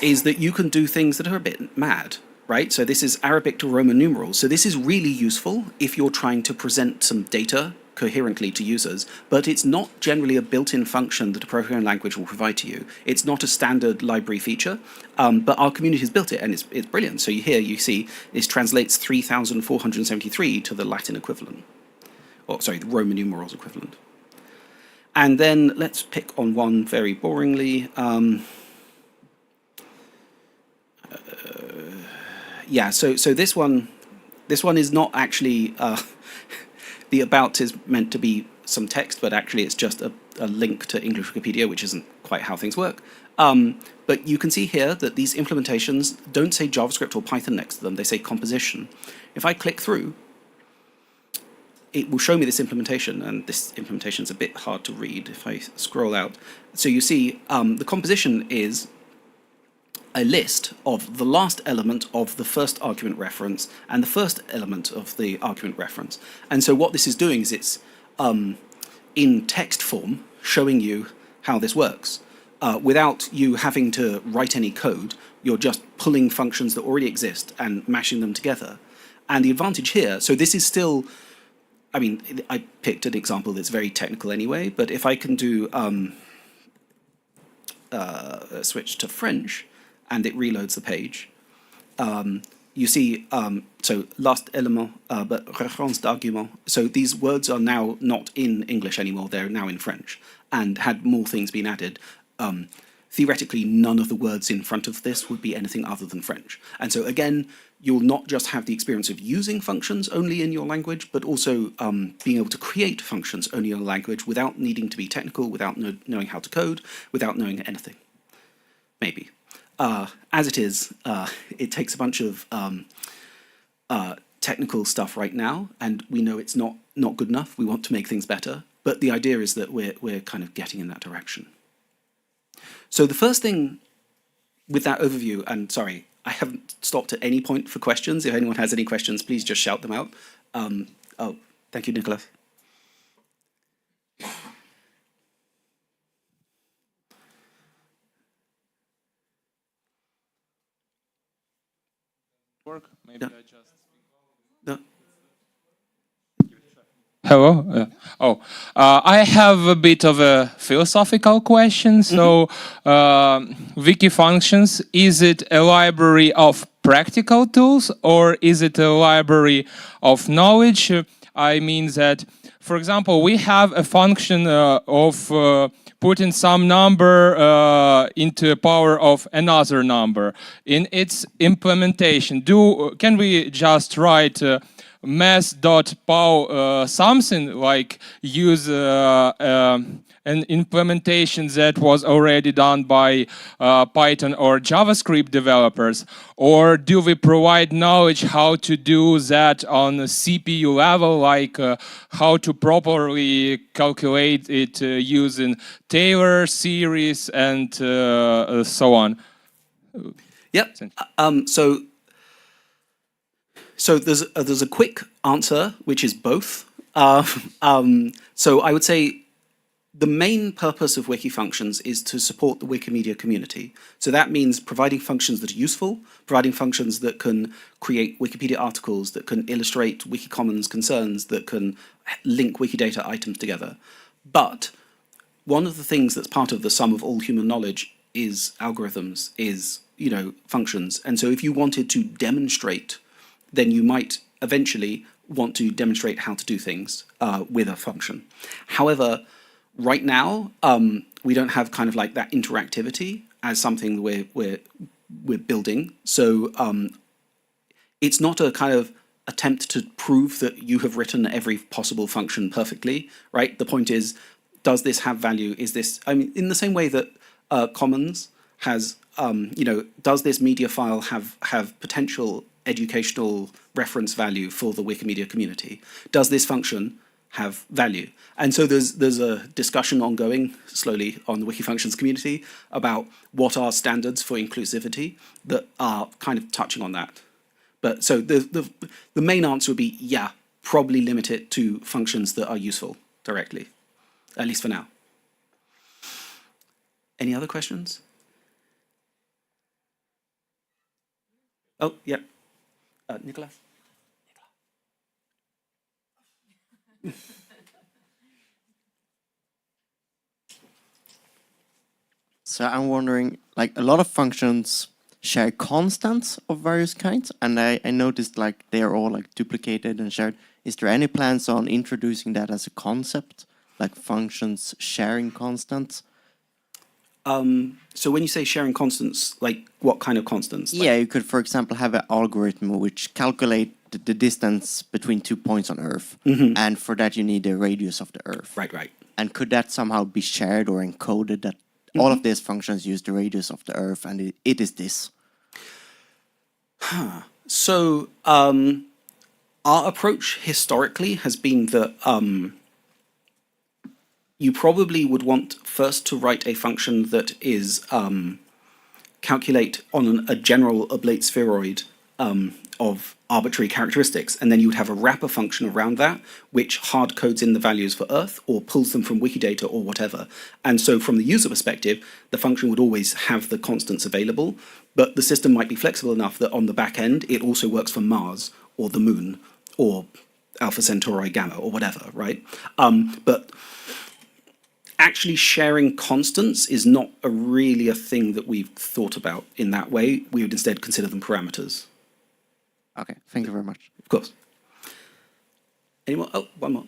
is that you can do things that are a bit mad. Right? So this is Arabic to Roman numerals. So this is really useful if you're trying to present some data coherently to users, but it's not generally a built-in function that a programming language will provide to you. It's not a standard library feature, but our community has built it, and it's brilliant. So here you see this translates 3,473 to the Latin equivalent, or sorry, the Roman numerals equivalent. And then let's pick on one very boringly. So this one is not actually, the about is meant to be some text, but actually it's just a link to English Wikipedia, which isn't quite how things work. But you can see here that these implementations don't say JavaScript or Python next to them, they say composition. If I click through, it will show me this implementation, and this implementation is a bit hard to read if I scroll out. So you see the composition is a list of the last element of the first argument reference and the first element of the argument reference. And so what this is doing is it's in text form showing you how this works. Without you having to write any code, you're just pulling functions that already exist and mashing them together. And the advantage here, so this is still, I mean, I picked an example that's very technical anyway, but if I can do switch to French and it reloads the page, you see, so last element, but référence d'argument. So these words are now not in English anymore, they're now in French. And had more things been added, theoretically, none of the words in front of this would be anything other than French. And so again, you'll not just have the experience of using functions only in your language, but also being able to create functions only in your language without needing to be technical, without knowing how to code, without knowing anything. Maybe. As it is, it takes a bunch of technical stuff right now, and we know it's not good enough. We want to make things better, but the idea is that we're kind of getting in that direction. So the first thing with that overview, and sorry, I haven't stopped at any point for questions. If anyone has any questions, please just shout them out. Oh, thank you, Nicholas. Work? Maybe Yeah. I just... No. Hello. I have a bit of a philosophical question. So, Wikifunctions, is it a library of practical tools or is it a library of knowledge? I mean that, for example, we have a function of putting some number into the power of another number. In its implementation, can we just write math.pow something like use an implementation that was already done by Python or JavaScript developers, or do we provide knowledge how to do that on a CPU level, like how to properly calculate it using Taylor series and so on? Yep. So there's a quick answer, which is both. So I would say the main purpose of Wikifunctions is to support the Wikimedia community. So that means providing functions that are useful, providing functions that can create Wikipedia articles, that can illustrate Wikicommons concerns, that can link Wikidata items together. But one of the things that's part of the sum of all human knowledge is algorithms, is, functions. And so if you wanted to demonstrate, then you might eventually want to demonstrate how to do things with a function. However, right now, we don't have kind of like that interactivity as something we're building. So it's not a kind of attempt to prove that you have written every possible function perfectly, right? The point is, does this have value? Is this, in the same way that Commons has, does this media file have potential educational reference value for the Wikimedia community? Does this function have value? And so there's a discussion ongoing slowly on the Wikifunctions community about what are standards for inclusivity that are kind of touching on that. But so the main answer would be, yeah, probably limit it to functions that are useful directly, at least for now. Any other questions? Oh, yeah. Nicolas? So I'm wondering, like, a lot of functions share constants of various kinds, and I noticed like they're all like duplicated and shared. Is there any plans on introducing that as a concept, like functions sharing constants? So when you say sharing constants, like what kind of constants? Yeah, you could, for example, have an algorithm which calculate the distance between 2 points on Earth, and for that you need the radius of the Earth. Right. And could that somehow be shared or encoded that all of these functions use the radius of the Earth, and it is this? So our approach historically has been that you probably would want first to write a function that is calculate on a general oblate spheroid of arbitrary characteristics, and then you would have a wrapper function around that which hard codes in the values for Earth or pulls them from Wikidata or whatever. And so from the user perspective, the function would always have the constants available, but the system might be flexible enough that on the back end it also works for Mars or the Moon or Alpha Centauri Gamma or whatever, right? actually sharing constants is not really a thing that we've thought about in that way. We would instead consider them parameters. Okay, thank you very much. Of course. Any more? Oh, one more.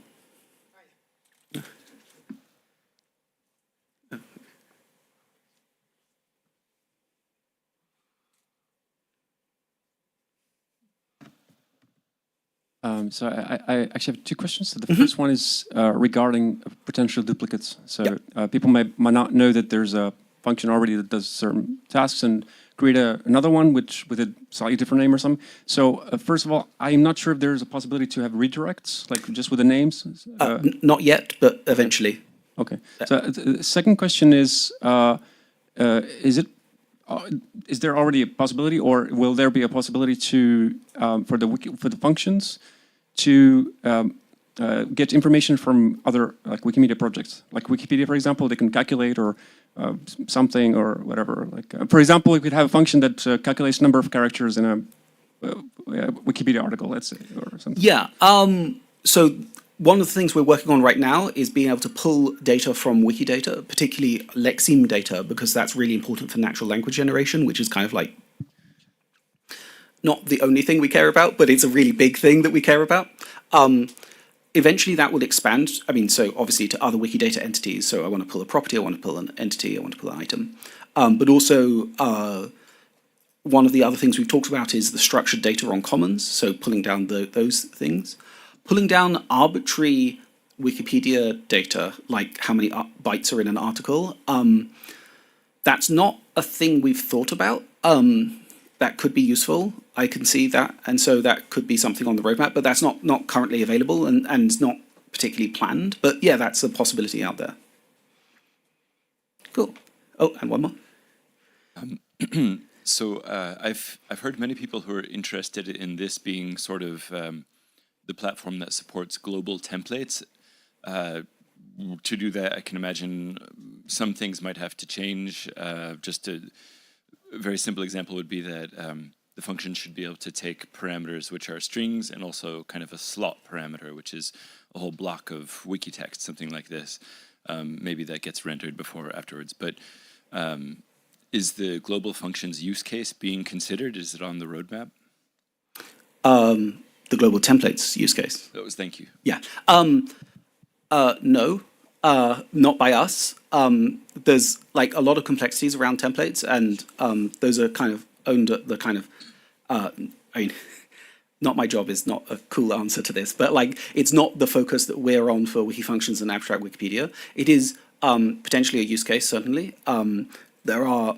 So I actually have two questions. So the first one is regarding potential duplicates. So people might not know that there's a function already that does certain tasks and create another one which with a slightly different name or something. So first of all, I'm not sure if there's a possibility to have redirects, like just with the names. Not yet, but eventually. Okay. So the second question is there already a possibility, or will there be a possibility to for the functions to get information from other like Wikimedia projects, like Wikipedia, for example? They can calculate or something or whatever. Like for example, we could have a function that calculates number of characters in a Wikipedia article, let's say, or something. Yeah. So one of the things we're working on right now is being able to pull data from Wikidata, particularly lexeme data, because that's really important for natural language generation, which is kind of like not the only thing we care about, but it's a really big thing that we care about. Eventually that will expand. I mean, so obviously to other Wikidata entities. So I want to pull a property, I want to pull an entity, I want to pull an item. But also one of the other things we've talked about is the structured data on commons. So pulling down those things. Pulling down arbitrary Wikipedia data, like how many bytes are in an article, that's not a thing we've thought about. That could be useful. I can see that. And so that could be something on the roadmap, but that's not currently available and it's not particularly planned. But yeah, that's a possibility out there. Cool. Oh, and one more. So I've heard many people who are interested in this being sort of the platform that supports global templates. To do that, I can imagine some things might have to change. Just a very simple example would be that the function should be able to take parameters which are strings and also kind of a slot parameter, which is a whole block of wiki text, something like this. Maybe that gets rendered before or afterwards. But is the global functions use case being considered? Is it on the roadmap? The global templates use case. Thank you. Yeah. No, not by us. There's like a lot of complexities around templates, and those are kind of owned at the kind of, I mean, not my job is not a cool answer to this, but like it's not the focus that we're on for Wikifunctions and Abstract Wikipedia. It is potentially a use case, certainly. There are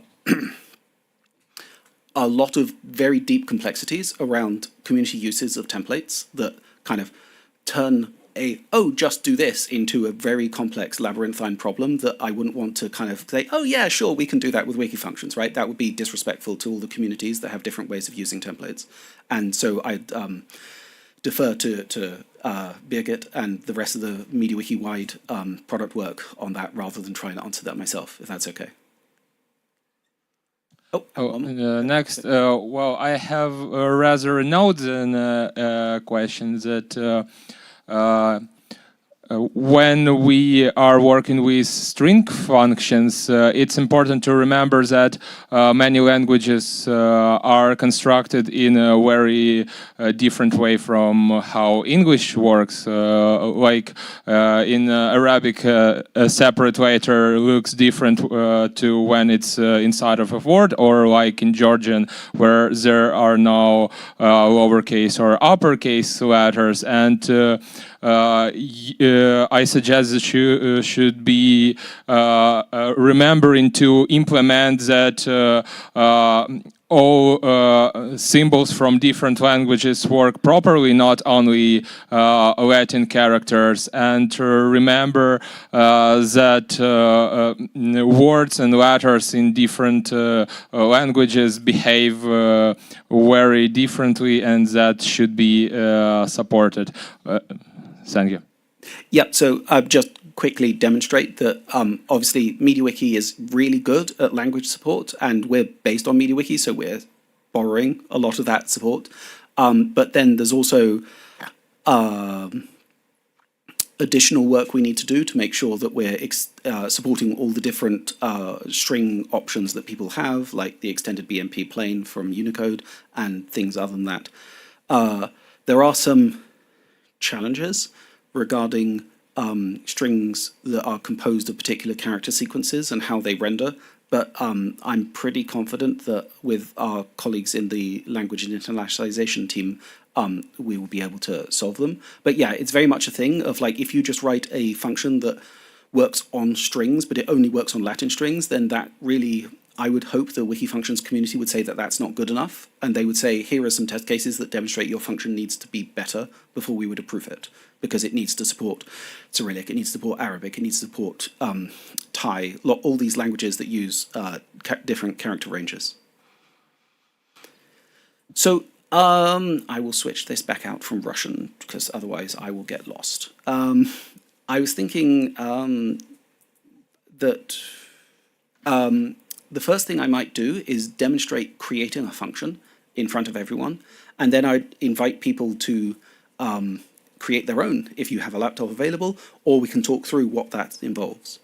a lot of very deep complexities around community uses of templates that kind of turn just do this into a very complex labyrinthine problem that I wouldn't want to kind of say, oh yeah, sure, we can do that with Wikifunctions, right? That would be disrespectful to all the communities that have different ways of using templates. And so I'd defer to Birgit and the rest of the MediaWiki-wide product work on that rather than trying to answer that myself, if that's okay. Next, well, I have rather a note than a question that when we are working with string functions, it's important to remember that many languages are constructed in a very different way from how English works. Like in Arabic, a separate letter looks different to when it's inside of a word, or like in Georgian, where there are no lowercase or uppercase letters. And I suggest that you should be remembering to implement that all symbols from different languages work properly, not only Latin characters, and to remember that words and letters in different languages behave very differently, and that should be supported. Thank you. Yep, so just quickly demonstrate that obviously MediaWiki is really good at language support, and we're based on MediaWiki, so we're borrowing a lot of that support. But then there's also additional work we need to do to make sure that we're supporting all the different string options that people have, like the extended BMP plane from Unicode and things other than that. There are some challenges regarding strings that are composed of particular character sequences and how they render, but I'm pretty confident that with our colleagues in the language and internationalization team, we will be able to solve them. But yeah, it's very much a thing of like, if you just write a function that works on strings, but it only works on Latin strings, then that really, I would hope the Wikifunctions community would say that that's not good enough. And they would say, here are some test cases that demonstrate your function needs to be better before we would approve it, because it needs to support Cyrillic, it needs to support Arabic, it needs to support Thai, all these languages that use different character ranges. So I will switch this back out from Russian, because otherwise I will get lost. I was thinking that the first thing I might do is demonstrate creating a function in front of everyone, and then I'd invite people to create their own if you have a laptop available, or we can talk through what that involves.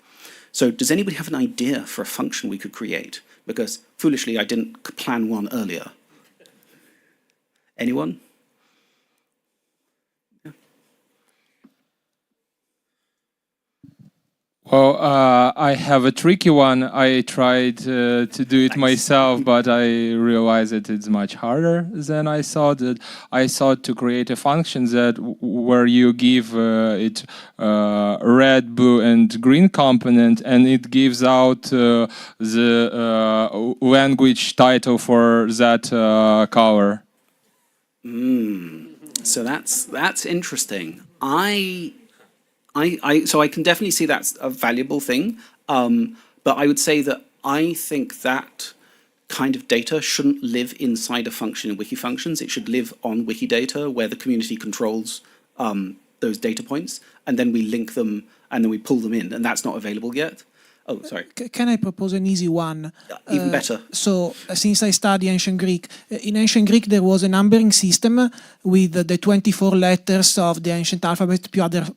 So does anybody have an idea for a function we could create? Because foolishly I didn't plan one earlier. Anyone? Yeah. Well, I have a tricky one. I tried to do it myself, but I realized that it's much harder than I thought. I thought to create a function that where you give it red, blue, and green component, and it gives out the language title for that color. So that's interesting. So I can definitely see that's a valuable thing, but I would say that I think that kind of data shouldn't live inside a function in Wikifunctions. It should live on Wikidata, where the community controls those data points, and then we link them and then we pull them in, and that's not available yet. Oh, sorry. Can I propose an easy one? Even better. So, since I study Ancient Greek, in Ancient Greek there was a numbering system with the 24 letters of the ancient alphabet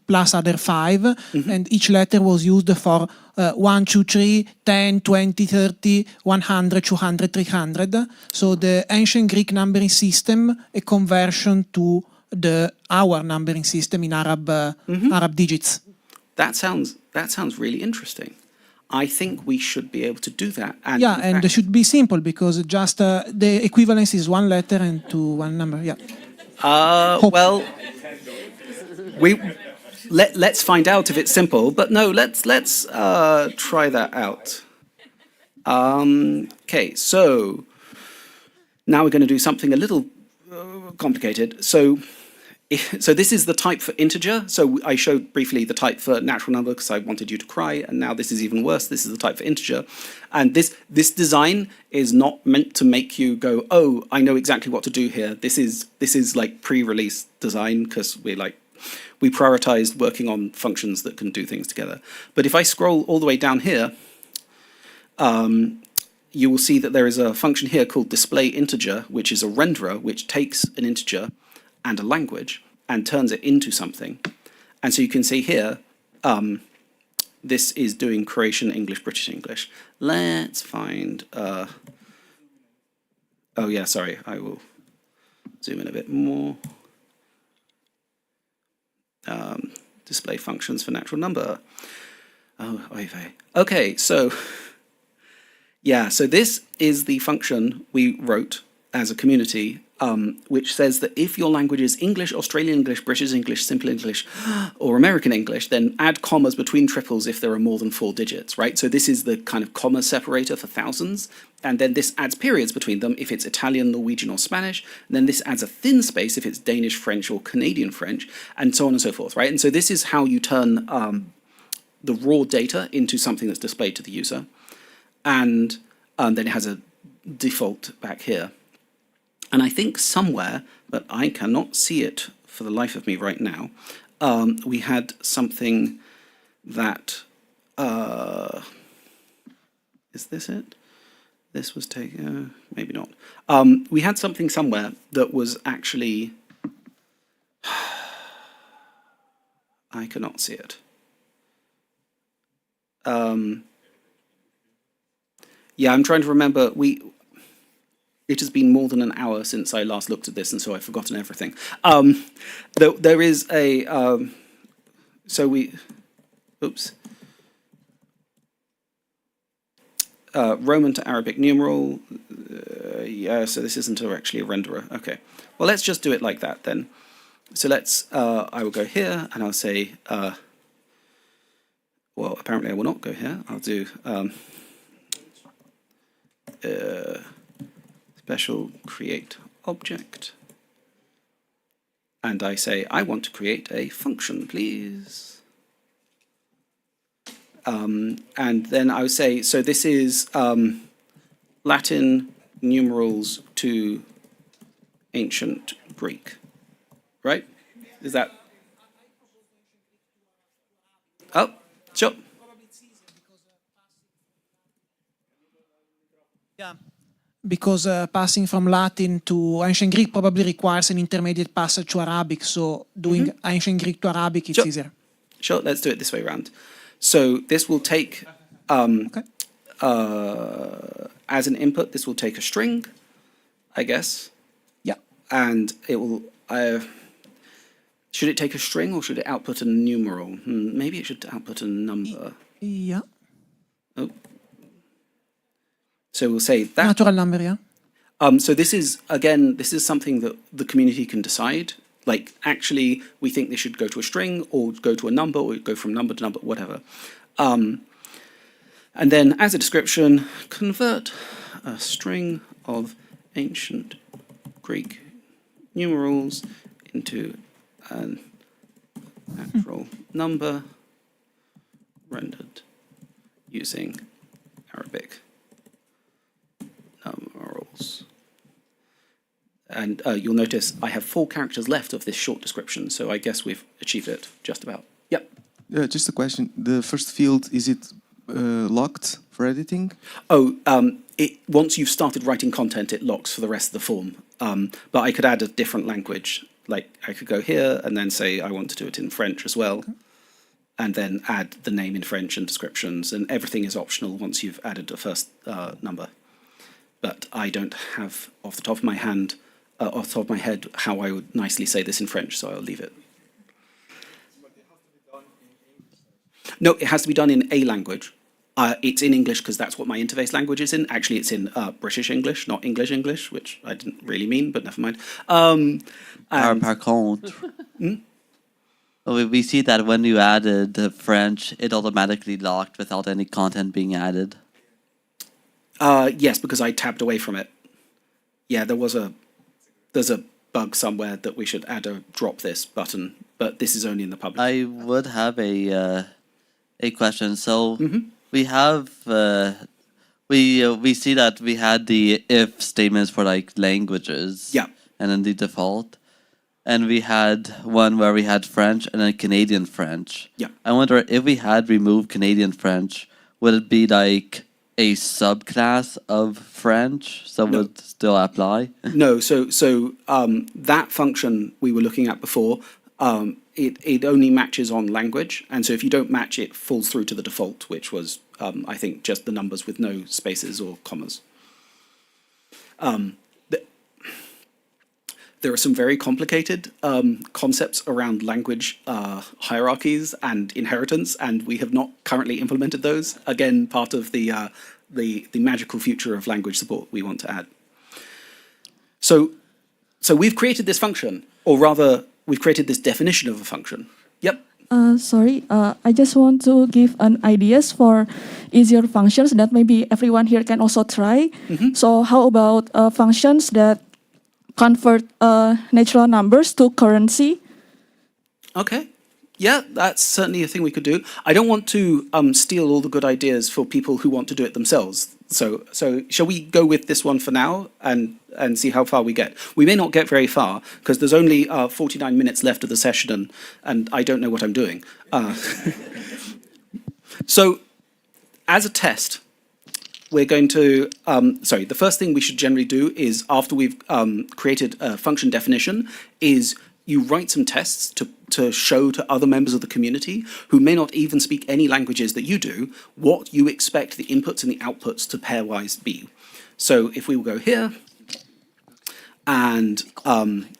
plus other 5, and each letter was used for 1, 2, 3, 10, 20, 30, 100, 200, 300. So the Ancient Greek numbering system, a conversion to our numbering system in Arab digits. That sounds really interesting. I think we should be able to do that. And yeah, and it should be simple, because just the equivalence is 1 letter and to 1 number. Yeah. Well, let's find out if it's simple. But no, let's try that out. Okay, so now we're going to do something a little complicated. So this is the type for integer. So I showed briefly the type for natural number because I wanted you to cry, and now this is even worse. This is the type for integer. And this design is not meant to make you go, oh, I know exactly what to do here. This is like pre-release design, because we prioritized working on functions that can do things together. But if I scroll all the way down here, you will see that there is a function here called display integer, which is a renderer which takes an integer and a language and turns it into something. And so you can see here, this is doing Croatian, English, British English. Let's find, oh yeah, sorry, I will zoom in a bit more. Display functions for natural number. Oh, oy vey. Okay, so, yeah, so this is the function we wrote as a community, which says that if your language is English, Australian English, British English, Simple English, or American English, then add commas between triples if there are more than 4 digits, right? So this is the kind of comma separator for thousands, and then this adds periods between them if it's Italian, Norwegian, or Spanish, and then this adds a thin space if it's Danish, French, or Canadian French, and so on and so forth, right? And so this is how you turn the raw data into something that's displayed to the user, and then it has a default back here. And I think somewhere, but I cannot see it for the life of me right now, we had something that, is this it? This was taken, maybe not. We had something somewhere that was actually, I cannot see it. Yeah, I'm trying to remember. It has been more than an hour since I last looked at this, and so I've forgotten everything. There is a Roman to Arabic numeral. Yeah, so this isn't actually a renderer. Okay, well, let's just do it like that then. So let's. I will go here, and I'll say. Well, apparently I will not go here. I'll do special create object. And I say, I want to create a function, please. And then I would say, so this is Latin numerals to ancient Greek, right? Is that? Oh, sure. Yeah. Because passing from Latin to ancient Greek probably requires an intermediate passage to Arabic. So doing ancient Greek to Arabic, it's easier. Sure, let's do it this way around. So this will take, as an input, this will take a string, I guess. Yeah. And it will, should it take a string or should it output a numeral? Maybe it should output a number. Yeah. Oh. So we'll say that. Natural number, yeah. So this is, again, this is something that the community can decide. Like, actually, we think this should go to a string or go to a number or go from number to number, whatever. And then as a description, convert a string of ancient Greek numerals into an natural number rendered using Arabic numerals. And you'll notice I have 4 characters left of this short description, so I guess we've achieved it just about. Yep. Yeah, just a question. The first field, is it locked for editing? Oh, once you've started writing content, it locks for the rest of the form. But I could add a different language. Like, I could go here and then say I want to do it in French as well. And then add the name in French and descriptions, and everything is optional once you've added the first number. But I don't have, off the top of my head, how I would nicely say this in French, so I'll leave it. No, it has to be done in a language. It's in English because that's what my interface language is in. Actually, it's in British English, not English English, which I didn't really mean, but never mind. Par contre, we see that when you added the French, it automatically locked without any content being added. Yes, because I tabbed away from it. Yeah, there's a bug somewhere that we should add a drop this button, but this is only in the public. I would have a question. So we have we see that we had the if statements for like languages. Yeah. And then the default, and we had one where we had French and then Canadian French. Yeah. I wonder if we had removed Canadian French, would it be like a subclass of French, so No. would still apply? No, so that function we were looking at before, it only matches on language, and so if you don't match, it falls through to the default, which was, I think, just the numbers with no spaces or commas. There are some very complicated concepts around language hierarchies and inheritance, and we have not currently implemented those. Again, part of the magical future of language support we want to add. So we've created this function, or rather, we've created this definition of a function. Yep. Sorry, I just want to give an ideas for easier functions that maybe everyone here can also try. So how about functions that convert natural numbers to currency? Okay. Yeah, that's certainly a thing we could do. I don't want to steal all the good ideas for people who want to do it themselves. So shall we go with this one for now and see how far we get? We may not get very far because there's only 49 minutes left of the session and I don't know what I'm doing. So as a test, we're going to, the first thing we should generally do is after we've created a function definition is you write some tests to show to other members of the community who may not even speak any languages that you do, what you expect the inputs and the outputs to pairwise be. So if we will go here, and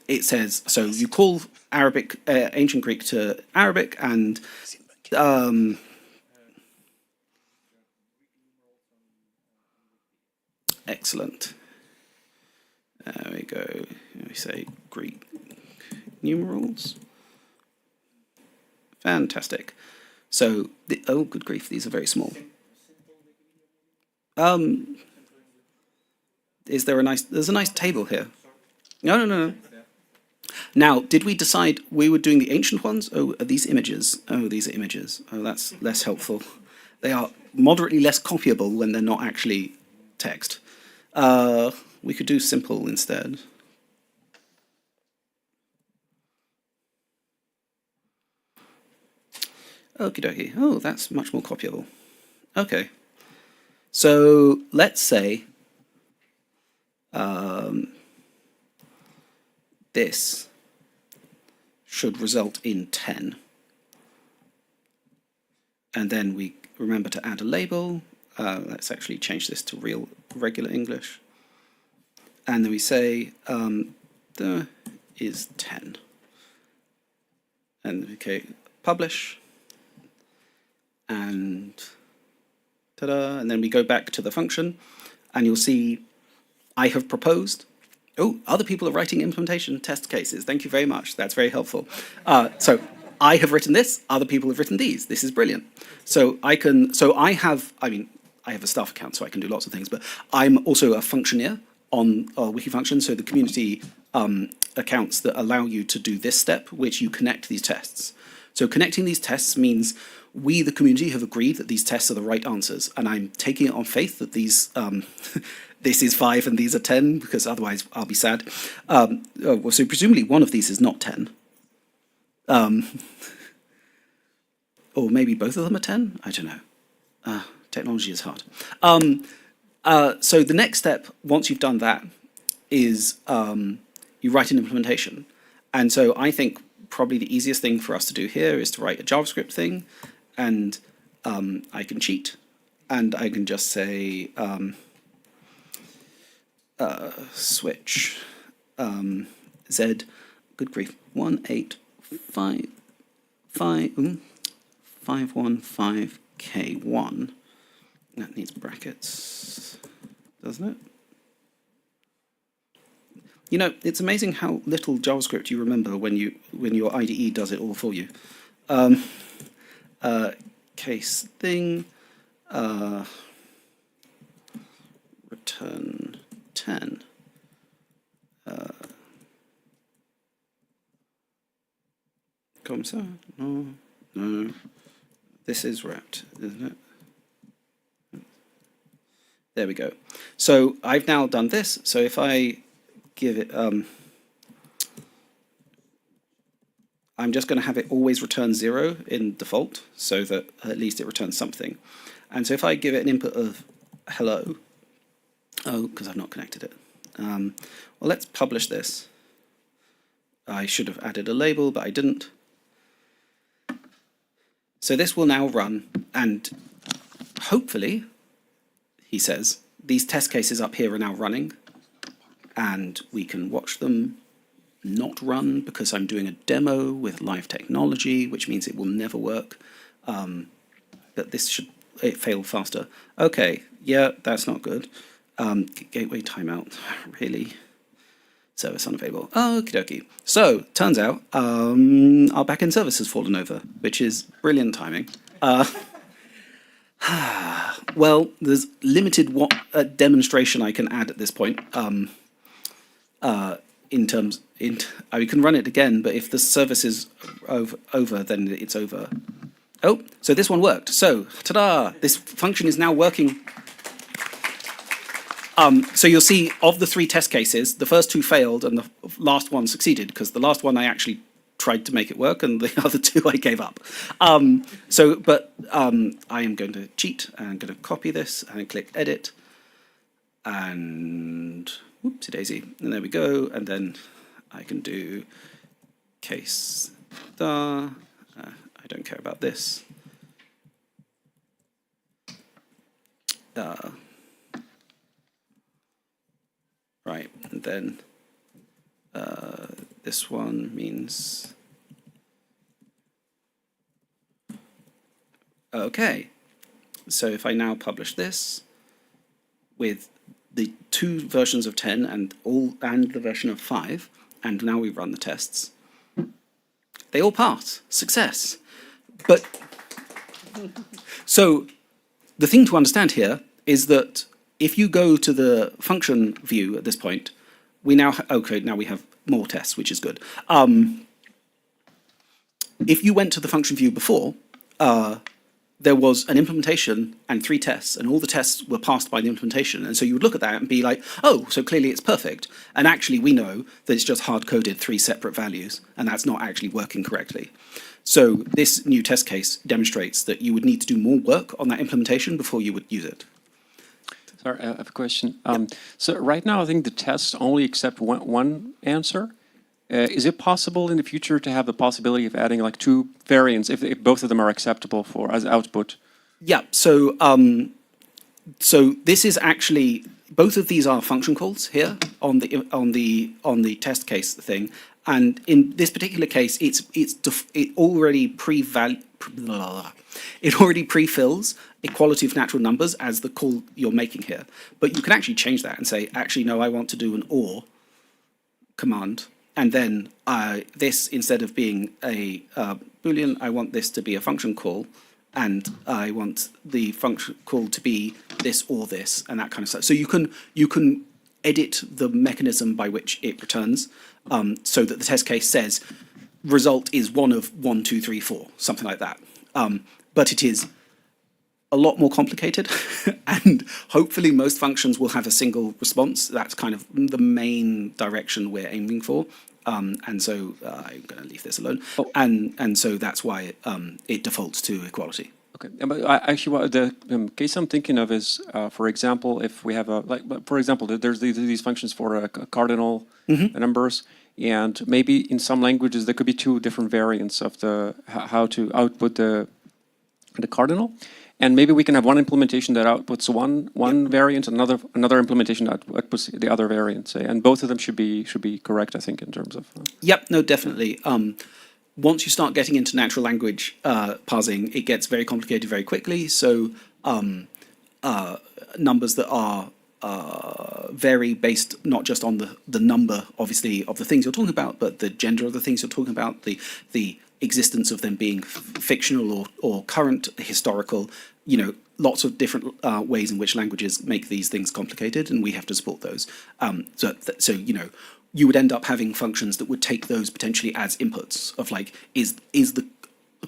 it says, so you call Arabic, ancient Greek to Arabic, and excellent. There we go. We say Greek numerals. Fantastic. So, oh, good grief, these are very small. Is there there's a nice table here. No. Now, did we decide we were doing the ancient ones? Oh, are these images? Oh, these are images. Oh, that's less helpful. They are moderately less copyable when they're not actually text. We could do simple instead. Okie dokie. Oh, that's much more copyable. Okay. So let's say this should result in 10. And then we remember to add a label. Let's actually change this to regular English. And then we say there is 10. And okay, publish. And ta-da, and then we go back to the function, and you'll see I have proposed. Oh, other people are writing implementation test cases. Thank you very much. That's very helpful. So I have written this. Other people have written these. This is brilliant. So I have a staff account, so I can do lots of things, but I'm also a functioneer on Wikifunctions, so the community accounts that allow you to do this step, which you connect these tests. So connecting these tests means we, the community, have agreed that these tests are the right answers, and I'm taking it on faith that these, this is 5 and these are 10, because otherwise I'll be sad. So presumably one of these is not 10. Or maybe both of them are 10? I don't know. Technology is hard. So the next step, once you've done that, is you write an implementation. And so I think probably the easiest thing for us to do here is to write a JavaScript thing, and I can cheat, and I can just say switch Z, good grief, 515K1. That needs brackets, doesn't it? You know, it's amazing how little JavaScript you remember when your IDE does it all for you. Case thing, return 10. Comme ça? No. This is wrapped, isn't it? There we go. So I've now done this. So if I give it, I'm just going to have it always return 0 in default, so that at least it returns something. And so if I give it an input of hello, oh, because I've not connected it. Well, let's publish this. I should have added a label, but I didn't. So this will now run, and hopefully, he says, these test cases up here are now running, and we can watch them not run because I'm doing a demo with live technology, which means it will never work. But this should fail faster. Okay, yeah, that's not good. Gateway timeout, really? Service unavailable. Okie dokie. So, turns out our backend service has fallen over, which is brilliant timing. Well, there's limited demonstration I can add at this point. We can run it again, but if the service is over, then it's over. Oh, so this one worked. So, ta-da! This function is now working. So you'll see, of the 3 test cases, the first 2 failed and the last one succeeded, because the last one I actually tried to make it work, and the other 2 I gave up. I am going to cheat, and I'm going to copy this, and click Edit, and whoopsie daisy, and there we go, and then I can do case. I don't care about this. Right, and then this one means... Okay, so if I now publish this with the 2 versions of 10 and the version of 5, and now we run the tests, they all pass. Success. But so the thing to understand here is that if you go to the function view at this point, we now now we have more tests, which is good. If you went to the function view before, there was an implementation and 3 tests, and all the tests were passed by the implementation. And so you would look at that and be like, oh, so clearly it's perfect. And actually we know that it's just hard-coded 3 separate values, and that's not actually working correctly. So this new test case demonstrates that you would need to do more work on that implementation before you would use it. Sorry, I have a question. So right now, I think the tests only accept one answer. Is it possible in the future to have the possibility of adding like 2 variants if both of them are acceptable for as output? Yeah. So so this is actually, both of these are function calls here on the test case thing, and in this particular case, it already pre-fills equality of natural numbers as the call you're making here. But you can actually change that and say, actually, no, I want to do an OR command. And then this, instead of being a Boolean, I want this to be a function call. And I want the function call to be this or this, and that kind of stuff. So you can edit the mechanism by which it returns, so that the test case says result is one of 1, 2, 3, 4, something like that. But it is a lot more complicated, and hopefully most functions will have a single response. That's kind of the main direction we're aiming for. And so I'm going to leave this alone. Oh. And so that's why it defaults to equality. Okay, but actually, the case I'm thinking of is, for example, if we have for example, there's these functions for cardinal numbers, and maybe in some languages there could be 2 different variants of how to output the cardinal. And maybe we can have one implementation that outputs one variant, another implementation that outputs the other variant, say, and both of them should be correct, I think, in terms of. Yep, no, definitely. Once you start getting into natural language parsing, it gets very complicated very quickly. So numbers that are vary based not just on the number, obviously, of the things you're talking about, but the gender of the things you're talking about, the existence of them being fictional or current, historical, lots of different ways in which languages make these things complicated, and we have to support those. So you would end up having functions that would take those potentially as inputs of like, is the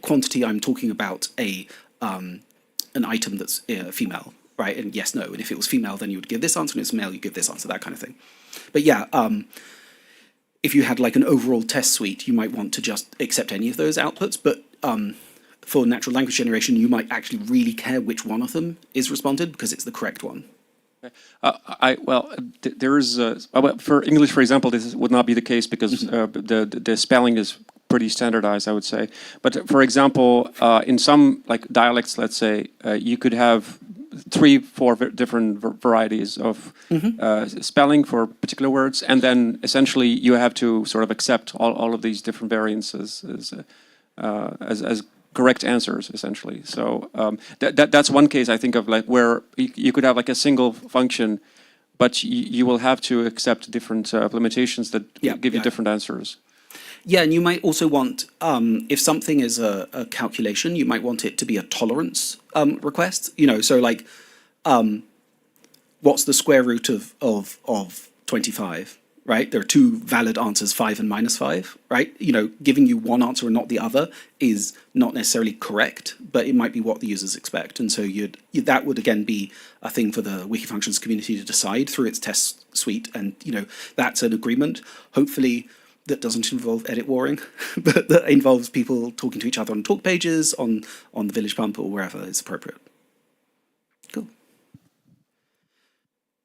quantity I'm talking about an item that's female, right? And yes, no. And if it was female, then you would give this answer, and if it's male, you give this answer, that kind of thing. But yeah, if you had like an overall test suite, you might want to just accept any of those outputs. But for natural language generation, you might actually really care which one of them is responded because it's the correct one. There is for English, for example, this would not be the case because the spelling is pretty standardized, I would say. But for example, in some like dialects, let's say, you could have 3, 4 different varieties of spelling for particular words, and then essentially you have to sort of accept all of these different variants as correct answers, essentially. So that's one case I think of, like where you could have like a single function, but you will have to accept different implementations that give you different answers. Yeah, and you might also want, if something is a calculation, you might want it to be a tolerance request. So like, what's the square root of 25, right? There are 2 valid answers, 5 and -5, right? Giving you one answer and not the other is not necessarily correct, but it might be what the users expect. And so that would, again, be a thing for the Wikifunctions community to decide through its test suite. And, that's an agreement. Hopefully, that doesn't involve edit warring, but that involves people talking to each other on talk pages, on the Village Pump, or wherever is appropriate. Cool.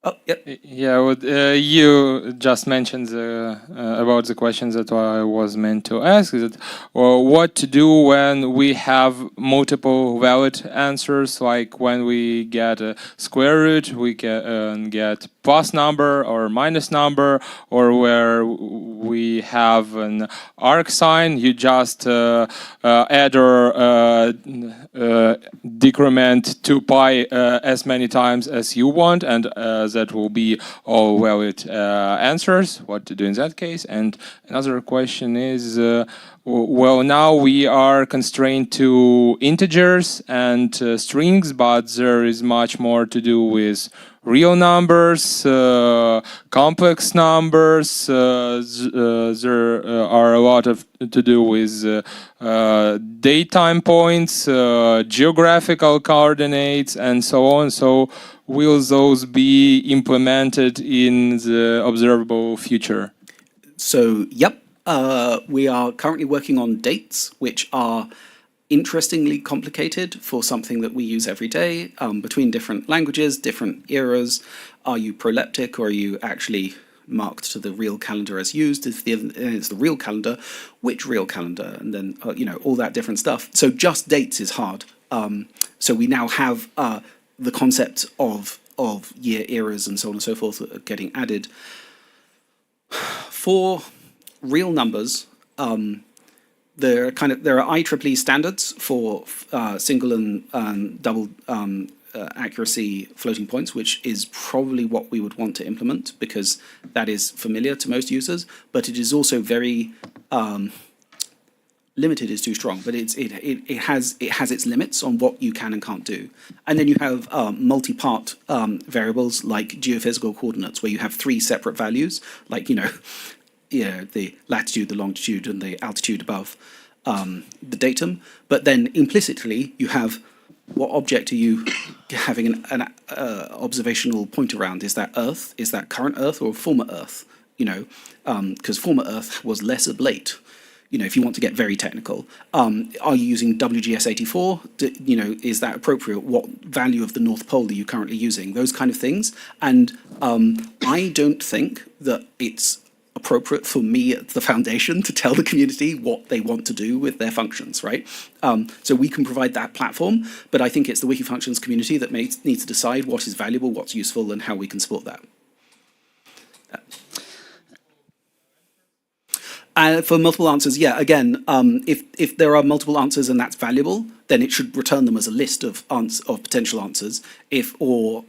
Oh, yep. Yeah, you just mentioned about the questions that I was meant to ask. Is that, what to do when we have multiple valid answers, like when we get a square root, we can get plus number or minus number, or where we have an arc sign, you just add or decrement 2 pi as many times as you want, and that will be all valid answers. What to do in that case? And another question is, well, now we are constrained to integers and strings, but there is much more to do with real numbers, complex numbers. There are a lot of to do with daytime points, geographical coordinates, and so on. So will those be implemented in the observable future? So, yep, we are currently working on dates, which are interestingly complicated for something that we use every day, between different languages, different eras. Are you proleptic, or are you actually marked to the real calendar as used? If it's the real calendar, which real calendar? And then, all that different stuff. So just dates is hard. So we now have the concept of year eras and so on and so forth getting added. For real numbers, there are IEEE standards for single and double accuracy floating points, which is probably what we would want to implement because that is familiar to most users. But it is also very limited is too strong, but it has its limits on what you can and can't do. And then you have multi-part variables like geophysical coordinates, where you have 3 separate values, like the latitude, the longitude, and the altitude above the datum. But then implicitly you have what object are you having an observational point around? Is that Earth? Is that current Earth or former Earth? Because former Earth was less oblate. If you want to get very technical, are you using WGS84? Is that appropriate? What value of the North Pole are you currently using? Those kind of things. And I don't think that it's appropriate for me at the foundation to tell the community what they want to do with their functions, right? So we can provide that platform, but I think it's the Wikifunctions community that needs to decide what is valuable, what's useful, and how we can support that. For multiple answers, yeah, again, if there are multiple answers and that's valuable, then it should return them as a list of potential answers, or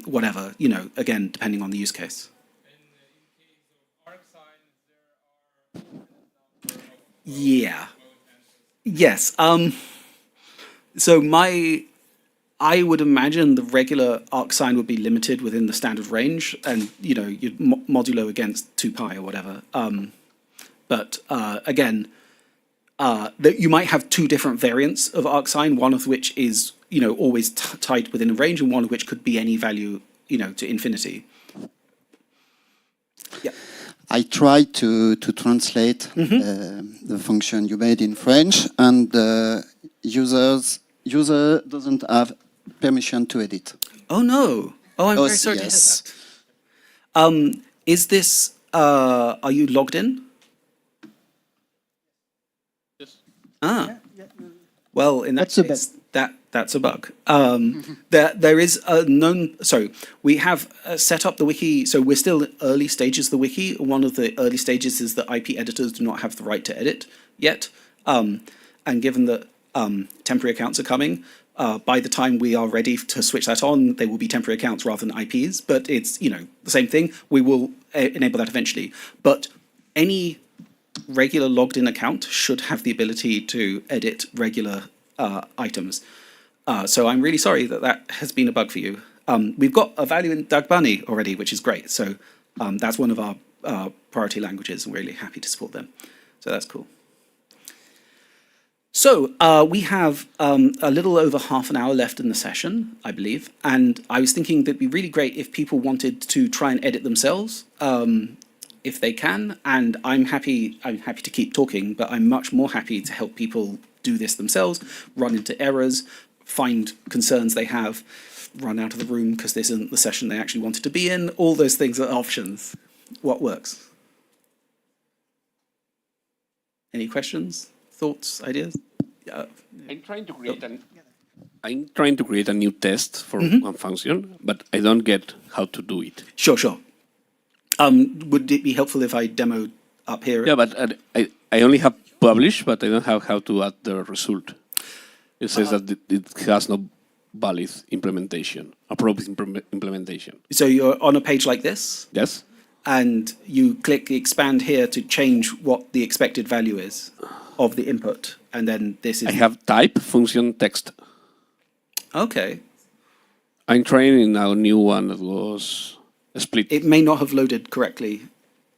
whatever, again, depending on the use case. Yeah. Yes. So I would imagine the regular arc sign would be limited within the standard range, and you'd modulo against 2 pi or whatever. But again, you might have 2 different variants of arc sign, one of which is always tied within a range, and one of which could be any value to infinity. Yeah. I tried to translate the function you made in French, and the user doesn't have permission to edit. Oh no! Oh, I'm very sorry to hear that. Is this? Are you logged in? Yes. Ah. Well, in that case, that's a bug. There is a known. So we have set up the wiki. So we're still in early stages of the wiki. One of the early stages is that IP editors do not have the right to edit yet. And given that temporary accounts are coming, by the time we are ready to switch that on, they will be temporary accounts rather than IPs. But it's the same thing. We will enable that eventually. But any regular logged in account should have the ability to edit regular items. So I'm really sorry that has been a bug for you. We've got a value in Dagbani already, which is great. So that's one of our priority languages, and we're really happy to support them. So that's cool. So we have a little over half an hour left in the session, I believe. And I was thinking that it'd be really great if people wanted to try and edit themselves, if they can. And I'm happy to keep talking, but I'm much more happy to help people do this themselves, run into errors, find concerns they have. run out of the room because this isn't the session they actually wanted to be in. All those things are options. What works? Any questions, thoughts, ideas? I'm trying to create a new test for one function, but I don't get how to do it. Sure. Would it be helpful if I demoed up here? Yeah, but I only have publish, but I don't have how to add the result. It says that it has no valid implementation, appropriate implementation. So you're on a page like this? Yes. And you click expand here to change what the expected value is of the input. And then this is... I have type, function, text. Okay. I'm trying a new one that was split. It may not have loaded correctly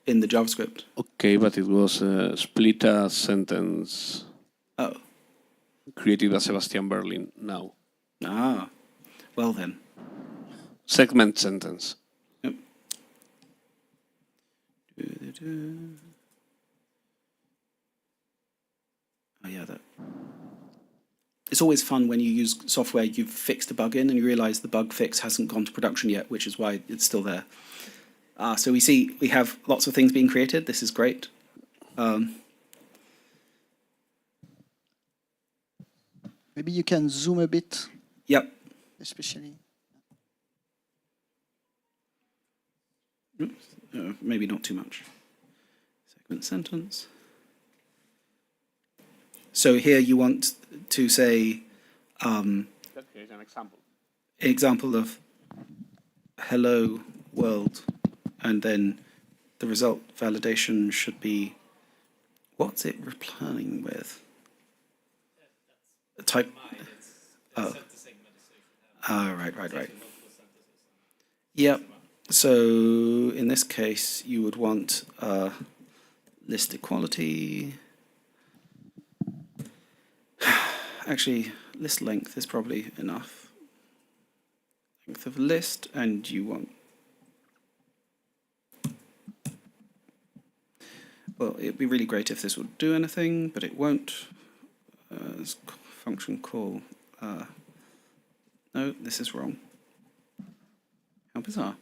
in the JavaScript. Okay, but it was split a sentence. Oh. Created by Sebastian Berlin now. Ah, well then. Segment sentence. Yep. Oh yeah, that. It's always fun when you use software you've fixed a bug in and you realize the bug fix hasn't gone to production yet, which is why it's still there. So we have lots of things being created. This is great. Maybe you can zoom a bit. Yep. Especially. Oops. Maybe not too much. Segment sentence. So here you want to say That is an example. Example of hello world, and then the result validation should be what's it replying with? Type. Oh. Right. Yep. So in this case, you would want list equality. Actually, list length is probably enough. Length of list, and you want. Well, it'd be really great if this would do anything, but it won't. It's function call. No, this is wrong. How bizarre.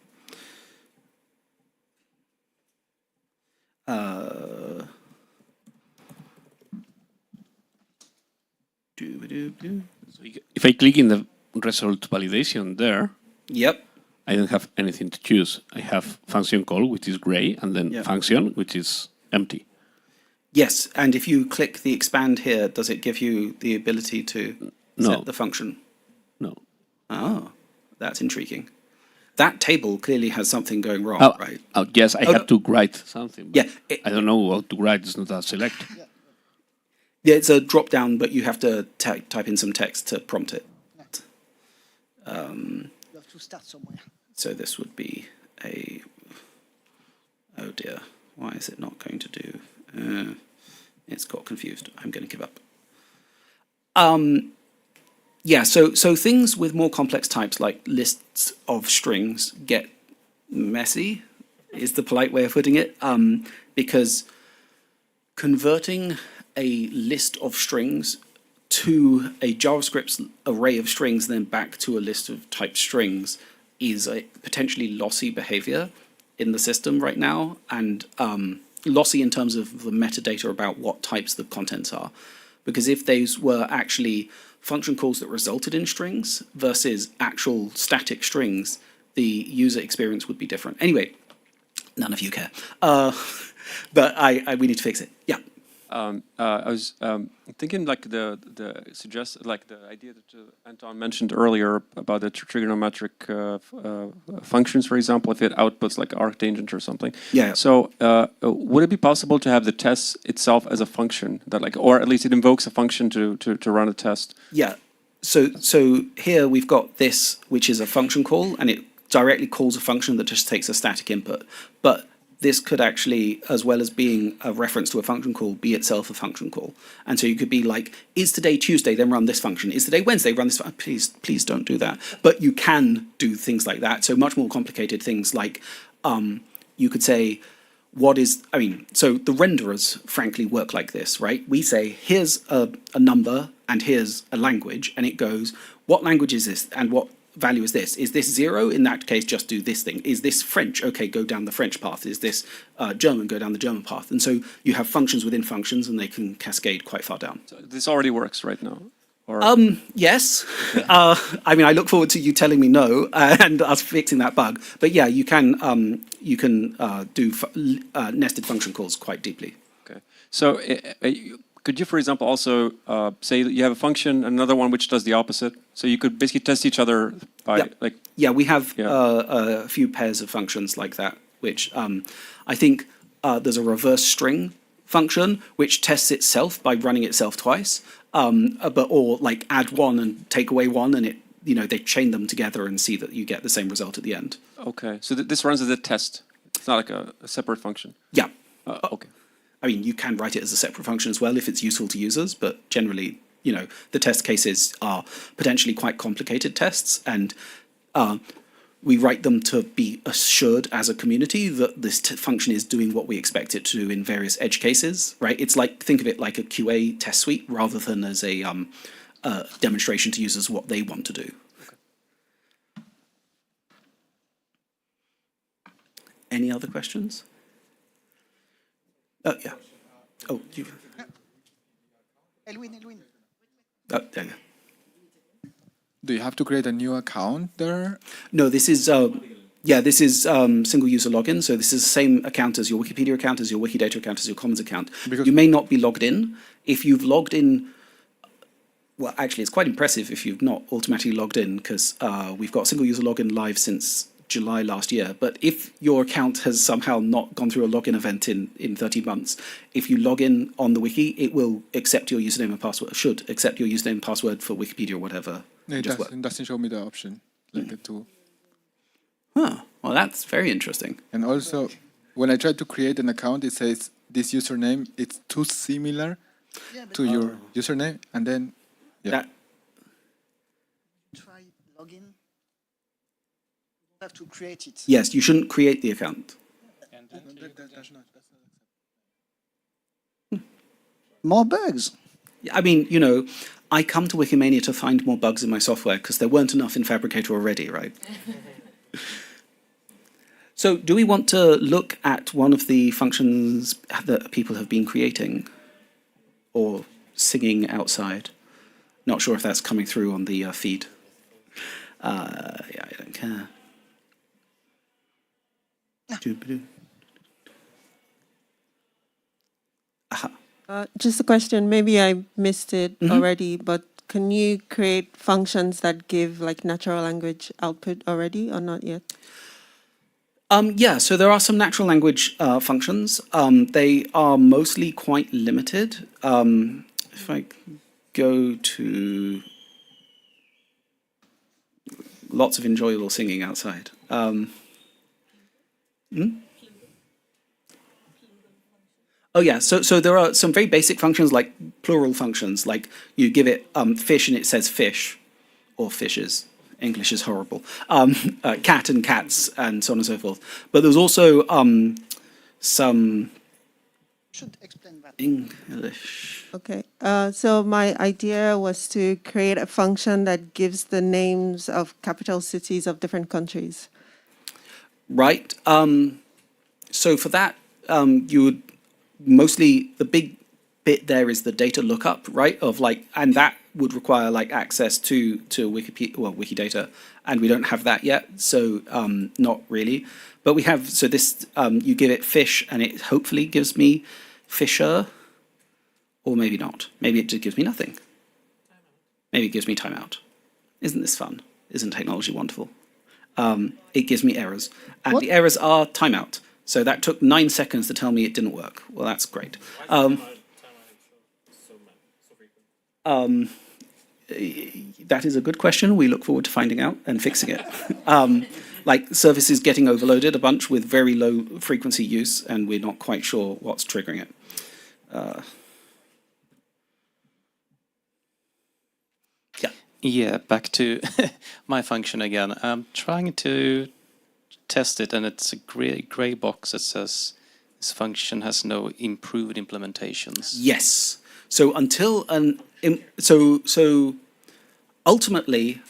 So if I click in the result validation there, yep, I don't have anything to choose. I have function call, which is gray, and then yep. function, which is empty. Yes, and if you click the expand here, does it give you the ability to set the function? No. Oh, that's intriguing. That table clearly has something going wrong, right? Oh, yes, I had to write something. Yeah. I don't know what to write. It's not a select. Yeah, it's a drop down, but you have to type in some text to prompt it. You have to start somewhere. So this would be a. Oh dear, why is it not going to do? It's got confused. I'm going to give up. Yeah, so things with more complex types like lists of strings get messy, is the polite way of putting it, because converting a list of strings to a JavaScript array of strings, then back to a list of type strings is a potentially lossy behavior in the system right now, and lossy in terms of the metadata about what types the contents are. Because if those were actually function calls that resulted in strings versus actual static strings, the user experience would be different. Anyway, none of you care. But we need to fix it. Yeah. I was thinking like the idea that Anton mentioned earlier about the trigonometric functions, for example, if it outputs like arctangent or something. Yeah. So would it be possible to have the test itself as a function that or at least it invokes a function to run a test? Yeah. So here we've got this, which is a function call, and it directly calls a function that just takes a static input. But this could actually, as well as being a reference to a function call, be itself a function call. And so you could be like, is today Tuesday, then run this function. Is today Wednesday, run this function. Please don't do that. But you can do things like that. So much more complicated things like you could say, so the renderers frankly work like this, right? We say, here's a number and here's a language, and it goes, what language is this? And what value is this? Is this 0? In that case, just do this thing. Is this French? Okay, go down the French path. Is this German? Go down the German path. And so you have functions within functions, and they can cascade quite far down. So this already works right now? Or? Yes. I mean, I look forward to you telling me no and us fixing that bug. But yeah, you can do nested function calls quite deeply. Okay. So could you, for example, also say that you have a function, another one which does the opposite? So you could basically test each other by like... Yeah, we have a few pairs of functions like that, which I think there's a reverse string function which tests itself by running itself twice, or like add one and take away one, and they chain them together and see that you get the same result at the end. Okay, so this runs as a test. It's not like a separate function. Yeah. Okay. I mean, you can write it as a separate function as well if it's useful to users, but generally, the test cases are potentially quite complicated tests, and we write them to be assured as a community that this function is doing what we expect it to do in various edge cases, right? It's like, think of it like a QA test suite rather than as a demonstration to users what they want to do. Okay. Any other questions? Oh, yeah. Oh, you. Elwin. Oh, there you go. Do you have to create a new account there? No, this is single user login. So this is the same account as your Wikipedia account, as your Wikidata account, as your Commons account. Because you may not be logged in. If you've logged in, well, actually, it's quite impressive if you've not automatically logged in, because we've got single user login live since July last year. But if your account has somehow not gone through a login event in 30 months, if you log in on the wiki, it will accept your username and password, should accept your username and password for Wikipedia or whatever. No, it doesn't show me the option, like the tool. Huh, well, that's very interesting. And also, when I try to create an account, it says this username, it's too similar to your username, and then, Try login. You have to create it. Yes, you shouldn't create the account. More bugs. I mean, I come to Wikimania to find more bugs in my software because there weren't enough in Fabricator already, right? So do we want to look at one of the functions that people have been creating or singing outside? Not sure if that's coming through on the feed. Yeah, I don't care. Just a question, maybe I missed it already, but can you create functions that give like natural language output already or not yet? Yeah, so there are some natural language functions. They are mostly quite limited. If I go to lots of enjoyable singing outside. Oh yeah, so there are some very basic functions like plural functions, like you give it fish and it says fish, or fishes. English is horrible. Cat and cats, and so on and so forth. But there's also some Should explain that. English. Okay, so my idea was to create a function that gives the names of capital cities of different countries. Right. So for that, you would mostly, the big bit there is the data lookup, right? And that would require access to Wikipedia, well, Wikidata, and we don't have that yet, so not really. But we have, so this, you give it fish, and it hopefully gives me fisher, or maybe not. Maybe it just gives me nothing. Maybe it gives me timeout. Isn't this fun? Isn't technology wonderful? It gives me errors, and the errors are timeout. So that took 9 seconds to tell me it didn't work. Well, that's great. That is a good question. We look forward to finding out and fixing it. Services getting overloaded a bunch with very low frequency use, and we're not quite sure what's triggering it. Yeah, back to my function again. I'm trying to test it, and it's a gray box that says this function has no improved implementations. Yes. So until so ultimately,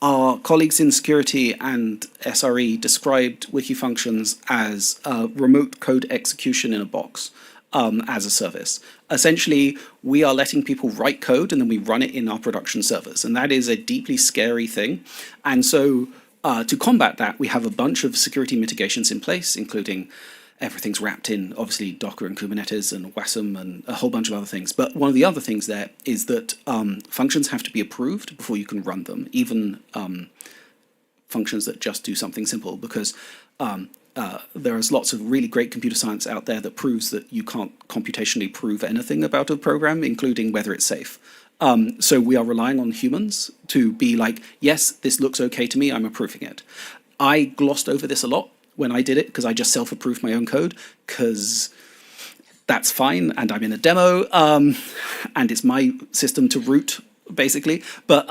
Our colleagues in security and SRE described Wikifunctions as remote code execution in a box as a service. Essentially, we are letting people write code and then we run it in our production servers. And that is a deeply scary thing. And so to combat that, we have a bunch of security mitigations in place, including everything's wrapped in, obviously, Docker and Kubernetes and WASM and a whole bunch of other things. But one of the other things there is that functions have to be approved before you can run them, even functions that just do something simple, because there is lots of really great computer science out there that proves that you can't computationally prove anything about a program, including whether it's safe. So we are relying on humans to be like, yes, this looks okay to me, I'm approving it. I glossed over this a lot when I did it, because I just self-approved my own code, because that's fine, and I'm in a demo, and it's my system to root, basically. But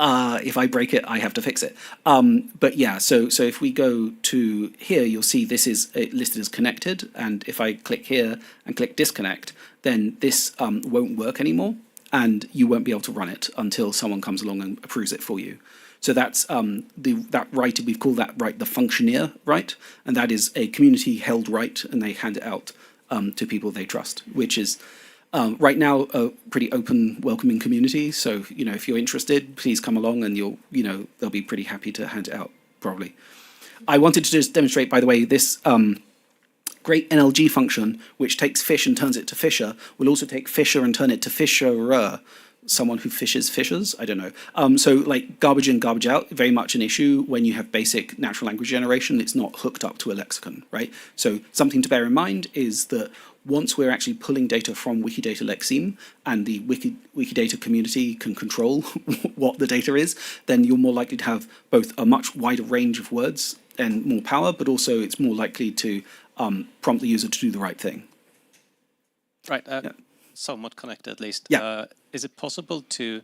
if I break it, I have to fix it. But yeah, so if we go to here, you'll see this is listed as connected, and if I click here and click disconnect, then this won't work anymore, and you won't be able to run it until someone comes along and approves it for you. So that's that right, we've called that right the functioneer right, and that is a community-held right, and they hand it out to people they trust, which is right now a pretty open, welcoming community. So if you're interested, please come along, and they'll be pretty happy to hand it out, probably. I wanted to just demonstrate, by the way, this great NLG function, which takes fish and turns it to fisher, will also take fisher and turn it to fisherer. Someone who fishes fishers, I don't know. So like garbage in, garbage out, very much an issue when you have basic natural language generation. It's not hooked up to a lexicon, right? So something to bear in mind is that once we're actually pulling data from Wikidata Lexeme and the Wikidata community can control what the data is, then you're more likely to have both a much wider range of words and more power, but also it's more likely to prompt the user to do the right thing. Right. Somewhat connected, at least. Yeah. Is it possible to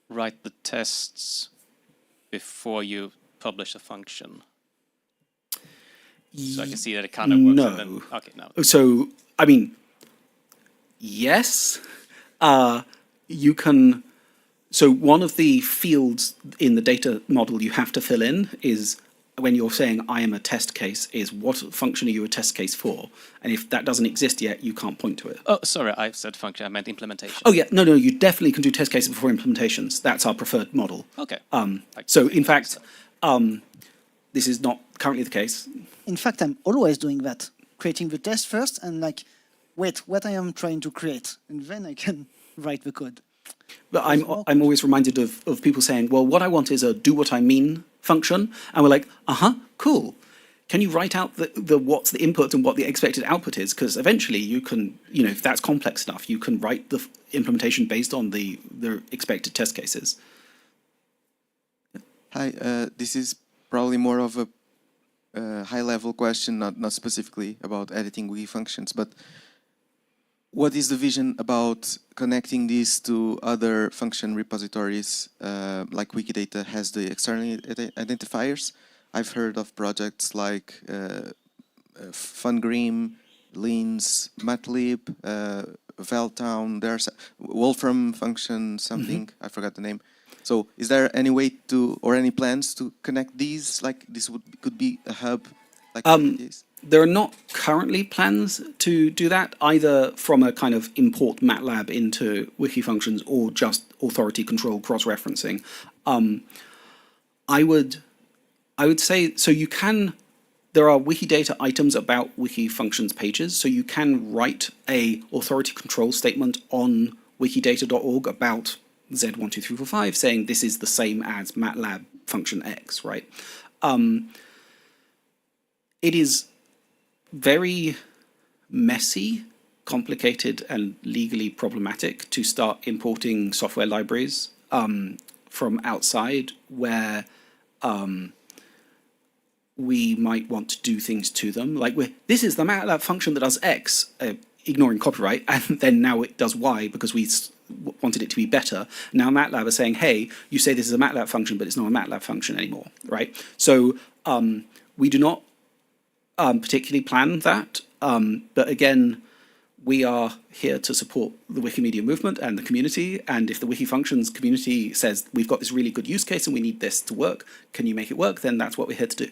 write the tests before you publish a function? So I can see that it kind of works. No. And then, okay, no. So, I mean, yes. You can... So one of the fields in the data model you have to fill in is, when you're saying I am a test case, is what function are you a test case for? And if that doesn't exist yet, you can't point to it. Oh, sorry, I said function, I meant implementation. Oh yeah, no, you definitely can do test cases before implementations. That's our preferred model. Okay. So in fact, this is not currently the case. In fact, I'm always doing that, creating the test first and like, wait, what I am trying to create, and then I can write the code. But I'm always reminded of people saying, well, what I want is a do what I mean function. And we're like, cool. Can you write out what's the input and what the expected output is? Because eventually you can, if that's complex enough, you can write the implementation based on the expected test cases. Hi, this is probably more of a high-level question, not specifically about editing Wikifunctions, but what is the vision about connecting these to other function repositories, like Wikidata has the external identifiers? I've heard of projects like Fungrim, Leans, Matlib, Valtown, there's Wolfram function something, I forgot the name. So is there any way to, or any plans to connect these? Like this could be a hub like this? There are not currently plans to do that, either from a kind of import MATLAB into Wikifunctions or just authority control cross-referencing. I would say, so you can, there are Wikidata items about Wikifunctions pages, so you can write a authority control statement on wikidata.org about Z12345 saying this is the same as MATLAB function X, right? It is very messy, complicated, and legally problematic to start importing software libraries from outside where we might want to do things to them. Like, this is the MATLAB function that does X, ignoring copyright, and then now it does Y because we wanted it to be better. Now MATLAB is saying, hey, you say this is a MATLAB function, but it's not a MATLAB function anymore, right? So we do not particularly plan that, but again, we are here to support the Wikimedia movement and the community, and if the Wikifunctions community says, we've got this really good use case and we need this to work, can you make it work? Then that's what we're here to do.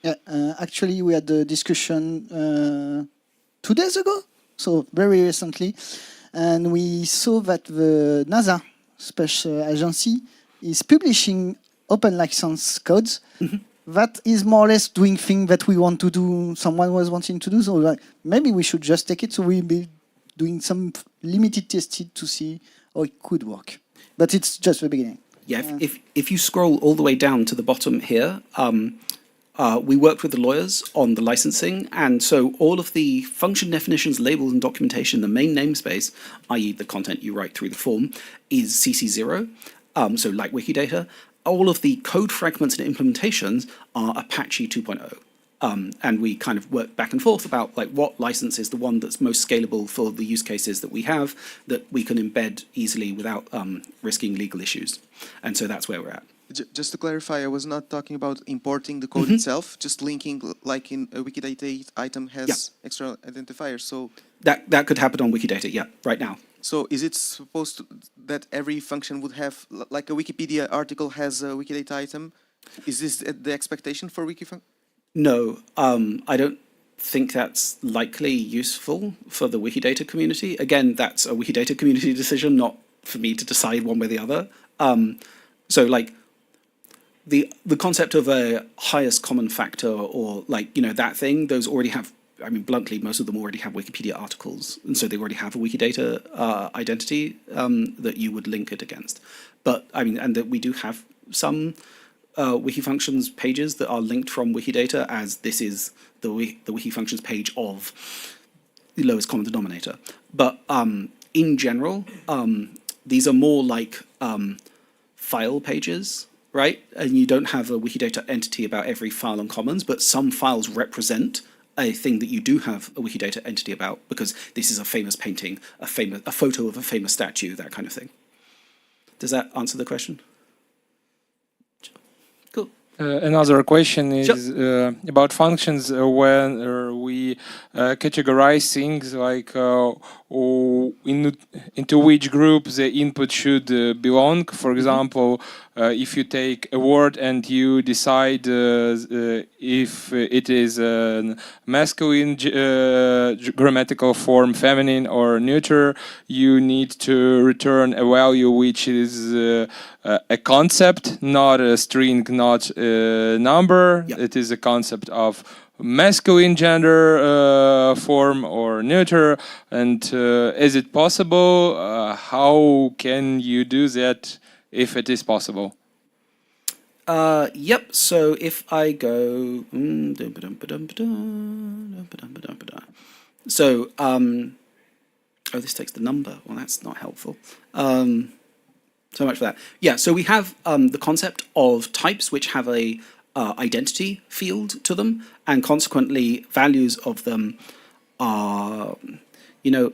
Yeah, actually, we had a discussion 2 days ago, so very recently, and we saw that the NASA Space Agency is publishing open license codes. That is more or less doing things that we want to do, someone was wanting to do, so like, maybe we should just take it, so we'll be doing some limited testing to see how it could work. But it's just the beginning. Yeah, if you scroll all the way down to the bottom here, we worked with the lawyers on the licensing, and so all of the function definitions, labels, and documentation, the main namespace, i.e. the content you write through the form, is CC0, so like Wikidata. All of the code fragments and implementations are Apache 2.0. And we kind of work back and forth about like what license is the one that's most scalable for the use cases that we have, that we can embed easily without risking legal issues. And so that's where we're at. Just to clarify, I was not talking about importing the code itself, just linking, like in a Wikidata item has extra identifiers. So that could happen on Wikidata, yeah, right now. So is it supposed to, that every function would have, like a Wikipedia article has a Wikidata item? Is this the expectation for Wikifunction? No, I don't think that's likely useful for the Wikidata community. Again, that's a Wikidata community decision, not for me to decide one way or the other. So like the concept of a highest common factor or like, you know, that thing, those already have, I mean, bluntly, most of them already have Wikipedia articles. And so they already have a Wikidata identity that you would link it against. But I mean, and that we do have some Wikifunctions pages that are linked from Wikidata, as this is the Wikifunctions page of the lowest common denominator. But in general, these are more like file pages, right? And you don't have a Wikidata entity about every file on Commons, but some files represent a thing that you do have a Wikidata entity about, because this is a famous painting, a photo of a famous statue, that kind of thing. Does that answer the question? Cool. Another question is about functions when we categorize things like into which group the input should belong. For example, if you take a word and you decide if it is a masculine grammatical form, feminine or neuter, you need to return a value which is a concept, not a string, not a number. It is a concept of masculine gender form or neuter. And is it possible? How can you do that if it is possible? Yep, so if I go... So, oh, this takes the number. Well, that's not helpful. So much for that. Yeah, so we have the concept of types which have a identity field to them, and consequently values of them are, you know,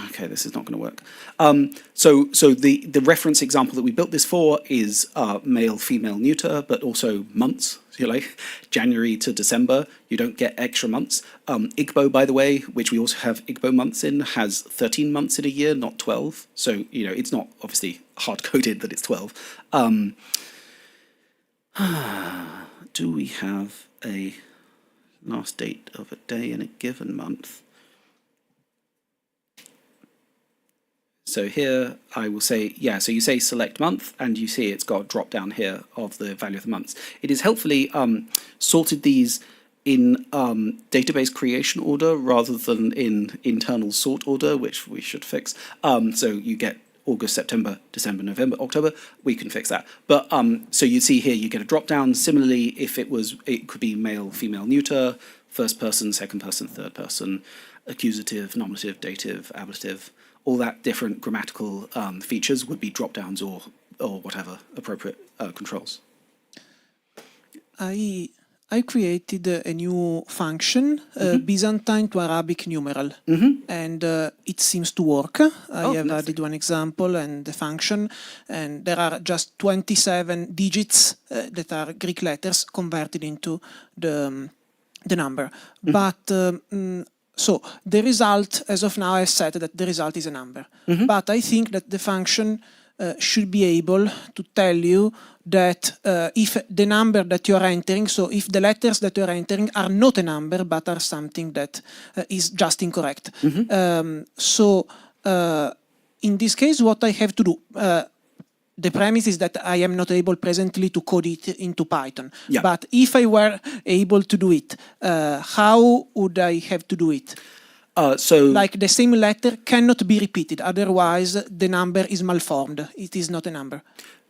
okay, this is not going to work. So the reference example that we built this for is male, female, neuter, but also months. So like January to December, you don't get extra months. Igbo, by the way, which we also have Igbo months in, has 13 months in a year, not 12. So, you know, it's not obviously hard-coded that it's 12. Do we have a last date of a day in a given month? So here I will say, yeah, so you say select month and you see it's got a drop down here of the value of the months. It is helpfully sorted these in database creation order rather than in internal sort order, which we should fix. So you get August, September, December, November, October, we can fix that. But so you see here you get a drop down. Similarly, if it could be male, female, neuter, first person, second person, third person, accusative, nominative, dative, ablative. All that different grammatical features would be drop downs or whatever appropriate controls. I created a new function, Byzantine to Arabic numeral, and it seems to work. I have added one example and the function, and there are just 27 digits that are Greek letters converted into the number. But So the result, as of now, I said that the result is a number. But I think that the function should be able to tell you that if the number that you are entering, so if the letters that you are entering are not a number but are something that is just incorrect. So in this case, what I have to do, the premise is that I am not able presently to code it into Python. Yeah. But if I were able to do it, how would I have to do it? Like the same letter cannot be repeated, otherwise the number is malformed. It is not a number.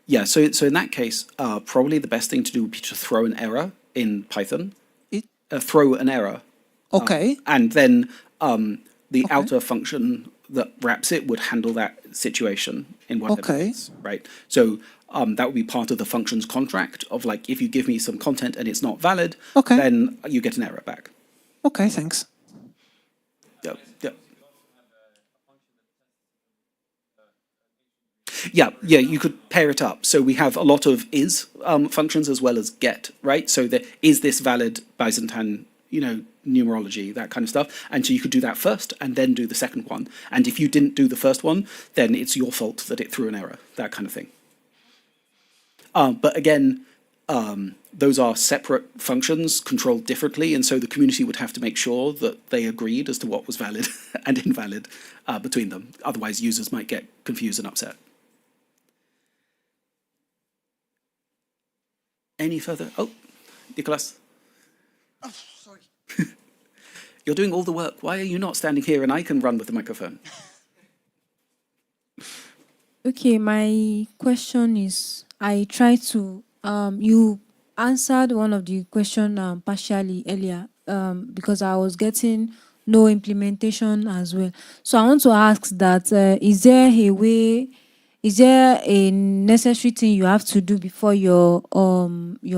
Yeah, so in that case, probably the best thing to do would be to throw an error in Python. Throw an error. Okay. And then the outer function that wraps it would handle that situation in whatever case, right? So that would be part of the function's contract of like, if you give me some content and it's not valid, then you get an error back. Okay, thanks. Yeah, you could pair it up. So we have a lot of is functions as well as get, right? So is this valid Byzantine, numerology, that kind of stuff. And so you could do that first and then do the second one. And if you didn't do the first one, then it's your fault that it threw an error, that kind of thing. But again, those are separate functions controlled differently. And so the community would have to make sure that they agreed as to what was valid and invalid between them. Otherwise, users might get confused and upset. Any further? Oh, Nicholas. Oh, sorry. You're doing all the work. Why are you not standing here and I can run with the microphone? Okay, my question is, I tried to, you answered one of the question partially earlier because I was getting no implementation as well. So I want to ask that, is there a way, is there a necessary thing you have to do before your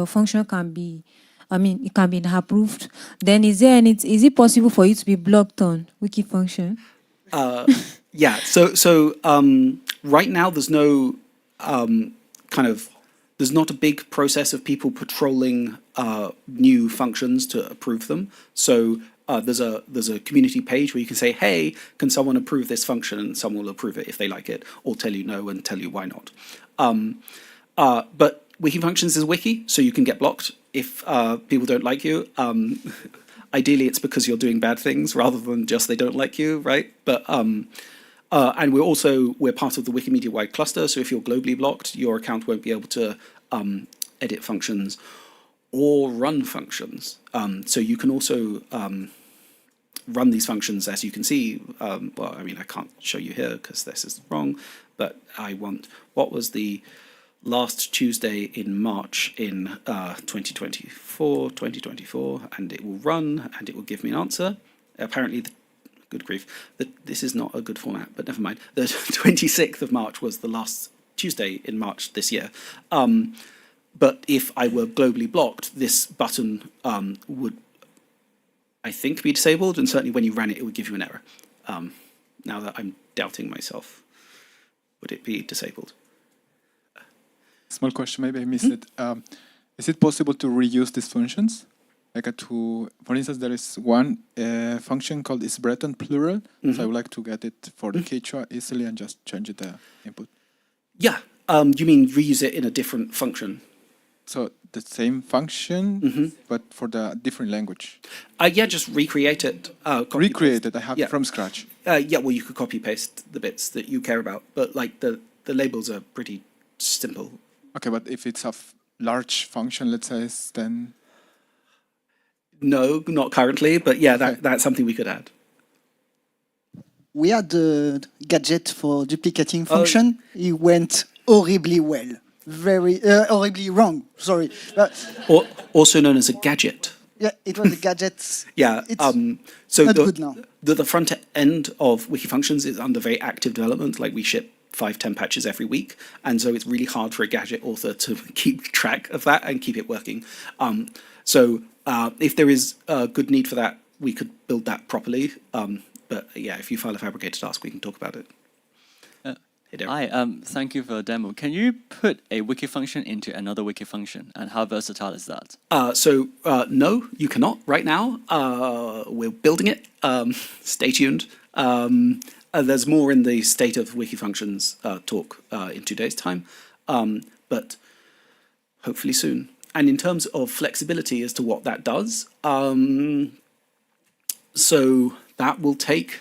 function can be, it can be approved? Then is it possible for you to be blocked on Wikifunction? Yeah, so right now there's no there's not a big process of people patrolling new functions to approve them. So there's a community page where you can say, hey, can someone approve this function? And someone will approve it if they like it, or tell you no and tell you why not. But Wikifunctions is a wiki, so you can get blocked if people don't like you. Ideally, it's because you're doing bad things rather than just they don't like you, right? But and we're part of the Wikimedia wide cluster, so if you're globally blocked, your account won't be able to edit functions or run functions. So you can also run these functions, as you can see. Well, I can't show you here because this is wrong, but what was the last Tuesday in March in 2024, and it will run and it will give me an answer. Apparently, good grief, this is not a good format, but never mind. The 26th of March was the last Tuesday in March this year. But if I were globally blocked, this button would, I think, be disabled, and certainly when you ran it, it would give you an error. Now that I'm doubting myself, would it be disabled? Small question, maybe I missed it. Is it possible to reuse these functions? Like for instance, there is one function called is Breton plural. So I would like to get it for the Quechua easily and just change the input. Yeah. You mean reuse it in a different function? So the same function, but for the different language. Yeah, just recreate it. Recreate it. I have it from scratch. Yeah, well, you could copy paste the bits that you care about, but like the labels are pretty simple. Okay, but if it's a large function, let's say, then... No, not currently, but yeah, that's something we could add. We had the gadget for duplicating function. It went horribly well. Very horribly wrong, sorry. Also known as a gadget. Yeah, it was a gadget. Yeah, it's not good now. The front end of Wikifunctions is under very active development. Like we ship 5-10 patches every week, and so it's really hard for a gadget author to keep track of that and keep it working. So if there is a good need for that, we could build that properly. But yeah, if you file a fabricated task, we can talk about it. Hi, thank you for the demo. Can you put a wiki function into another wiki function, and how versatile is that? No, you cannot right now. We're building it. Stay tuned. There's more in the state of Wikifunctions talk in 2 days' time, but hopefully soon. And in terms of flexibility as to what that does, so that will take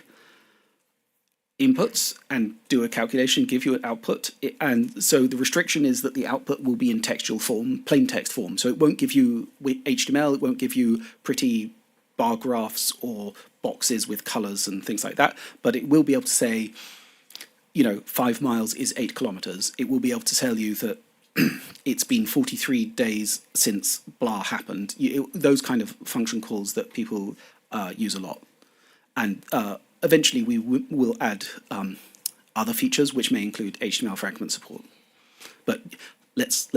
inputs and do a calculation, give you an output. And so the restriction is that the output will be in textual form, plain text form. So it won't give you HTML, it won't give you pretty bar graphs or boxes with colors and things like that, but it will be able to say, 5 miles is 8 kilometers. It will be able to tell you that it's been 43 days since blah happened. Those kind of function calls that people use a lot. And eventually we will add other features, which may include HTML fragment support. But let's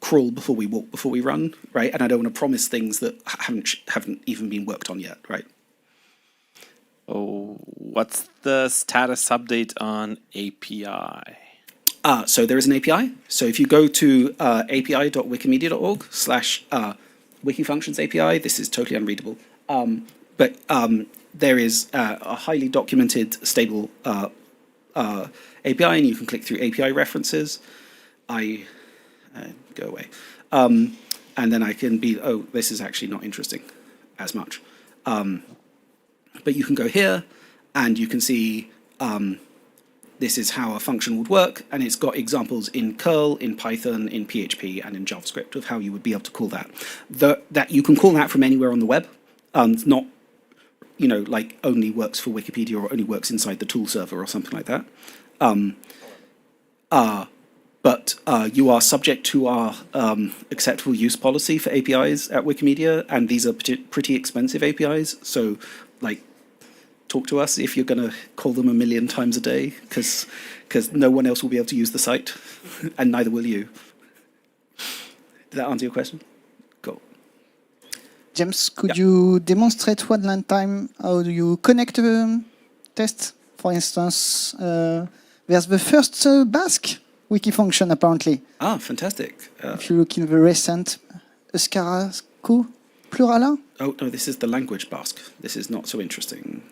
crawl before we walk, before we run, right? And I don't want to promise things that haven't even been worked on yet, right? Oh, what's the status update on API? So there is an API. So if you go to api.wikimedia.org/Wikifunctions API, this is totally unreadable. But there is a highly documented, stable API, and you can click through API references. Go away. And then I can be, this is actually not interesting as much. But you can go here, and you can see this is how a function would work, and it's got examples in curl, in Python, in PHP, and in JavaScript of how you would be able to call that. That you can call that from anywhere on the web. It's not, like only works for Wikipedia or only works inside the tool server or something like that. But you are subject to our acceptable use policy for APIs at Wikimedia, and these are pretty expensive APIs. So, talk to us if you're going to call them 1 million times a day, because no one else will be able to use the site, and neither will you. Did that answer your question? Go. James, could you demonstrate one time how do you connect tests? For instance, there's the first Basque wiki function apparently. Ah, fantastic. If you look in the recent Escarasco Plurala. Oh, no, this is the language Basque. This is not so interesting.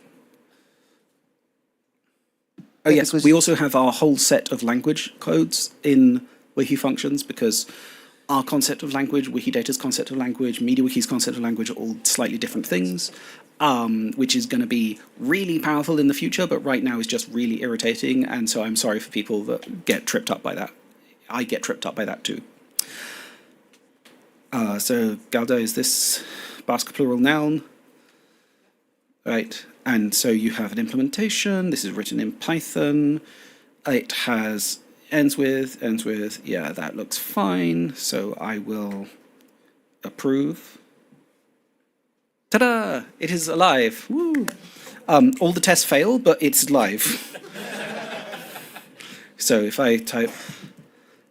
Oh, yes, we also have our whole set of language codes in Wikifunctions, because our concept of language, Wikidata's concept of language, MediaWiki's concept of language are all slightly different things, which is going to be really powerful in the future, but right now is just really irritating, and so I'm sorry for people that get tripped up by that. I get tripped up by that too. So Galda is this Basque plural noun, right? And so you have an implementation. This is written in Python. It has ends with, yeah, that looks fine. So I will approve. Ta-da! It is alive. Woo! All the tests fail, but it's live. So if I type,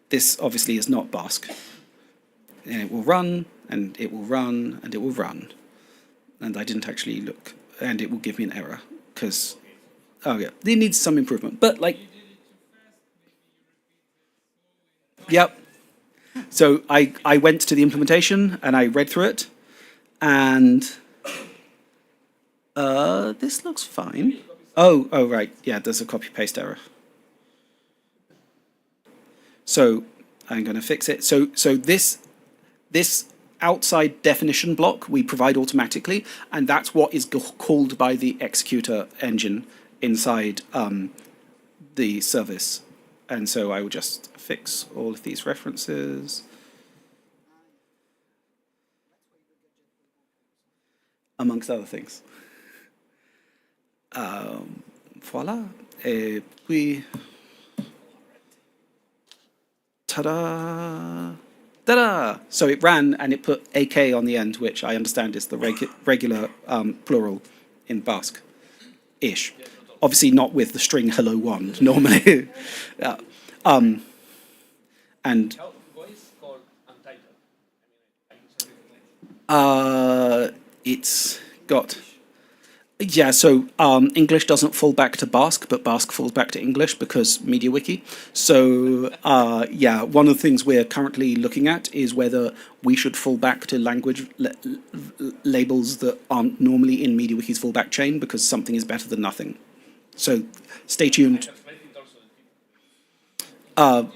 this obviously is not Basque. And it will run, and it will run, and it will run. And I didn't actually look. And it will give me an error, because, oh yeah, it needs some improvement. But yep. So I went to the implementation, and I read through it, and this looks fine. Oh, right, yeah, there's a copy-paste error. So I'm going to fix it. So this outside definition block we provide automatically, and that's what is called by the executor engine inside the service. And so I will just fix all of these references. Amongst other things. Voila. Et puis, ta-da! Ta-da! So it ran, and it put AK on the end, which I understand is the regular plural in Basque-ish. Obviously not with the string hello one, normally. And it's got Yeah, so English doesn't fall back to Basque, but Basque falls back to English because MediaWiki. So yeah, one of the things we're currently looking at is whether we should fall back to language labels that aren't normally in MediaWiki's fallback chain because something is better than nothing. So stay tuned. So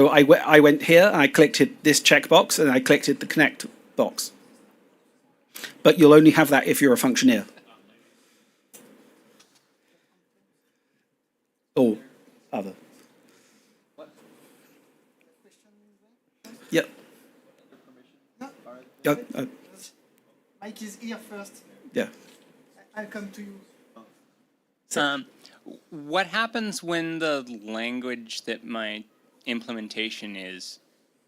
I went here and I clicked this checkbox and I clicked the connect box. But you'll only have that if you're a functioneer. Or other. Yep. Yeah. Mike is here first. Yeah. I'll come to you. What happens when the language that my implementation is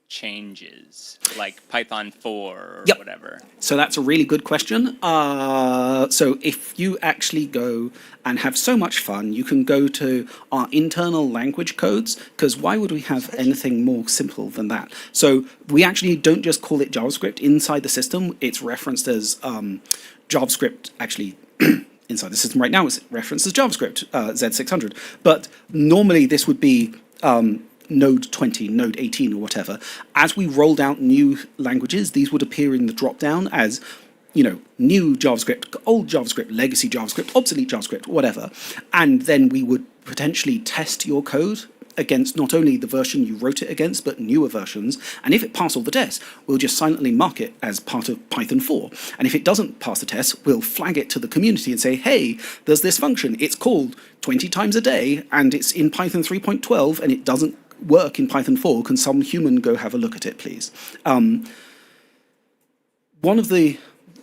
changes, like Python 4 or whatever? So that's a really good question. So if you actually go and have so much fun, you can go to our internal language codes, because why would we have anything more simple than that? So we actually don't just call it JavaScript inside the system. It's referenced as JavaScript, actually. Inside the system right now, it's referenced as JavaScript, Z600. But normally this would be Node 20, Node 18, or whatever. As we rolled out new languages, these would appear in the drop-down as, you know, new JavaScript, old JavaScript, legacy JavaScript, obsolete JavaScript, whatever. And then we would potentially test your code against not only the version you wrote it against, but newer versions. And if it passed all the tests, we'll just silently mark it as part of Python 4. And if it doesn't pass the test, we'll flag it to the community and say, hey, there's this function. It's called 20 times a day, and it's in Python 3.12, and it doesn't work in Python 4. Can some human go have a look at it, please? One of the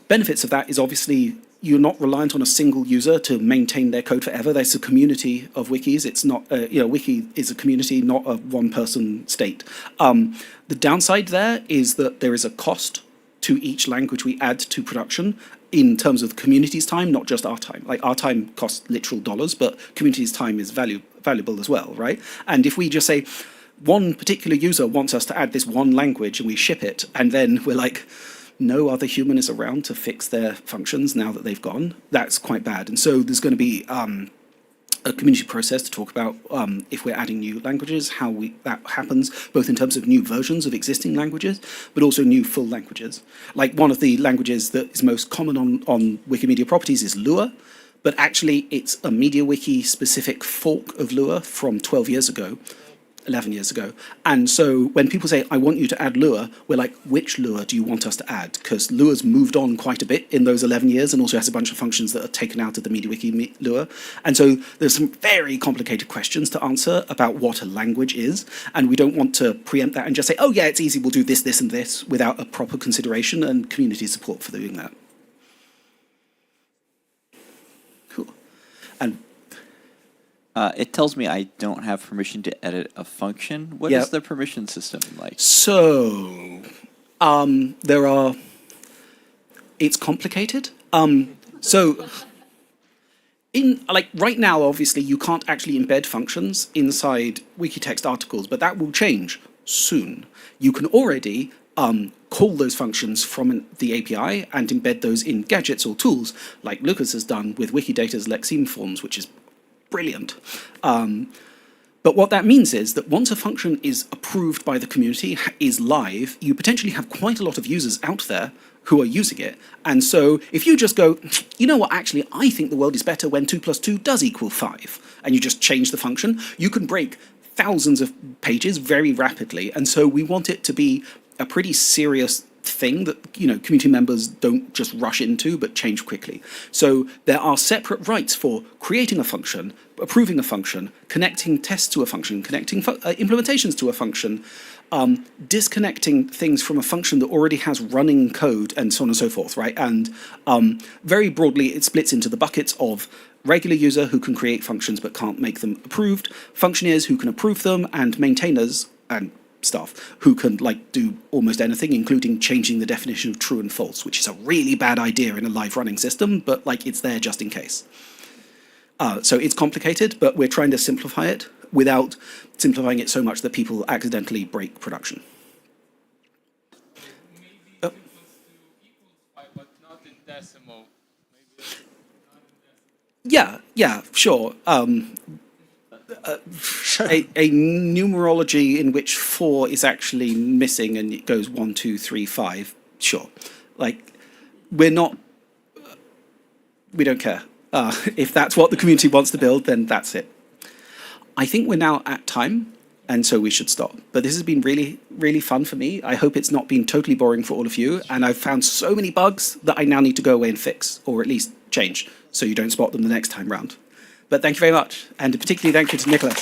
benefits of that is obviously you're not reliant on a single user to maintain their code forever. There's a community of wikis. It's not, Wiki is a community, not a one-person state. The downside there is that there is a cost to each language we add to production in terms of the community's time, not just our time. Like our time costs literal dollars, but community's time is valuable as well, right? And if we just say one particular user wants us to add this one language and we ship it, and then we're like, no other human is around to fix their functions now that they've gone, that's quite bad. And so there's going to be a community process to talk about if we're adding new languages, how that happens, both in terms of new versions of existing languages, but also new full languages. Like one of the languages that is most common on Wikimedia properties is Lua, but actually it's a MediaWiki specific fork of Lua from 12 years ago. 11 years ago. And so when people say, I want you to add Lua, we're like, which Lua do you want us to add? Because Lua's moved on quite a bit in those 11 years and also has a bunch of functions that are taken out of the MediaWiki Lua. And so there's some very complicated questions to answer about what a language is. And we don't want to preempt that and just say, oh yeah, it's easy, we'll do this, this, and this without a proper consideration and community support for doing that. Cool. And it tells me I don't have permission to edit a function. What is the permission system like? So, it's complicated. So, right now, obviously, you can't actually embed functions inside Wikitext articles, but that will change soon. You can already call those functions from the API and embed those in gadgets or tools, like Lucas has done with Wikidata's Lexeme forms, which is brilliant. But what that means is that once a function is approved by the community, is live, you potentially have quite a lot of users out there who are using it. And so if you just go, you know what, actually, I think the world is better when 2 + 2 does equal 5, and you just change the function, you can break thousands of pages very rapidly. And so we want it to be a pretty serious thing that, you know, community members don't just rush into but change quickly. So there are separate rights for creating a function, approving a function, connecting tests to a function, connecting implementations to a function, disconnecting things from a function that already has running code, and so on and so forth, right? And very broadly, it splits into the buckets of regular user who can create functions but can't make them approved, functioneers who can approve them, and maintainers and stuff who can do almost anything, including changing the definition of true and false, which is a really bad idea in a live running system, but it's there just in case. So it's complicated, but we're trying to simplify it without simplifying it so much that people accidentally break production. Yeah, sure. A numerology in which 4 is actually missing and it goes 1, 2, 3, 5. Sure. Like, we don't care. If that's what the community wants to build, then that's it. I think we're now at time, and so we should stop. But this has been really, really fun for me. I hope it's not been totally boring for all of you. And I've found so many bugs that I now need to go away and fix, or at least change, so you don't spot them the next time round. But thank you very much, and particularly thank you to Nicholas.